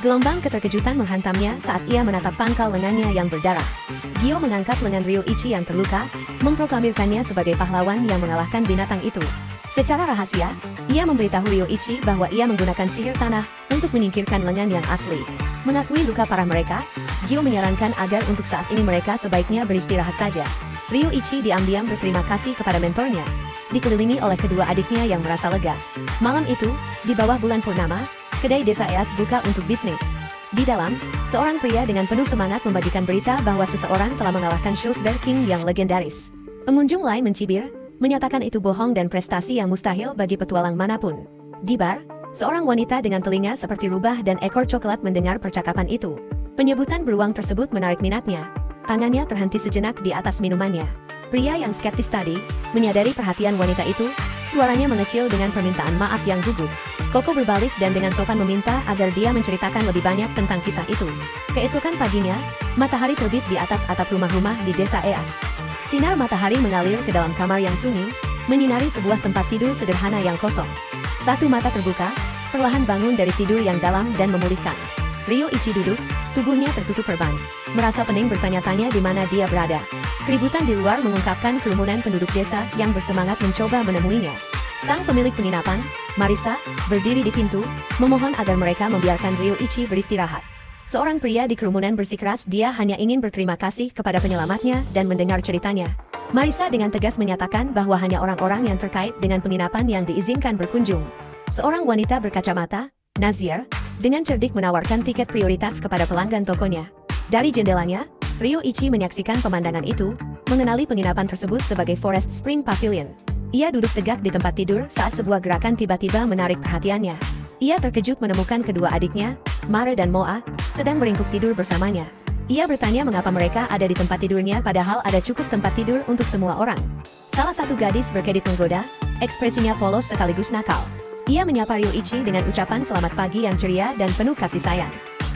Gelombang keterkejutan menghantamnya saat ia menatap pangkal lengannya yang berdarah. Gyo mengangkat lengan Ryoichi yang terluka, memproklamirkannya sebagai pahlawan yang mengalahkan binatang itu. Secara rahasia, ia memberitahu Ryoichi bahwa ia menggunakan sihir tanah untuk menyingkirkan lengan yang asli. Mengakui luka parah mereka, Gyo menyarankan agar untuk saat ini mereka sebaiknya beristirahat saja. Ryoichi diam-diam berterima kasih kepada mentornya, dikelilingi oleh kedua adiknya yang merasa lega. Malam itu, di bawah bulan purnama, kedai desa Eas buka untuk bisnis. Di dalam, seorang pria dengan penuh semangat membagikan berita bahwa seseorang telah mengalahkan Short Bear King yang legendaris. Pengunjung lain mencibir, menyatakan itu bohong dan prestasi yang mustahil bagi petualang manapun. Di bar, seorang wanita dengan telinga seperti rubah dan ekor coklat mendengar percakapan itu. Penyebutan beruang tersebut menarik minatnya. Tangannya terhenti sejenak di atas minumannya. Pria yang skeptis tadi, menyadari perhatian wanita itu, suaranya mengecil dengan permintaan maaf yang gugup. Koko berbalik dan dengan sopan meminta agar dia menceritakan lebih banyak tentang kisah itu. Keesokan paginya, matahari terbit di atas atap rumah-rumah di desa Eas. Sinar matahari mengalir ke dalam kamar yang sunyi, menyinari sebuah tempat tidur sederhana yang kosong. Satu mata terbuka, perlahan bangun dari tidur yang dalam dan memulihkan. Ryoichi duduk, tubuhnya tertutup perban. Merasa pening bertanya-tanya di mana dia berada. Keributan di luar mengungkapkan kerumunan penduduk desa yang bersemangat mencoba menemuinya. Sang pemilik penginapan, Marisa, berdiri di pintu, memohon agar mereka membiarkan Ryoichi beristirahat. Seorang pria di kerumunan bersikeras dia hanya ingin berterima kasih kepada penyelamatnya dan mendengar ceritanya. Marisa dengan tegas menyatakan bahwa hanya orang-orang yang terkait dengan penginapan yang diizinkan berkunjung. Seorang wanita berkacamata, Nazir, dengan cerdik menawarkan tiket prioritas kepada pelanggan tokonya. Dari jendelanya, Ryoichi menyaksikan pemandangan itu, mengenali penginapan tersebut sebagai Forest Spring Pavilion. Ia duduk tegak di tempat tidur saat sebuah gerakan tiba-tiba menarik perhatiannya. Ia terkejut menemukan kedua adiknya, Mare dan Moa, sedang meringkuk tidur bersamanya. Ia bertanya mengapa mereka ada di tempat tidurnya padahal ada cukup tempat tidur untuk semua orang. Salah satu gadis berkedip menggoda, ekspresinya polos sekaligus nakal. Ia menyapa Ryoichi dengan ucapan selamat pagi yang ceria dan penuh kasih sayang.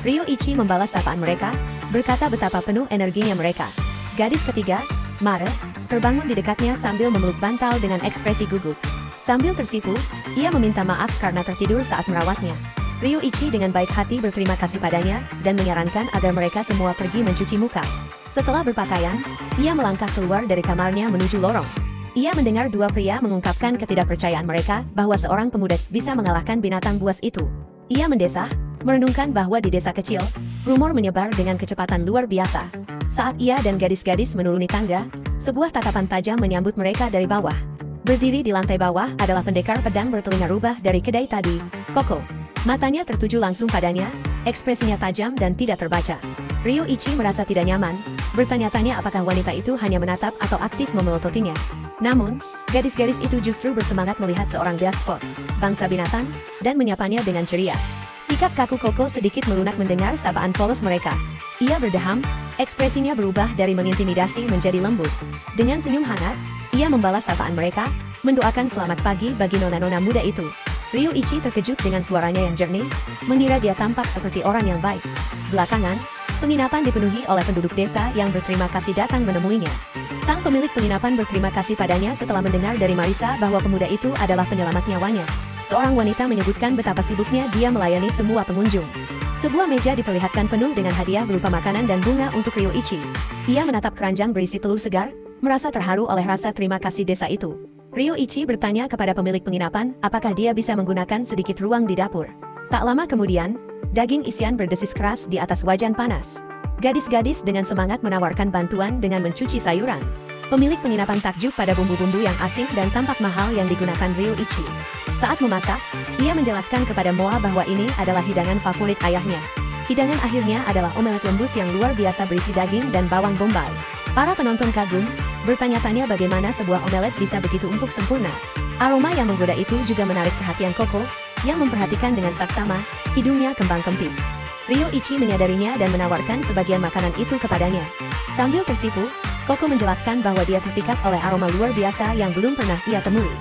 Ryoichi membalas sapaan mereka, berkata betapa penuh energinya mereka. Gadis ketiga, Mare, terbangun di dekatnya sambil memeluk bantal dengan ekspresi gugup. Sambil tersipu, ia meminta maaf karena tertidur saat merawatnya. Ryoichi dengan baik hati berterima kasih padanya dan menyarankan agar mereka semua pergi mencuci muka. Setelah berpakaian, ia melangkah keluar dari kamarnya menuju lorong. Ia mendengar dua pria mengungkapkan ketidakpercayaan mereka bahwa seorang pemuda bisa mengalahkan binatang buas itu. Ia mendesah, merenungkan bahwa di desa kecil, rumor menyebar dengan kecepatan luar biasa. Saat ia dan gadis-gadis menuruni tangga, sebuah tatapan tajam menyambut mereka dari bawah. Berdiri di lantai bawah adalah pendekar pedang bertelinga rubah dari kedai tadi, Koko. Matanya tertuju langsung padanya, ekspresinya tajam dan tidak terbaca. Ryoichi merasa tidak nyaman, bertanya-tanya apakah wanita itu hanya menatap atau aktif memelototinya. Namun, gadis-gadis itu justru bersemangat melihat seorang despot, bangsa binatang, dan menyapanya dengan ceria. Sikap kaku Koko sedikit melunak mendengar sapaan polos mereka. Ia berdeham, ekspresinya berubah dari mengintimidasi menjadi lembut. Dengan senyum hangat, ia membalas sapaan mereka, mendoakan selamat pagi bagi nona-nona muda itu. Ryoichi terkejut dengan suaranya yang jernih, mengira dia tampak seperti orang yang baik. Belakangan, penginapan dipenuhi oleh penduduk desa yang berterima kasih datang menemuinya. Sang pemilik penginapan berterima kasih padanya setelah mendengar dari Marisa bahwa pemuda itu adalah penyelamat nyawanya. Seorang wanita menyebutkan betapa sibuknya dia melayani semua pengunjung. Sebuah meja diperlihatkan penuh dengan hadiah berupa makanan dan bunga untuk Ryoichi. Ia menatap keranjang berisi telur segar, merasa terharu oleh rasa terima kasih desa itu. Ryoichi bertanya kepada pemilik penginapan apakah dia bisa menggunakan sedikit ruang di dapur. Tak lama kemudian, daging isian berdesis keras di atas wajan panas. Gadis-gadis dengan semangat menawarkan bantuan dengan mencuci sayuran. Pemilik penginapan takjub pada bumbu-bumbu yang asing dan tampak mahal yang digunakan Ryoichi. Saat memasak, ia menjelaskan kepada Moa bahwa ini adalah hidangan favorit ayahnya. Hidangan akhirnya adalah omelet lembut yang luar biasa berisi daging dan bawang bombay. Para penonton kagum, bertanya-tanya bagaimana sebuah omelet bisa begitu empuk sempurna. Aroma yang menggoda itu juga menarik perhatian Koko, yang memperhatikan dengan saksama, hidungnya kembang kempis. Ryoichi menyadarinya dan menawarkan sebagian makanan itu kepadanya. Sambil tersipu, Koko menjelaskan bahwa dia terpikat oleh aroma luar biasa yang belum pernah ia temui.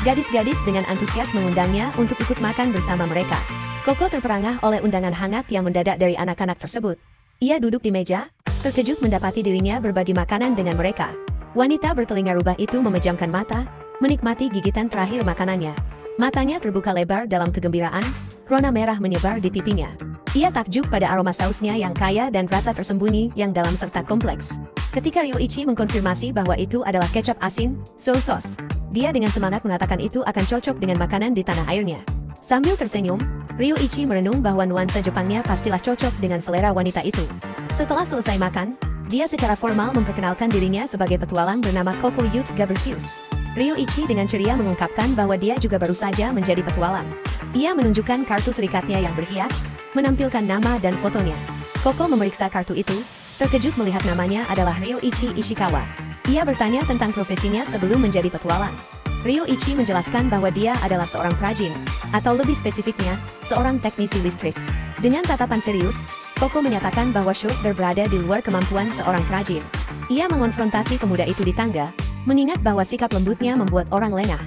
Gadis-gadis dengan antusias mengundangnya untuk ikut makan bersama mereka. Koko terperangah oleh undangan hangat yang mendadak dari anak-anak tersebut. Ia duduk di meja, terkejut mendapati dirinya berbagi makanan dengan mereka. Wanita bertelinga rubah itu memejamkan mata, menikmati gigitan terakhir makanannya. Matanya terbuka lebar dalam kegembiraan, rona merah menyebar di pipinya. Ia takjub pada aroma sausnya yang kaya dan rasa tersembunyi yang dalam serta kompleks. Ketika Ryoichi mengkonfirmasi bahwa itu adalah kecap asin, soy sauce, dia dengan semangat mengatakan itu akan cocok dengan makanan di tanah airnya. Sambil tersenyum, Ryoichi merenung bahwa nuansa Jepangnya pastilah cocok dengan selera wanita itu. Setelah selesai makan, dia secara formal memperkenalkan dirinya sebagai petualang bernama Koko Youth Gabersius. Ryoichi dengan ceria mengungkapkan bahwa dia juga baru saja menjadi petualang. Ia menunjukkan kartu serikatnya yang berhias, menampilkan nama dan fotonya. Koko memeriksa kartu itu, terkejut melihat namanya adalah Ryoichi Ishikawa. Ia bertanya tentang profesinya sebelum menjadi petualang. Ryoichi menjelaskan bahwa dia adalah seorang prajin, atau lebih spesifiknya, seorang teknisi listrik. Dengan tatapan serius, Koko menyatakan bahwa Shoulder berada di luar kemampuan seorang prajin. Ia mengonfrontasi pemuda itu di tangga, mengingat bahwa sikap lembutnya membuat orang lengah.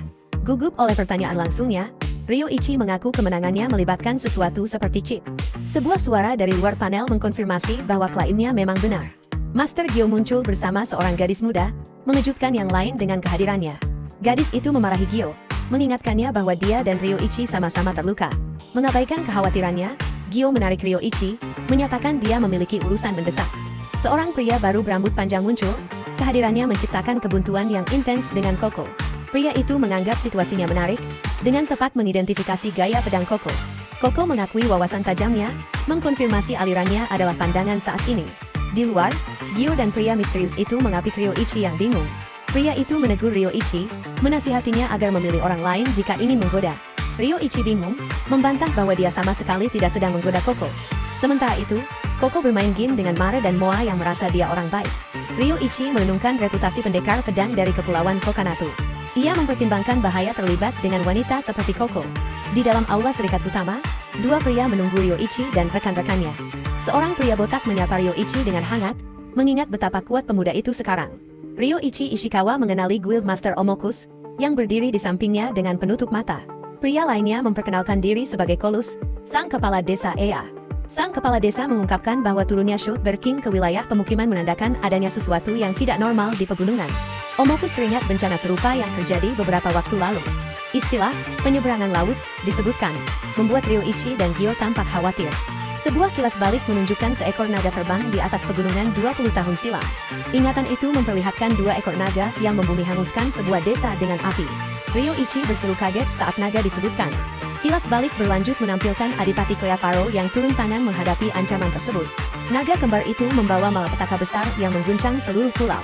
Gugup oleh pertanyaan langsungnya, Ryoichi mengaku kemenangannya melibatkan sesuatu seperti chip. Sebuah suara dari luar panel mengkonfirmasi bahwa klaimnya memang benar. Master Gyo muncul bersama seorang gadis muda, mengejutkan yang lain dengan kehadirannya. Gadis itu memarahi Gyo, mengingatkannya bahwa dia dan Ryoichi sama-sama terluka. Mengabaikan kekhawatirannya, Gyo menarik Ryoichi, menyatakan dia memiliki urusan mendesak. Seorang pria baru berambut panjang muncul, kehadirannya menciptakan kebuntuan yang intens dengan Koko. Pria itu menganggap situasinya menarik, dengan tepat mengidentifikasi gaya pedang Koko. Koko mengakui wawasan tajamnya, mengkonfirmasi alirannya adalah pandangan saat ini. Di luar, Gyo dan pria misterius itu mengapit Ryoichi yang bingung. Pria itu menegur Ryoichi, menasihatinya agar memilih orang lain jika ingin menggoda. Ryoichi bingung, membantah bahwa dia sama sekali tidak sedang menggoda Koko. Sementara itu, Koko bermain game dengan Mare dan Moa yang merasa dia orang baik. Ryoichi merenungkan reputasi pendekar pedang dari Kepulauan Kokanatu. Ia mempertimbangkan bahaya terlibat dengan wanita seperti Koko. Di dalam aula serikat utama, dua pria menunggu Ryoichi dan rekan-rekannya. Seorang pria botak menyapa Ryoichi dengan hangat, mengingat betapa kuat pemuda itu sekarang. Ryoichi Ishikawa mengenali Guild Master Omokus, yang berdiri di sampingnya dengan penutup mata. Pria lainnya memperkenalkan diri sebagai Kolus, sang kepala desa Ea. Sang kepala desa mengungkapkan bahwa turunnya Shoulder King ke wilayah pemukiman menandakan adanya sesuatu yang tidak normal di pegunungan. Omokus teringat bencana serupa yang terjadi beberapa waktu lalu. Istilah penyeberangan laut disebutkan, membuat Ryoichi dan Gyo tampak khawatir. Sebuah kilas balik menunjukkan seekor naga terbang di atas pegunungan 20 tahun silam. Ingatan itu memperlihatkan dua ekor naga yang membumi hanguskan sebuah desa dengan api. Ryoichi berseru kaget saat naga disebutkan. Kilas balik berlanjut menampilkan Adipati Cleavaro yang turun tangan menghadapi ancaman tersebut. Naga kembar itu membawa malapetaka besar yang mengguncang seluruh pulau.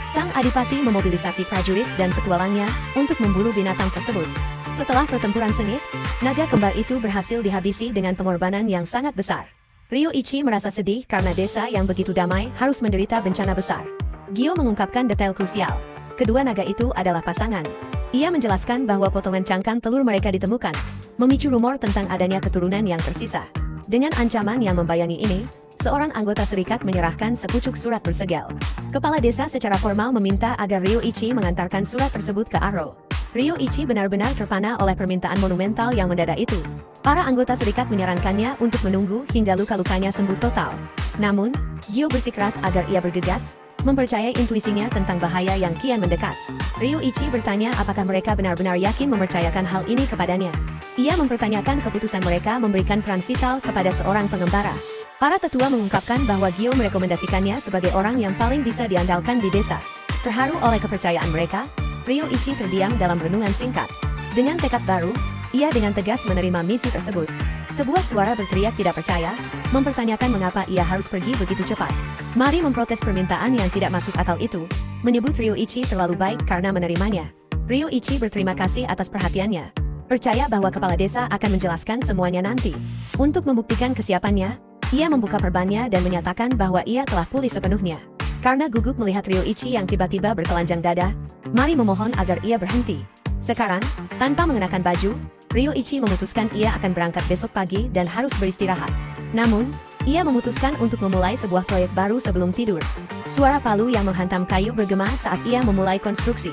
Sang Adipati memobilisasi prajurit dan petualangnya untuk memburu binatang tersebut. Setelah pertempuran sengit, naga kembar itu berhasil dihabisi dengan pengorbanan yang sangat besar. Ryoichi merasa sedih karena desa yang begitu damai harus menderita bencana besar. Gyo mengungkapkan detail krusial. Kedua naga itu adalah pasangan. Ia menjelaskan bahwa potongan cangkang telur mereka ditemukan, memicu rumor tentang adanya keturunan yang tersisa. Dengan ancaman yang membayangi ini, seorang anggota serikat menyerahkan sepucuk surat bersegel. Kepala desa secara formal meminta agar Ryoichi mengantarkan surat tersebut ke Aro. Ryoichi benar-benar terpana oleh permintaan monumental yang mendadak itu. Para anggota serikat menyarankannya untuk menunggu hingga luka-lukanya sembuh total. Namun, Gyo bersikeras agar ia bergegas, mempercayai intuisinya tentang bahaya yang kian mendekat. Ryoichi bertanya apakah mereka benar-benar yakin mempercayakan hal ini kepadanya. Ia mempertanyakan keputusan mereka memberikan peran vital kepada seorang pengembara. Para tetua mengungkapkan bahwa Gyo merekomendasikannya sebagai orang yang paling bisa diandalkan di desa. Terharu oleh kepercayaan mereka, Ryoichi terdiam dalam renungan singkat. Dengan tekad baru, ia dengan tegas menerima misi tersebut. Sebuah suara berteriak tidak percaya, mempertanyakan mengapa ia harus pergi begitu cepat. Mari memprotes permintaan yang tidak masuk akal itu, menyebut Ryoichi terlalu baik karena menerimanya. Ryoichi berterima kasih atas perhatiannya. Percaya bahwa kepala desa akan menjelaskan semuanya nanti. Untuk membuktikan kesiapannya, ia membuka perbannya dan menyatakan bahwa ia telah pulih sepenuhnya. Karena gugup melihat Ryoichi yang tiba-tiba bertelanjang dada, Mari memohon agar ia berhenti. Sekarang, tanpa mengenakan baju, Ryoichi memutuskan ia akan berangkat besok pagi dan harus beristirahat. Namun, ia memutuskan untuk memulai sebuah proyek baru sebelum tidur. Suara palu yang menghantam kayu bergema saat ia memulai konstruksi.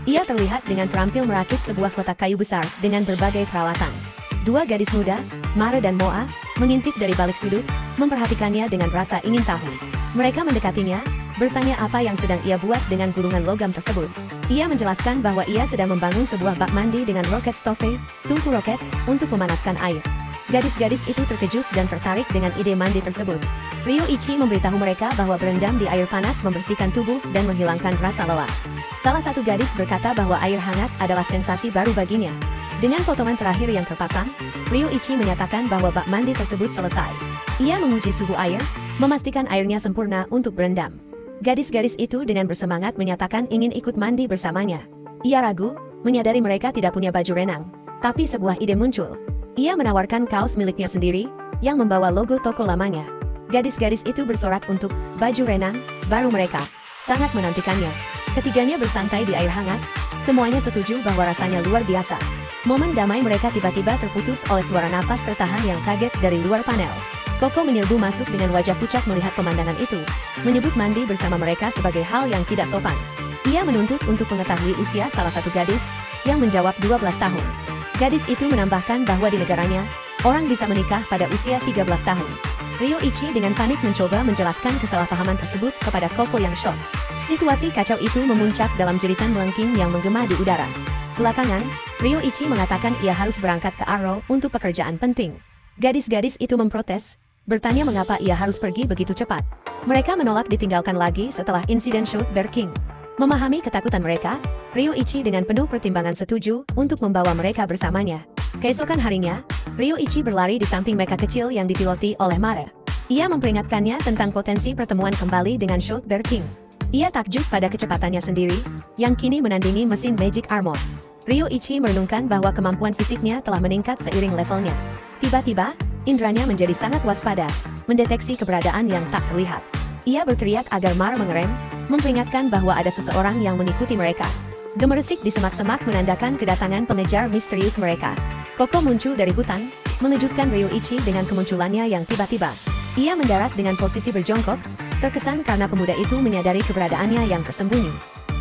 Ia terlihat dengan terampil merakit sebuah kotak kayu besar dengan berbagai peralatan. Dua gadis muda, Mare dan Moa, mengintip dari balik sudut, memperhatikannya dengan rasa ingin tahu. Mereka mendekatinya, bertanya apa yang sedang ia buat dengan gulungan logam tersebut. Ia menjelaskan bahwa ia sedang membangun sebuah bak mandi dengan roket stove, tungku roket, untuk memanaskan air. Gadis-gadis itu terkejut dan tertarik dengan ide mandi tersebut. Ryoichi memberitahu mereka bahwa berendam di air panas membersihkan tubuh dan menghilangkan rasa lelah. Salah satu gadis berkata bahwa air hangat adalah sensasi baru baginya. Dengan potongan terakhir yang terpasang, Ryoichi menyatakan bahwa bak mandi tersebut selesai. Ia menguji suhu air, memastikan airnya sempurna untuk berendam. Gadis-gadis itu dengan bersemangat menyatakan ingin ikut mandi bersamanya. Ia ragu, menyadari mereka tidak punya baju renang. Tapi sebuah ide muncul. Ia menawarkan kaos miliknya sendiri, yang membawa logo toko lamanya. Gadis-gadis itu bersorak untuk baju renang baru mereka. Sangat menantikannya. Ketiganya bersantai di air hangat. Semuanya setuju bahwa rasanya luar biasa. Momen damai mereka tiba-tiba terputus oleh suara napas tertahan yang kaget dari luar panel. Koko menyelbu masuk dengan wajah pucat melihat pemandangan itu, menyebut mandi bersama mereka sebagai hal yang tidak sopan. Ia menuntut untuk mengetahui usia salah satu gadis, yang menjawab 12 tahun. Gadis itu menambahkan bahwa di negaranya, orang bisa menikah pada usia 13 tahun. Ryoichi dengan panik mencoba menjelaskan kesalahpahaman tersebut kepada Koko yang shock. Situasi kacau itu memuncak dalam jeritan melengking yang menggema di udara. Belakangan, Ryoichi mengatakan ia harus berangkat ke Arrow untuk pekerjaan penting. Gadis-gadis itu memprotes, bertanya mengapa ia harus pergi begitu cepat. Mereka menolak ditinggalkan lagi setelah insiden Shoot Bear King. Memahami ketakutan mereka, Ryoichi dengan penuh pertimbangan setuju untuk membawa mereka bersamanya. Keesokan harinya, Ryoichi berlari di samping mecha kecil yang dipiloti oleh Mare. Ia memperingatkannya tentang potensi pertemuan kembali dengan Shoot Bear King. Ia takjub pada kecepatannya sendiri, yang kini menandingi mesin Magic Armor. Ryoichi merenungkan bahwa kemampuan fisiknya telah meningkat seiring levelnya. Tiba-tiba, indranya menjadi sangat waspada, mendeteksi keberadaan yang tak terlihat. Ia berteriak agar Mare mengerem, memperingatkan bahwa ada seseorang yang mengikuti mereka. Gemeresik di semak-semak menandakan kedatangan pengejar misterius mereka. Koko muncul dari hutan, mengejutkan Ryoichi dengan kemunculannya yang tiba-tiba. Ia mendarat dengan posisi berjongkok, terkesan karena pemuda itu menyadari keberadaannya yang tersembunyi.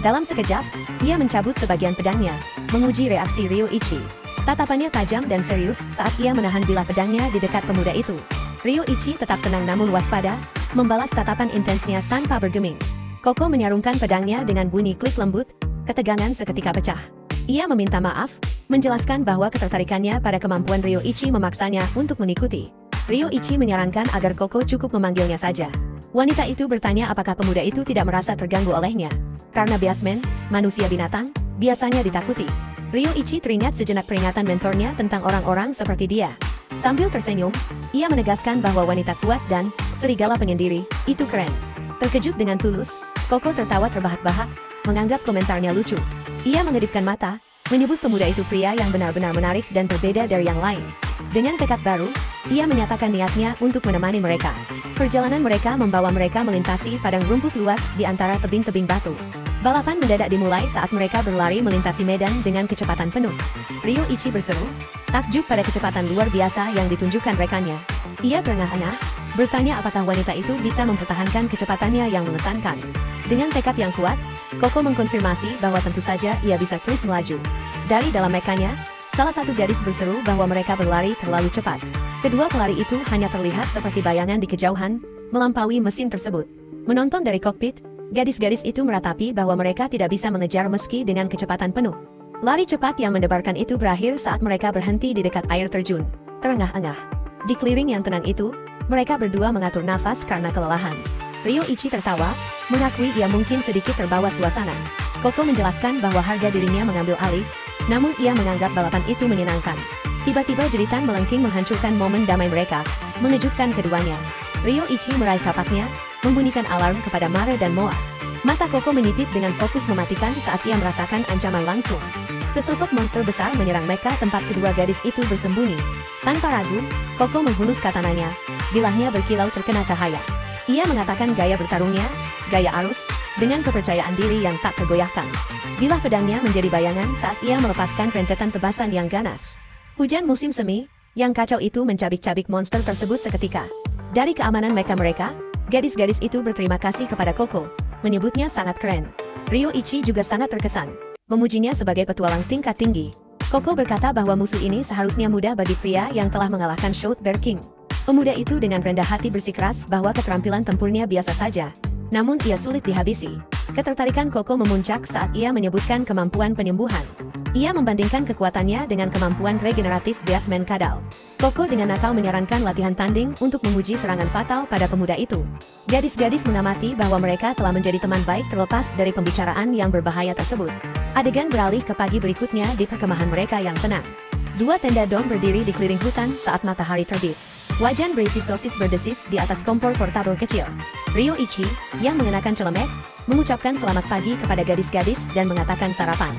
Dalam sekejap, ia mencabut sebagian pedangnya, menguji reaksi Ryoichi. Tatapannya tajam dan serius saat ia menahan bilah pedangnya di dekat pemuda itu. Ryoichi tetap tenang namun waspada, membalas tatapan intensnya tanpa bergeming. Koko menyarungkan pedangnya dengan bunyi klik lembut, ketegangan seketika pecah. Ia meminta maaf, menjelaskan bahwa ketertarikannya pada kemampuan Ryoichi memaksanya untuk mengikuti. Ryoichi menyarankan agar Koko cukup memanggilnya saja. Wanita itu bertanya apakah pemuda itu tidak merasa terganggu olehnya. Karena Beastmen, manusia binatang, biasanya ditakuti. Ryoichi teringat sejenak peringatan mentornya tentang orang-orang seperti dia. Sambil tersenyum, ia menegaskan bahwa wanita kuat dan serigala penyendiri, itu keren. Terkejut dengan tulus, Koko tertawa terbahak-bahak, menganggap komentarnya lucu. Ia mengedipkan mata, menyebut pemuda itu pria yang benar-benar menarik dan berbeda dari yang lain. Dengan tekad baru, ia menyatakan niatnya untuk menemani mereka. Perjalanan mereka membawa mereka melintasi padang rumput luas di antara tebing-tebing batu. Balapan mendadak dimulai saat mereka berlari melintasi medan dengan kecepatan penuh. Ryoichi berseru, takjub pada kecepatan luar biasa yang ditunjukkan rekannya. Ia terengah-engah, bertanya apakah wanita itu bisa mempertahankan kecepatannya yang mengesankan. Dengan tekad yang kuat, Koko mengkonfirmasi bahwa tentu saja ia bisa terus melaju. Dari dalam mekanya, salah satu gadis berseru bahwa mereka berlari terlalu cepat. Kedua pelari itu hanya terlihat seperti bayangan di kejauhan, melampaui mesin tersebut. Menonton dari kokpit, gadis-gadis itu meratapi bahwa mereka tidak bisa mengejar meski dengan kecepatan penuh. Lari cepat yang mendebarkan itu berakhir saat mereka berhenti di dekat air terjun. Terengah-engah. Di clearing yang tenang itu, mereka berdua mengatur nafas karena kelelahan. Ryoichi tertawa, mengakui ia mungkin sedikit terbawa suasana. Koko menjelaskan bahwa harga dirinya mengambil alih, namun ia menganggap balapan itu menyenangkan. Tiba-tiba jeritan melengking menghancurkan momen damai mereka, mengejutkan keduanya. Ryoichi meraih kapaknya, membunyikan alarm kepada Mare dan Moa. Mata Koko menyipit dengan fokus mematikan saat ia merasakan ancaman langsung. Sesosok monster besar menyerang mereka tempat kedua gadis itu bersembunyi. Tanpa ragu, Koko menghunus katananya, bilahnya berkilau terkena cahaya. Ia mengatakan gaya bertarungnya, gaya arus, dengan kepercayaan diri yang tak tergoyahkan. Bilah pedangnya menjadi bayangan saat ia melepaskan rentetan tebasan yang ganas. Hujan musim semi, yang kacau itu mencabik-cabik monster tersebut seketika. Dari keamanan mereka, gadis-gadis itu berterima kasih kepada Koko, menyebutnya sangat keren. Ryoichi juga sangat terkesan, memujinya sebagai petualang tingkat tinggi. Koko berkata bahwa musuh ini seharusnya mudah bagi pria yang telah mengalahkan Shout Bear King. Pemuda itu dengan rendah hati bersikeras bahwa keterampilan tempurnya biasa saja, namun ia sulit dihabisi. Ketertarikan Koko memuncak saat ia menyebutkan kemampuan penyembuhan. Ia membandingkan kekuatannya dengan kemampuan regeneratif Beastman Kadal. Koko dengan nakal menyarankan latihan tanding untuk menguji serangan fatal pada pemuda itu. Gadis-gadis mengamati bahwa mereka telah menjadi teman baik terlepas dari pembicaraan yang berbahaya tersebut. Adegan beralih ke pagi berikutnya di perkemahan mereka yang tenang. Dua tenda dom berdiri di keliling hutan saat matahari terbit. Wajan berisi sosis berdesis di atas kompor portabel kecil. Ryoichi, yang mengenakan celemek, mengucapkan selamat pagi kepada gadis-gadis dan mengatakan sarapan.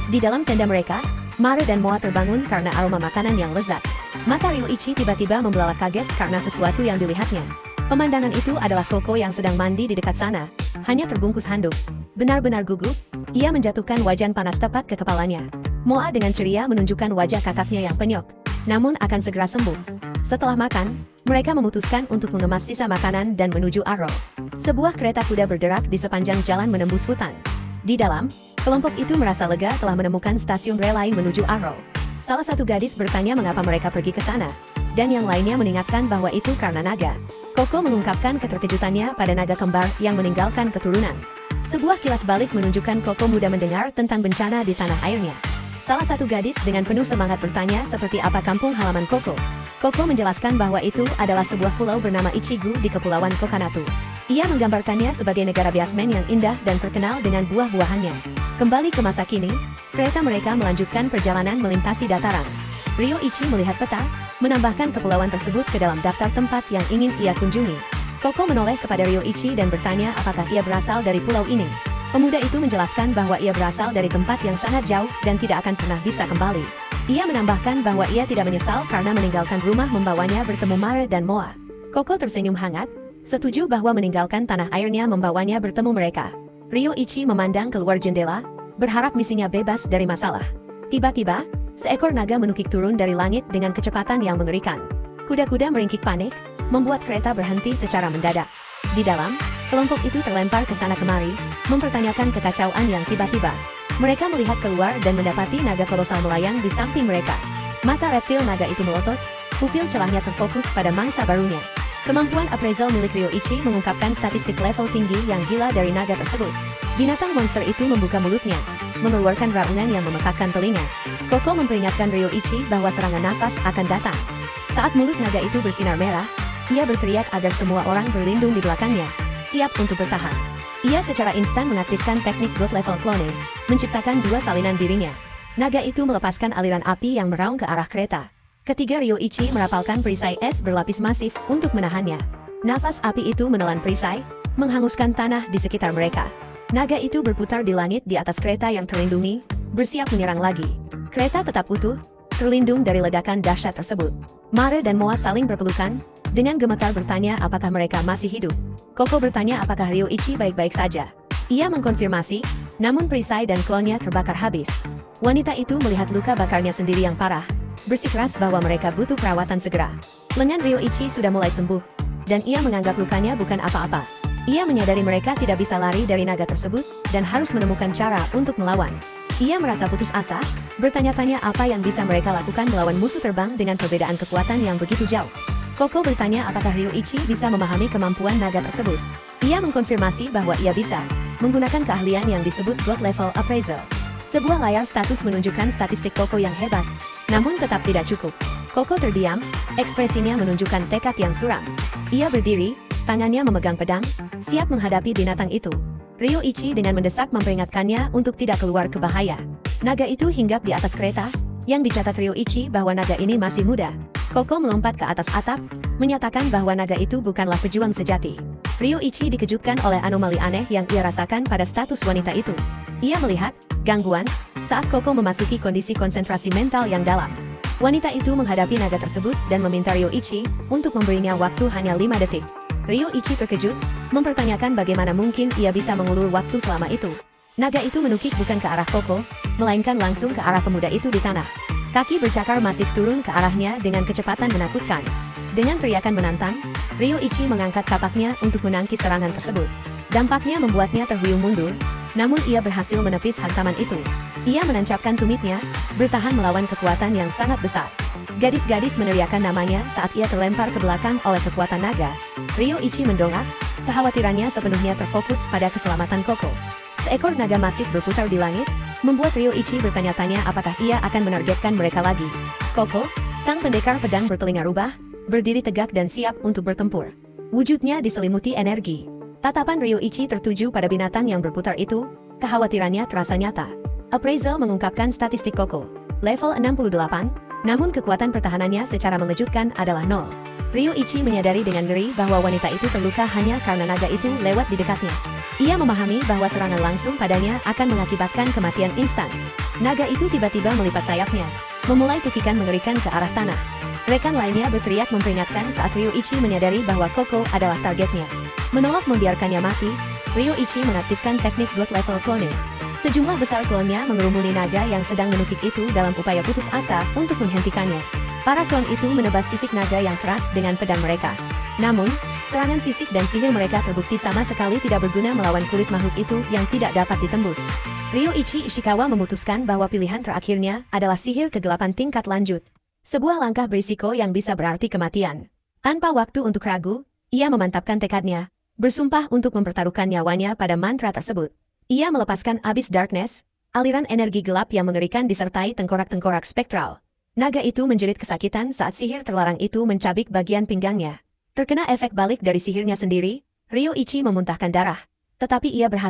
Di dalam tenda mereka, Mare dan Moa terbangun karena aroma makanan yang lezat. Mata Ryoichi tiba-tiba membelalak kaget karena sesuatu yang dilihatnya. Pemandangan itu adalah Koko yang sedang mandi di dekat sana, hanya terbungkus handuk. Benar-benar gugup, ia menjatuhkan wajan panas tepat ke kepalanya. Moa dengan ceria menunjukkan wajah kakaknya yang penyok, namun akan segera sembuh. Setelah makan, mereka memutuskan untuk mengemas sisa makanan dan menuju Arrow. Sebuah kereta kuda berderak di sepanjang jalan menembus hutan. Di dalam, kelompok itu merasa lega telah menemukan stasiun rel lain menuju Arrow. Salah satu gadis bertanya mengapa mereka pergi ke sana, dan yang lainnya mengingatkan bahwa itu karena naga. Koko mengungkapkan keterkejutannya pada naga kembar yang meninggalkan keturunan. Sebuah kilas balik menunjukkan Koko mudah mendengar tentang bencana di tanah airnya. Salah satu gadis dengan penuh semangat bertanya seperti apa kampung halaman Koko. Koko menjelaskan bahwa itu adalah sebuah pulau bernama Ichigu di Kepulauan Kokanatu. Ia menggambarkannya sebagai negara Beastman yang indah dan terkenal dengan buah-buahannya. Kembali ke masa kini, kereta mereka melanjutkan perjalanan melintasi dataran. Ryoichi melihat peta, menambahkan kepulauan tersebut ke dalam daftar tempat yang ingin ia kunjungi. Koko menoleh kepada Ryoichi dan bertanya apakah ia berasal dari pulau ini. Pemuda itu menjelaskan bahwa ia berasal dari tempat yang sangat jauh dan tidak akan pernah bisa kembali. Ia menambahkan bahwa ia tidak menyesal karena meninggalkan rumah membawanya bertemu Mare dan Moa. Koko tersenyum hangat, setuju bahwa meninggalkan tanah airnya membawanya bertemu mereka. Ryoichi memandang keluar jendela, berharap misinya bebas dari masalah. Tiba-tiba, seekor naga menukik turun dari langit dengan kecepatan yang mengerikan. Kuda-kuda meringkik panik, membuat kereta berhenti secara mendadak. Di dalam, kelompok itu terlempar ke sana kemari, mempertanyakan kekacauan yang tiba-tiba. Mereka melihat keluar dan mendapati naga kolosal melayang di samping mereka. Mata reptil naga itu melotot, pupil celahnya terfokus pada mangsa barunya. Kemampuan appraisal milik Ryoichi mengungkapkan statistik level tinggi yang gila dari naga tersebut. Binatang monster itu membuka mulutnya, mengeluarkan raungan yang memekakkan telinga. Koko memperingatkan Ryoichi bahwa serangan nafas akan datang. Saat mulut naga itu bersinar merah, ia berteriak agar semua orang berlindung di belakangnya, siap untuk bertahan. Ia secara instan mengaktifkan teknik God Level Clone, menciptakan dua salinan dirinya. Naga itu melepaskan aliran api yang meraung ke arah kereta. Ketiga Ryoichi merapalkan perisai es berlapis masif untuk menahannya. Nafas api itu menelan perisai, menghanguskan tanah di sekitar mereka. Naga itu berputar di langit di atas kereta yang terlindungi, bersiap menyerang lagi. Kereta tetap utuh, terlindung dari ledakan dahsyat tersebut. Mare dan Moa saling berpelukan, dengan gemetar bertanya apakah mereka masih hidup. Koko bertanya apakah Ryoichi baik-baik saja. Ia mengkonfirmasi, namun perisai dan klonnya terbakar habis. Wanita itu melihat luka bakarnya sendiri yang parah, bersikeras bahwa mereka butuh perawatan segera. Lengan Ryoichi sudah mulai sembuh, dan ia menganggap lukanya bukan apa-apa. Ia menyadari mereka tidak bisa lari dari naga tersebut, dan harus menemukan cara untuk melawan. Ia merasa putus asa, bertanya-tanya apa yang bisa mereka lakukan melawan musuh terbang dengan perbedaan kekuatan yang begitu jauh. Koko bertanya apakah Ryoichi bisa memahami kemampuan naga tersebut. Ia mengkonfirmasi bahwa ia bisa, menggunakan keahlian yang disebut God Level Appraisal. Sebuah layar status menunjukkan statistik Koko yang hebat, namun tetap tidak cukup. Koko terdiam, ekspresinya menunjukkan tekad yang suram. Ia berdiri, Tangannya memegang pedang, siap menghadapi binatang itu. Ryoichi dengan mendesak memperingatkannya untuk tidak keluar ke bahaya. Naga itu hinggap di atas kereta, yang dicatat Ryoichi bahwa naga ini masih muda. Koko melompat ke atas atap, menyatakan bahwa naga itu bukanlah pejuang sejati. Ryoichi dikejutkan oleh anomali aneh yang ia rasakan pada status wanita itu. Ia melihat gangguan saat Koko memasuki kondisi konsentrasi mental yang dalam. Wanita itu menghadapi naga tersebut dan meminta Ryoichi untuk memberinya waktu hanya 5 detik. Ryoichi terkejut, mempertanyakan bagaimana mungkin ia bisa mengulur waktu selama itu. Naga itu menukik bukan ke arah Koko, melainkan langsung ke arah pemuda itu di tanah. Kaki bercakar masif turun ke arahnya dengan kecepatan menakutkan. Dengan teriakan menantang, Ryoichi mengangkat kapaknya untuk menangkis serangan tersebut. Dampaknya membuatnya terhuyung mundur, namun ia berhasil menepis hantaman itu. Ia menancapkan tumitnya, bertahan melawan kekuatan yang sangat besar. Gadis-gadis meneriakkan namanya saat ia terlempar ke belakang oleh kekuatan naga. Ryoichi mendongak, kekhawatirannya sepenuhnya terfokus pada keselamatan Koko. Seekor naga masif berputar di langit, membuat Ryoichi bertanya-tanya apakah ia akan menargetkan mereka lagi. Koko, sang pendekar pedang bertelinga rubah, berdiri tegak dan siap untuk bertempur. Wujudnya diselimuti energi. Tatapan Ryoichi tertuju pada binatang yang berputar itu, kekhawatirannya terasa nyata. Appraisal mengungkapkan statistik Koko. Level 68, namun kekuatan pertahanannya secara mengejutkan adalah 0. Ryoichi menyadari dengan ngeri bahwa wanita itu terluka hanya karena naga itu lewat di dekatnya. Ia memahami bahwa serangan langsung padanya akan mengakibatkan kematian instan. Naga itu tiba-tiba melipat sayapnya, memulai tukikan mengerikan ke arah tanah. Rekan lainnya berteriak memperingatkan saat Ryoichi menyadari bahwa Koko adalah targetnya. Menolak membiarkannya mati, Ryoichi mengaktifkan teknik God Level Cloning. Sejumlah besar klonnya mengerumuni naga yang sedang menukik itu dalam upaya putus asa untuk menghentikannya. Para klon itu menebas sisik naga yang keras dengan pedang mereka. Namun, serangan fisik dan sihir mereka terbukti sama sekali tidak berguna melawan kulit makhluk itu yang tidak dapat ditembus. Ryoichi Ishikawa memutuskan bahwa pilihan terakhirnya adalah sihir kegelapan tingkat lanjut. Sebuah langkah berisiko yang bisa berarti kematian. Tanpa waktu untuk ragu, ia memantapkan tekadnya, bersumpah untuk mempertaruhkan nyawanya pada mantra tersebut. Ia melepaskan Abyss Darkness, aliran energi gelap yang mengerikan disertai tengkorak-tengkorak spektral. Naga itu menjerit kesakitan saat sihir terlarang itu mencabik bagian pinggangnya. Terkena efek balik dari sihirnya sendiri, Ryoichi memuntahkan darah. Tetapi ia berhasil